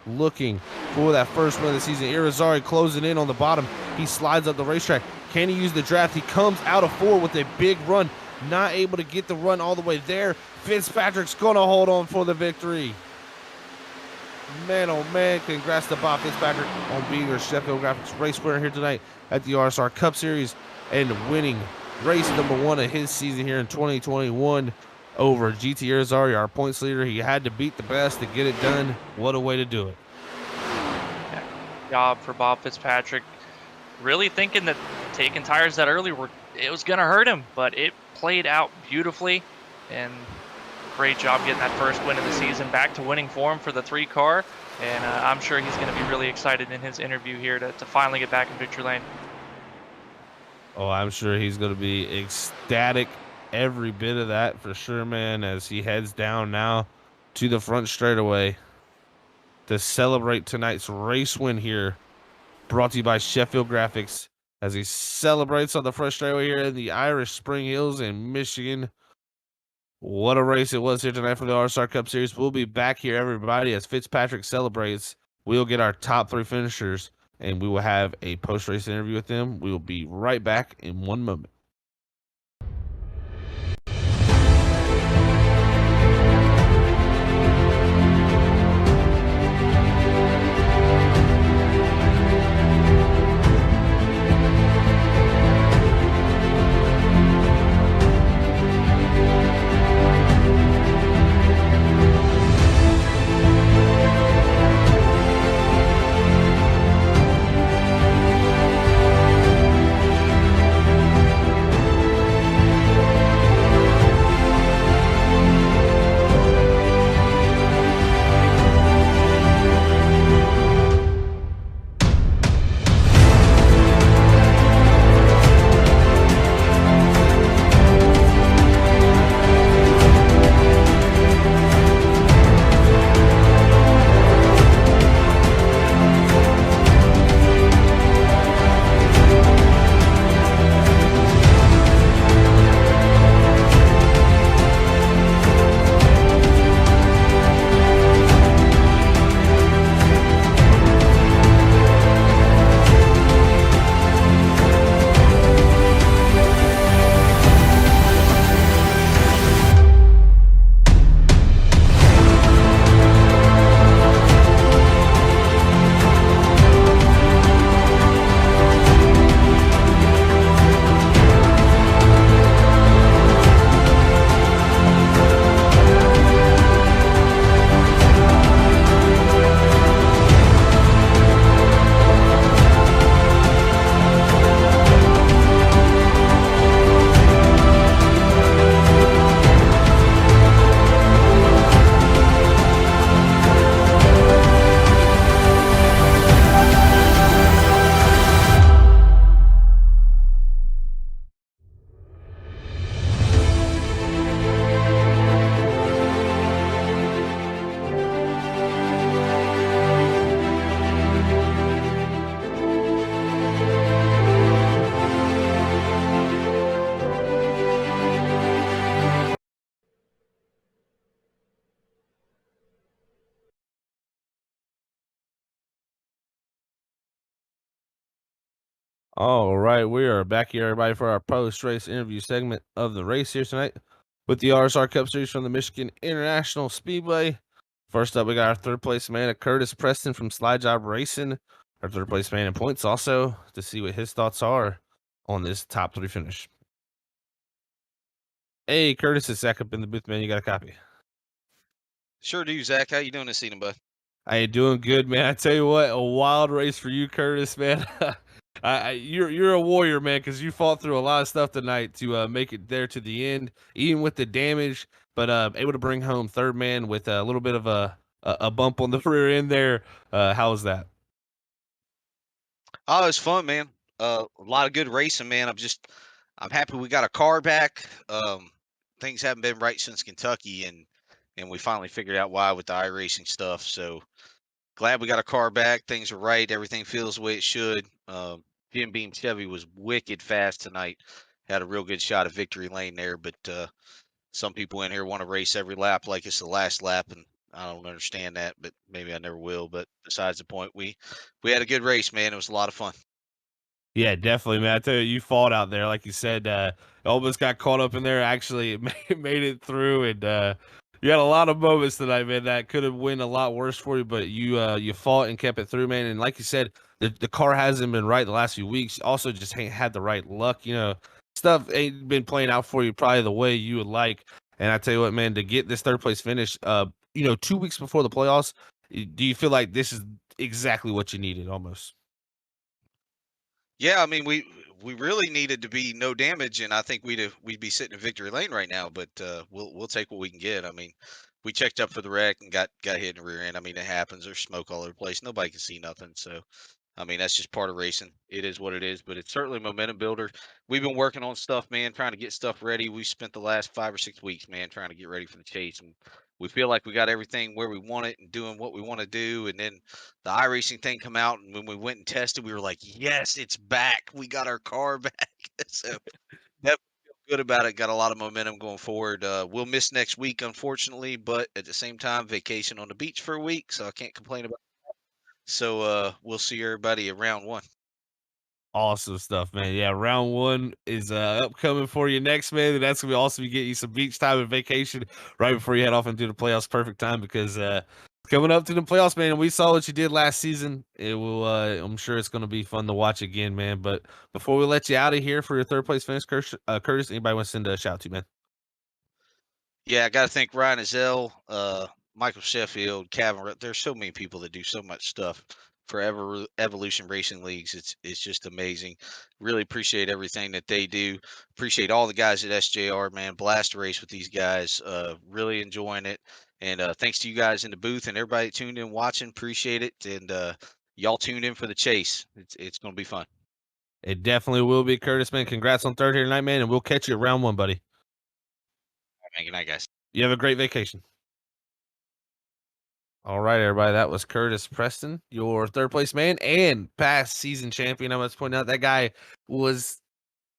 looking for that 1st win of the season. Irizarry closing in on the bottom. He slides up the racetrack. Can he use the draft? He comes out of 4 with a big run. Not able to get the run all the way there. Fitzpatrick's going to hold on for the victory. Man, oh man, congrats to Bob Fitzpatrick on being your Sheffield Graphics race winner here tonight at the RSR Cup Series and winning race number 1 of his season here in 2021 over GT Irizarry, our points leader. He had to beat the best to get it done. What a way to do it. Yeah, job for Bob Fitzpatrick. Really thinking that taking tires that early it was going to hurt him, but it played out beautifully, and great job getting that 1st win of the season, back to winning form for the 3 car, and I'm sure he's going to be really excited in his interview here to finally get back in victory lane. Oh, I'm sure he's going to be ecstatic, every bit of that for sure, man, as he heads down now to the front straightaway to celebrate tonight's race win here, brought to you by Sheffield Graphics, as he celebrates on the front straightaway here in the Irish Spring Hills in Michigan. What a race it was here tonight for the RSR Cup Series. We'll be back here, everybody, as Fitzpatrick celebrates. We'll get our top 3 finishers, and we will have a post-race interview with them. We will be right back in one moment. All right, we are back here, everybody, for our post-race interview segment of the race here tonight with the RSR Cup Series from the Michigan International Speedway. First up, we got our third-place man, Curtis Preston from Slide Job Racing, our third-place man in points also, to see what his thoughts are on this top 3 finish. Hey, Curtis, it's Zach up in the booth, man. You got a copy? Sure do, Zach. How you doing this evening, bud? I ain't doing good, man. I tell you what, a wild race for you, Curtis, man. You're a warrior, man, because you fought through a lot of stuff tonight to make it there to the end, even with the damage, but able to bring home third man with a little bit of a bump on the rear end there. How was that? Oh, it's fun, man. A lot of good racing, man. I'm happy we got a car back. Things haven't been right since Kentucky, and we finally figured out why with the iRacing stuff. So glad we got a car back. Things are right. Everything feels the way it should. Jim Beam Chevy was wicked fast tonight. Had a real good shot at victory lane there, but some people in here want to race every lap like it's the last lap, and I don't understand that, but maybe I never will. But besides the point, we had a good race, man. It was a lot of fun. Yeah, definitely, man. I tell you, you fought out there, like you said. Almost got caught up in there. Actually, made it through, and you had a lot of moments tonight, man. That could have went a lot worse for you, but you fought and kept it through, man. And like you said, the car hasn't been right the last few weeks. Also, just ain't had the right luck. Stuff ain't been playing out for you probably the way you would like. And I tell you what, man, to get this third place finish, 2 weeks before the playoffs, do you feel like this is exactly what you needed, almost? Yeah, I mean, we really needed to be no damage, and I think we'd be sitting in victory lane right now. But we'll take what we can get. I mean, we checked up for the wreck and got hit in the rear end. I mean, it happens. There's smoke all over the place. Nobody can see nothing. So, I mean, that's just part of racing. It is what it is. But it's certainly a momentum builder. We've been working on stuff, man, trying to get stuff ready. We spent the last 5 or 6 weeks, man, trying to get ready for the chase, and we feel like we got everything where we want it and doing what we want to do. And then the iRacing thing come out, and when we went and tested, we were like, yes, it's back. We got our car back. So that feel good about it. Got a lot of momentum going forward. We'll miss next week, unfortunately, but at the same time, vacation on the beach for a week, so I can't complain about it. So we'll see everybody at round 1. Awesome stuff, man. Yeah, round 1 is upcoming for you next, man. And that's gonna be awesome. You get you some beach time and vacation right before you head off into the playoffs. Perfect time because coming up to the playoffs, man. We saw what you did last season. It will. I'm sure it's gonna be fun to watch again, man. But before we let you out of here for your third place finish, Curtis, anybody want to send a shout out to, man? Yeah, I got to thank Ryan Azell, Michael Sheffield, Kevin. There's so many people that do so much stuff for Evolution Racing Leagues. It's just amazing. Really appreciate everything that they do. Appreciate all the guys at SJR, man. Blast to race with these guys. Really enjoying it. And thanks to you guys in the booth and everybody that tuned in watching. Appreciate it. And y'all tuned in for the chase. It's going to be fun. It definitely will be, Curtis, man. Congrats on third here tonight, man. And we'll catch you at round 1, buddy. All right, man. Good night, guys. You have a great vacation. All right, everybody. That was Curtis Preston, your third place man and past season champion. I must point out that guy was,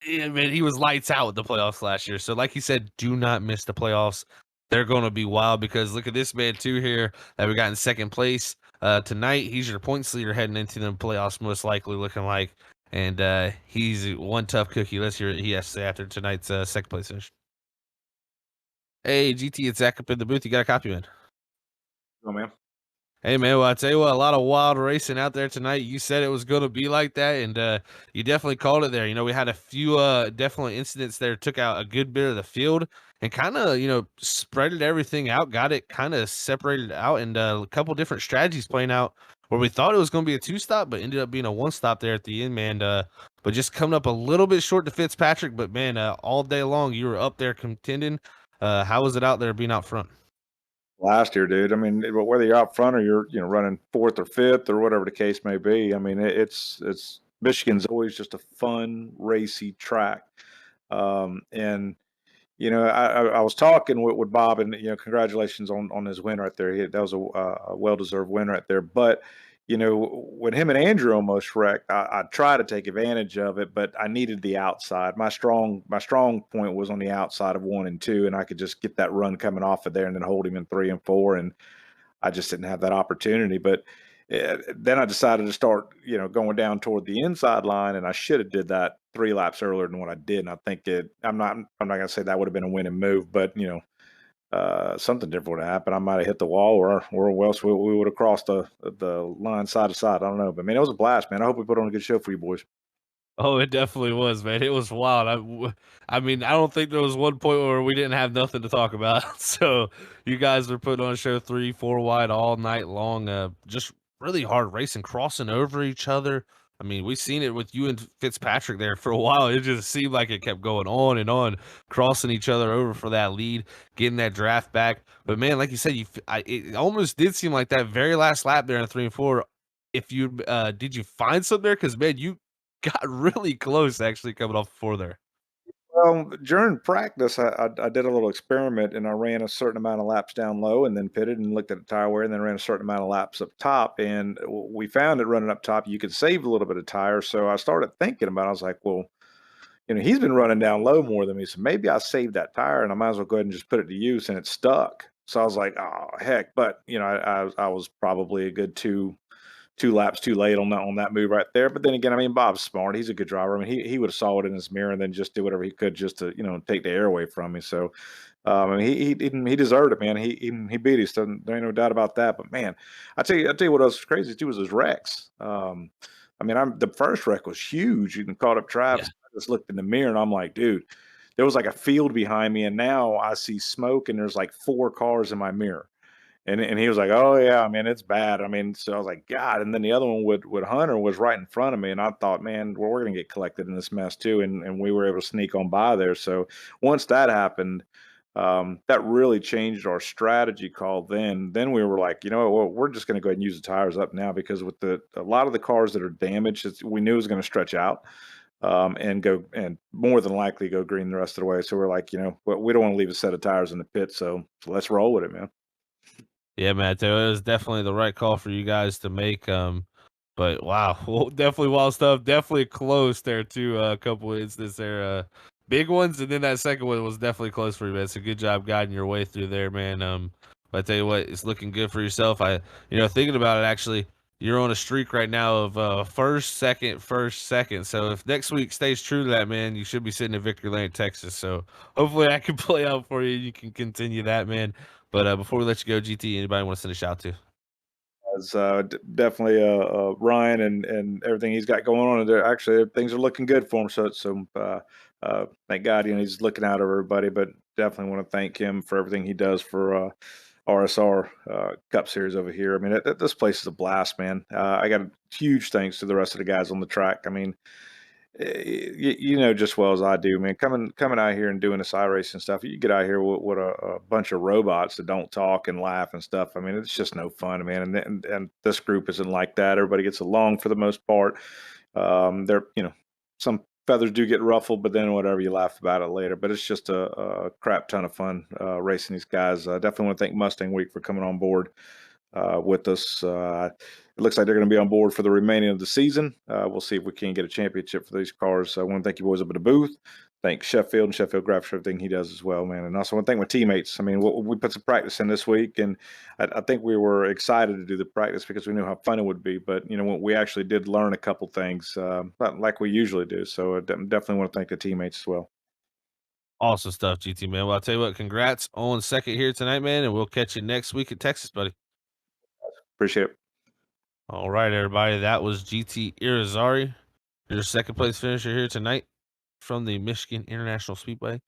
I mean, he was lights out with the playoffs last year. So, like he said, do not miss the playoffs. They're going to be wild because look at this man too here that we got in second place tonight. He's your points leader heading into the playoffs, most likely looking like, and he's one tough cookie. Let's hear what he has to say after tonight's second place finish. Hey, GT, it's Zach up in the booth. You got a copy, man? Oh, man. Hey, man, well, I tell you what, a lot of wild racing out there tonight. You said it was going to be like that, and you definitely called it there. You know, we had a few definitely incidents there, took out a good bit of the field and kind of, spreaded everything out, got it kind of separated out, and a couple different strategies playing out where we thought it was going to be a 2-stop, but ended up being a 1-stop there at the end, man. But just coming up a little bit short to Fitzpatrick, but, man, all day long, you were up there contending. How was it out there being out front? Last year, dude. I mean, whether you're out front or you're running 4th or 5th or whatever the case may be. I mean, it's Michigan's always just a fun, racy track. And I was talking with Bob, and congratulations on his win right there. That was a well-deserved win right there. But when him and Andrew almost wrecked, I tried to take advantage of it, but I needed the outside. My strong point was on the outside of 1 and 2, and I could just get that run coming off of there and then hold him in 3 and 4, and I just didn't have that opportunity. But then I decided to start, going down toward the inside line, and I should have did that 3 laps earlier than what I did. And I think I'm not going to say that would have been a winning move, but something different would have happened. I might have hit the wall, or else we would have crossed the line side to side. I don't know, but man, it was a blast, man. I hope we put on a good show for you boys. Oh, it definitely was, man. It was wild. I mean, I don't think there was one point where we didn't have nothing to talk about. So you guys were putting on a show 3, 4 wide all night long. Just really hard racing, crossing over each other. I mean, we've seen it with you and Fitzpatrick there for a while. It just seemed like it kept going on and on, crossing each other over for that lead, getting that draft back. But man, like you said, it almost did seem like that very last lap there in 3 and 4. If you did you find something there? Because man, you got really close actually coming off 4 there. Well, during practice, I did a little experiment, and I ran a certain amount of laps down low and then pitted and looked at the tire wear, and then ran a certain amount of laps up top. And we found that running up top, you could save a little bit of tire. So I started thinking about it. I was like, well, he's been running down low more than me. So maybe I saved that tire and I might as well go ahead and just put it to use. And it stuck. So I was like, oh, heck. But, I was probably a good two laps too late on that move right there. But then again, I mean, Bob's smart. He's a good driver. I mean, he would have saw it in his mirror and then just did whatever he could just to, take the air away from me. So, I mean, he deserved it, man. He beat us. There ain't no doubt about that. But man, I tell you what else was crazy too was his wrecks. I mean, the first wreck was huge. You caught up Travis. Yeah. I just looked in the mirror and I'm like, dude, there was like a field behind me, and now I see smoke and there's like 4 cars in my mirror. And he was like, "Oh yeah, I mean it's bad." I mean, so I was like, "God!" And then the other one with Hunter was right in front of me, and I thought, "Man, well, we're gonna get collected in this mess too." And we were able to sneak on by there. So once that happened, that really changed our strategy call. Then we were like, well, we're just gonna go ahead and use the tires up now, because with a lot of the cars that are damaged, we knew it was gonna stretch out. And more than likely go green the rest of the way. So we're like, we don't want to leave a set of tires in the pit, so let's roll with it, man. Yeah, man, it was definitely the right call for you guys to make. But wow, well, definitely wild stuff. Definitely close there too. A couple of instances there. big ones, and then that second one was definitely close for you, man. So good job guiding your way through there, man. But I tell you what, it's looking good for yourself. Thinking about it, actually, you're on a streak right now of first, second. So if next week stays true to that, man, you should be sitting in victory lane, Texas. So hopefully that can play out for you. You can continue that, man. But before we let you go, GT, anybody want to send a shout to? As definitely Ryan and everything he's got going on. And actually, things are looking good for him. So thank God, he's looking out of everybody. But definitely want to thank him for everything he does for RSR Cup Series over here. I mean, this place is a blast, man. I got huge thanks to the rest of the guys on the track. I mean, you know just well as I do, man. Coming out here and doing this iRacing stuff, you get out here with a bunch of robots that don't talk and laugh and stuff. I mean, it's just no fun, man. And this group isn't like that. Everybody gets along for the most part. There, some feathers do get ruffled, but then whatever, you laugh about it later. But it's just a crap ton of fun racing these guys. Definitely want to thank Mustang Week for coming on board with us. It looks like they're going to be on board for the remaining of the season. We'll see if we can get a championship for these cars. I want to thank you boys up at the booth. Thank Sheffield and Sheffield Graphics for everything he does as well, man. And also want to thank my teammates. I mean, we put some practice in this week, and I think we were excited to do the practice because we knew how fun it would be. But, we actually did learn a couple things, not like we usually do. So I definitely want to thank the teammates as well. Awesome stuff, GT, man. Well, I'll tell you what, congrats on second here tonight, man, and we'll catch you next week at Texas, buddy. Appreciate it. All right, everybody. That was GT Irizarry, your second place finisher here tonight from the Michigan International Speedway.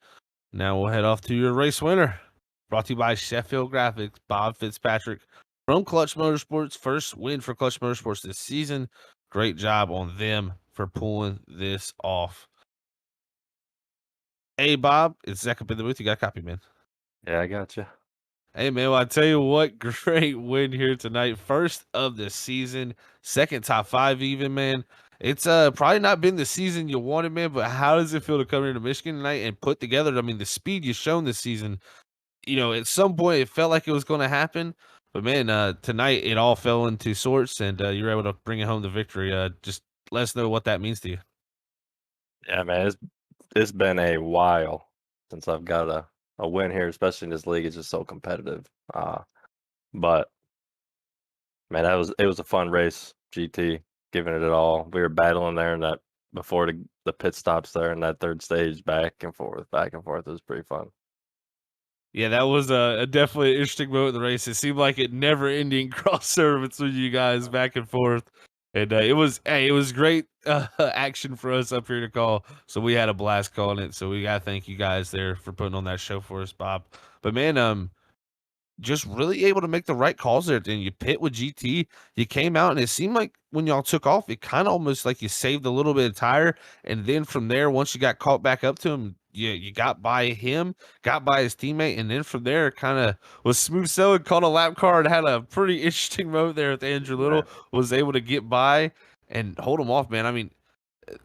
Now we'll head off to your race winner, brought to you by Sheffield Graphics, Bob Fitzpatrick from Clutch Motorsports. First win for Clutch Motorsports this season. Great job on them for pulling this off. Hey, Bob, it's Zach up in the booth. You got a copy, man. Yeah, I got you. Hey, man, well, I tell you what, great win here tonight. First of the season, second top five even, man. It's probably not been the season you wanted, man, but how does it feel to come here to Michigan tonight and put together, I mean, the speed you've shown this season, at some point it felt like it was going to happen, but man, tonight it all fell into sorts and you were able to bring it home the victory. Just let us know what that means to you. Yeah, man, it's been a while since I've got a win here, especially in this league. It's just so competitive. But man, it was a fun race. GT giving it all. We were battling there in that before the pit stops there in that third stage, back and forth. It was pretty fun. Yeah, that was a definitely interesting moment in the race. It seemed like it never ending crossover between you guys back and forth. And it was great action for us up here to call. So we had a blast calling it. So we got to thank you guys there for putting on that show for us, Bob. But man, just really able to make the right calls there. Then you pit with GT, you came out, and it seemed like when y'all took off, it kind of almost like you saved a little bit of tire. And then from there, once you got caught back up to him, you got by him, got by his teammate, and then from there, kind of was smooth sailing, caught a lap car, and had a pretty interesting moment there with Andrew Little, was able to get by and hold him off, man. I mean,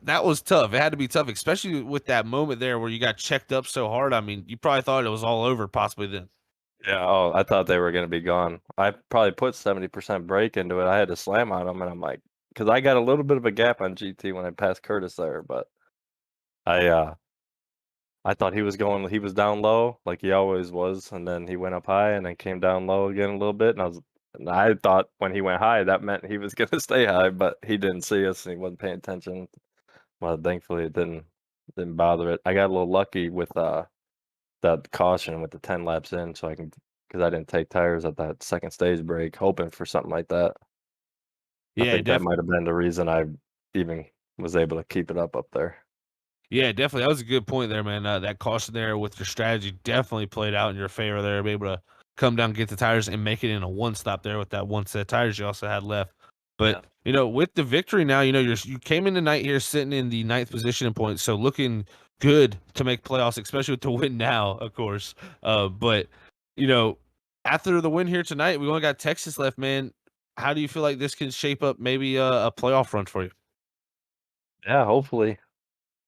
that was tough. It had to be tough, especially with that moment there where you got checked up so hard. I mean, you probably thought it was all over possibly then. Yeah, oh, I thought they were going to be gone. I probably put 70% brake into it. I had to slam on them, and I'm like, because I got a little bit of a gap on GT when I passed Curtis there, but I thought he was down low like he always was, and then he went up high and then came down low again a little bit, and I thought when he went high that meant he was going to stay high, but he didn't see us and he wasn't paying attention. Well, thankfully it didn't bother it. I got a little lucky with that caution with the 10 laps in, so because I didn't take tires at that second stage break, hoping for something like that. Yeah, I think that might have been the reason I even was able to keep it up there. Yeah, definitely. That was a good point there, man. That caution there with your strategy definitely played out in your favor there. Be able to come down, get the tires, and make it in a one stop there with that one set of tires you also had left. But with the victory now, you came in tonight here sitting in the 9th position in points, so looking good to make playoffs, especially with the win now, of course. But after the win here tonight, we only got Texas left, man. How do you feel like this can shape up maybe a playoff run for you? Yeah, hopefully.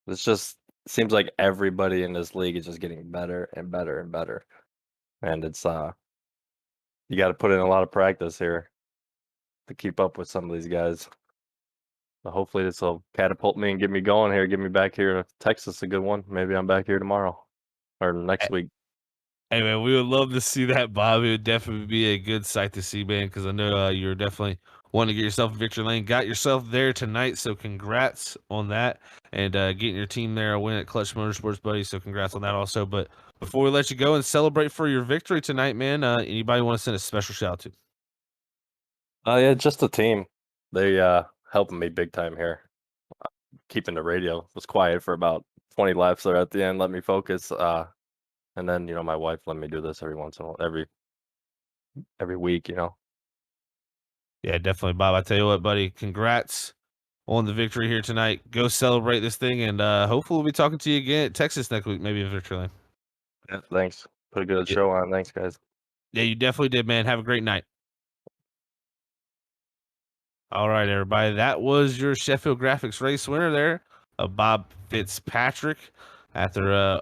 It's just seems like everybody in this league is just getting better and better and better. And it's you got to put in a lot of practice here to keep up with some of these guys. But hopefully this will catapult me and get me going here, get me back here to Texas, a good one. Maybe I'm back here tomorrow or next week. Hey, man, we would love to see that, Bob. It would definitely be a good sight to see, man, because I know you're definitely wanting to get yourself a victory lane. Got yourself there tonight, so congrats on that. And getting your team there a win at Clutch Motorsports, buddy, so congrats on that also. But before we let you go and celebrate for your victory tonight, man, anybody want to send a special shout out to? Yeah, just the team. They helping me big time here. Keeping the radio was quiet for about 20 laps there at the end, let me focus. And then, my wife let me do this every once in a while, every week, Yeah, definitely, Bob. I tell you what, buddy, congrats on the victory here tonight. Go celebrate this thing, and hopefully we'll be talking to you again at Texas next week, maybe a victory lane. Yeah, thanks. Put a good Yeah. show on. Thanks, guys. Yeah, you definitely did, man. Have a great night. All right, everybody. That was your Sheffield Graphics race winner there, Bob Fitzpatrick. After, a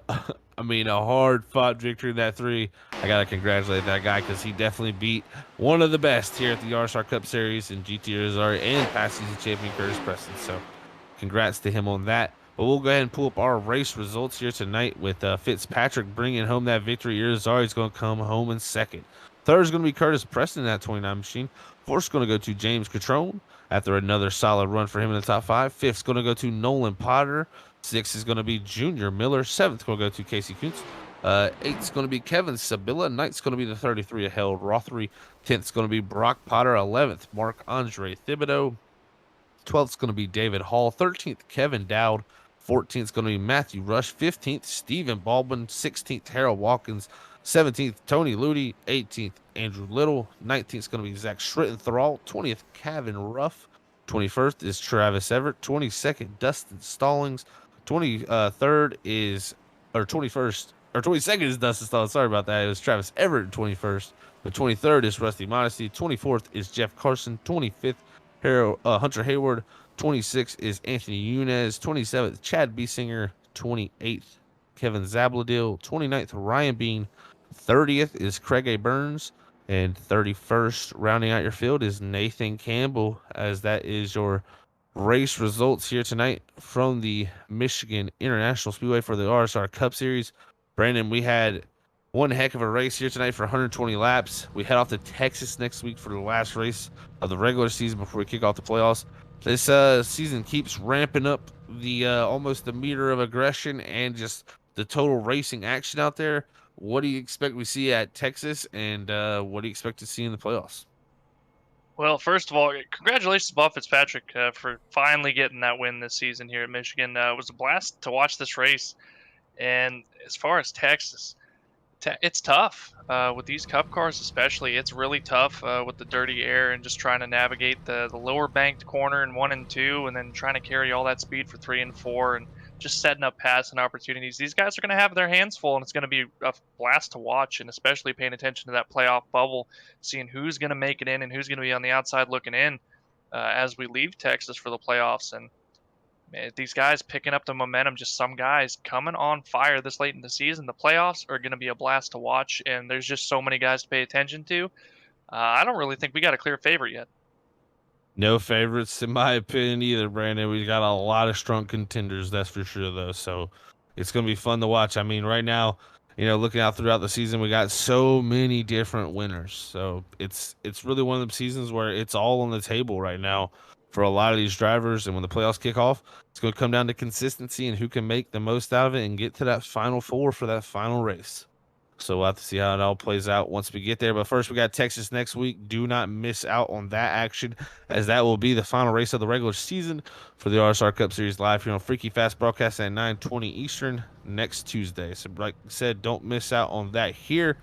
hard-fought victory in that 3. I got to congratulate that guy because he definitely beat one of the best here at the RSR Cup Series in GT RSR and past season champion Curtis Preston. So congrats to him on that. But we'll go ahead and pull up our race results here tonight with Fitzpatrick bringing home that victory. Irizarry is going to come home in second. Third is going to be Curtis Preston in that 29 machine. Fourth is going to go to James Catrone after another solid run for him in the top 5. Fifth is going to go to Nolan Potter. Sixth is going to be Junior Miller. Seventh is going to go to Casey Kuntz. Eighth is going to be Kevin Sabilla. Ninth is going to be the 33 of Harold Rothery. 10th is going to be Brock Potter. 11th, Mark Andre Thibodeau. 12th is going to be David Hall. 13th, Kevin Dowd. 14th is going to be Matthew Rush. 15th, Stephen Baldwin. 16th, Harold Watkins. 17th, Tony Ludi. 18th, Andrew Little. 19th is going to be Zach Schrittenthal. 20th, Kevin Ruff. 21st is Travis Everett. 22nd, Dustin Stallings. 23rd is, or 21st, or 22nd is Dustin Stallings. Sorry about that. It was Travis Everett 21st. The 23rd is Rusty Modesty. 24th is Jeff Carson. 25th, Hunter Hayward. 26th is Anthony Yunez. 27th, Chad Biesinger. 28th, Kevin Zabladil. 29th, Ryan Bean. 30th is Craig A. Burns. And 31st, rounding out your field, is Nathan Campbell, as that is your race results here tonight from the Michigan International Speedway for the RSR Cup Series. Brandon, we had one heck of a race here tonight for 120 laps. We head off to Texas next week for the last race of the regular season before we kick off the playoffs. This season keeps ramping up the almost the meter of aggression and just the total racing action out there. What do you expect we see at Texas, and what do you expect to see in the playoffs? Well, first of all, congratulations, Bob Fitzpatrick, for finally getting that win this season here at Michigan. It was a blast to watch this race. And as far as Texas, it's tough with these Cup cars, especially. It's really tough with the dirty air and just trying to navigate the lower banked corner in 1 and 2, and then trying to carry all that speed for 3 and 4, and just setting up passing opportunities. These guys are going to have their hands full, and it's going to be a blast to watch, and especially paying attention to that playoff bubble, seeing who's going to make it in and who's going to be on the outside looking in as we leave Texas for the playoffs. And man, these guys picking up the momentum, just some guys coming on fire this late in the season. The playoffs are going to be a blast to watch, and there's just so many guys to pay attention to. I don't really think we got a clear favorite yet. No favorites, in my opinion, either, Brandon. We got a lot of strong contenders, that's for sure, though. So it's going to be fun to watch. I mean, right now, looking out throughout the season, we got so many different winners. So it's really one of the seasons where it's all on the table right now for a lot of these drivers. And when the playoffs kick off, it's going to come down to consistency and who can make the most out of it and get to that final 4 for that final race. So we'll have to see how it all plays out once we get there. But first, we got Texas next week. Do not miss out on that action, as that will be the final race of the regular season for the RSR Cup Series live here on Freaky Fast broadcast at 9:20 Eastern next Tuesday. So like I said, don't miss out on that here.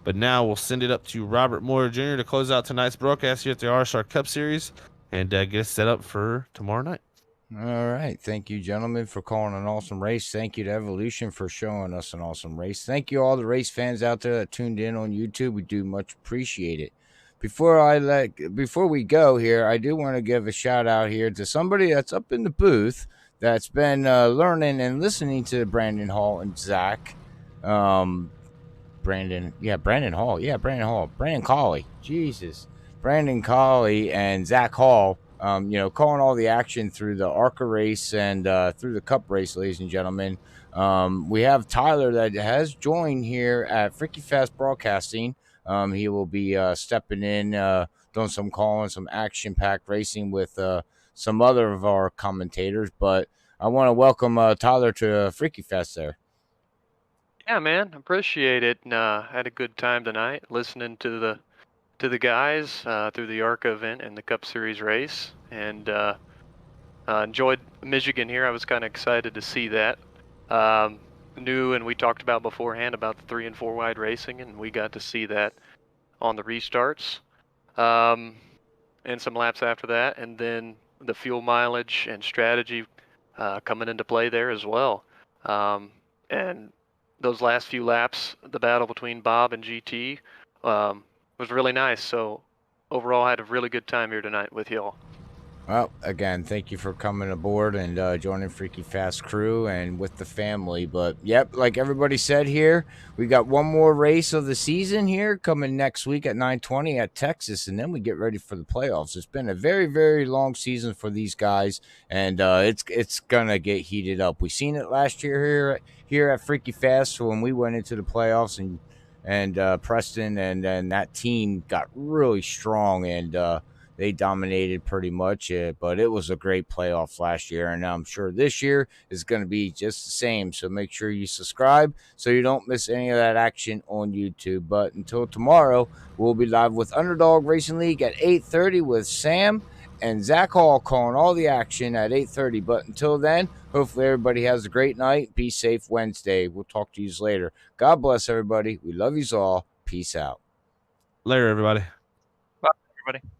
But now we'll send it up to Robert Moyer Jr. to close out tonight's broadcast here at the RSR Cup Series and get us set up for tomorrow night. All right. Thank you, gentlemen, for calling an awesome race. Thank you to Evolution for showing us an awesome race. Thank you all the race fans out there that tuned in on YouTube. We do much appreciate it. Before we go here, I do want to give a shout out here to somebody that's up in the booth that's been learning and listening to Brandon Hall and Zach. Brandon Colley. Jesus. Brandon Colley and Zach Hall. calling all the action through the ARCA race and through the Cup race, ladies and gentlemen. We have Tyler that has joined here at Freaky Fast Broadcasting. He will be stepping in, doing some calling, some action-packed racing with some other of our commentators. But I want to welcome Tyler to Freaky Fest there. Yeah, man, appreciate it. And had a good time tonight listening to the guys through the ARCA event and the Cup Series race, and enjoyed Michigan here. I was kind of excited to see that. Knew, and we talked about beforehand about the 3 and 4 wide racing, and we got to see that on the restarts, and some laps after that, and then the fuel mileage and strategy coming into play there as well. And those last few laps, the battle between Bob and GT was really nice. So overall, I had a really good time here tonight with y'all. Well, again, thank you for coming aboard and joining Freaky Fast crew and with the family. But, yep, like everybody said here, we got one more race of the season here coming next week at 9:20 at Texas, and then we get ready for the playoffs. It's been a very, very long season for these guys, and it's going to get heated up. We seen it last year here at Freaky Fast when we went into the playoffs, and Preston and that team got really strong, and they dominated pretty much, but it was a great playoff last year, and I'm sure this year is going to be just the same. So make sure you subscribe so you don't miss any of that action on YouTube. But until tomorrow, we'll be live with Underdog Racing League at 8:30 with Sam and Zach Hall calling all the action at 8:30. But until then, hopefully everybody has a great night. Be safe Wednesday. We'll talk to you later. God bless everybody. We love you all. Peace out. Later, everybody. Bye, everybody.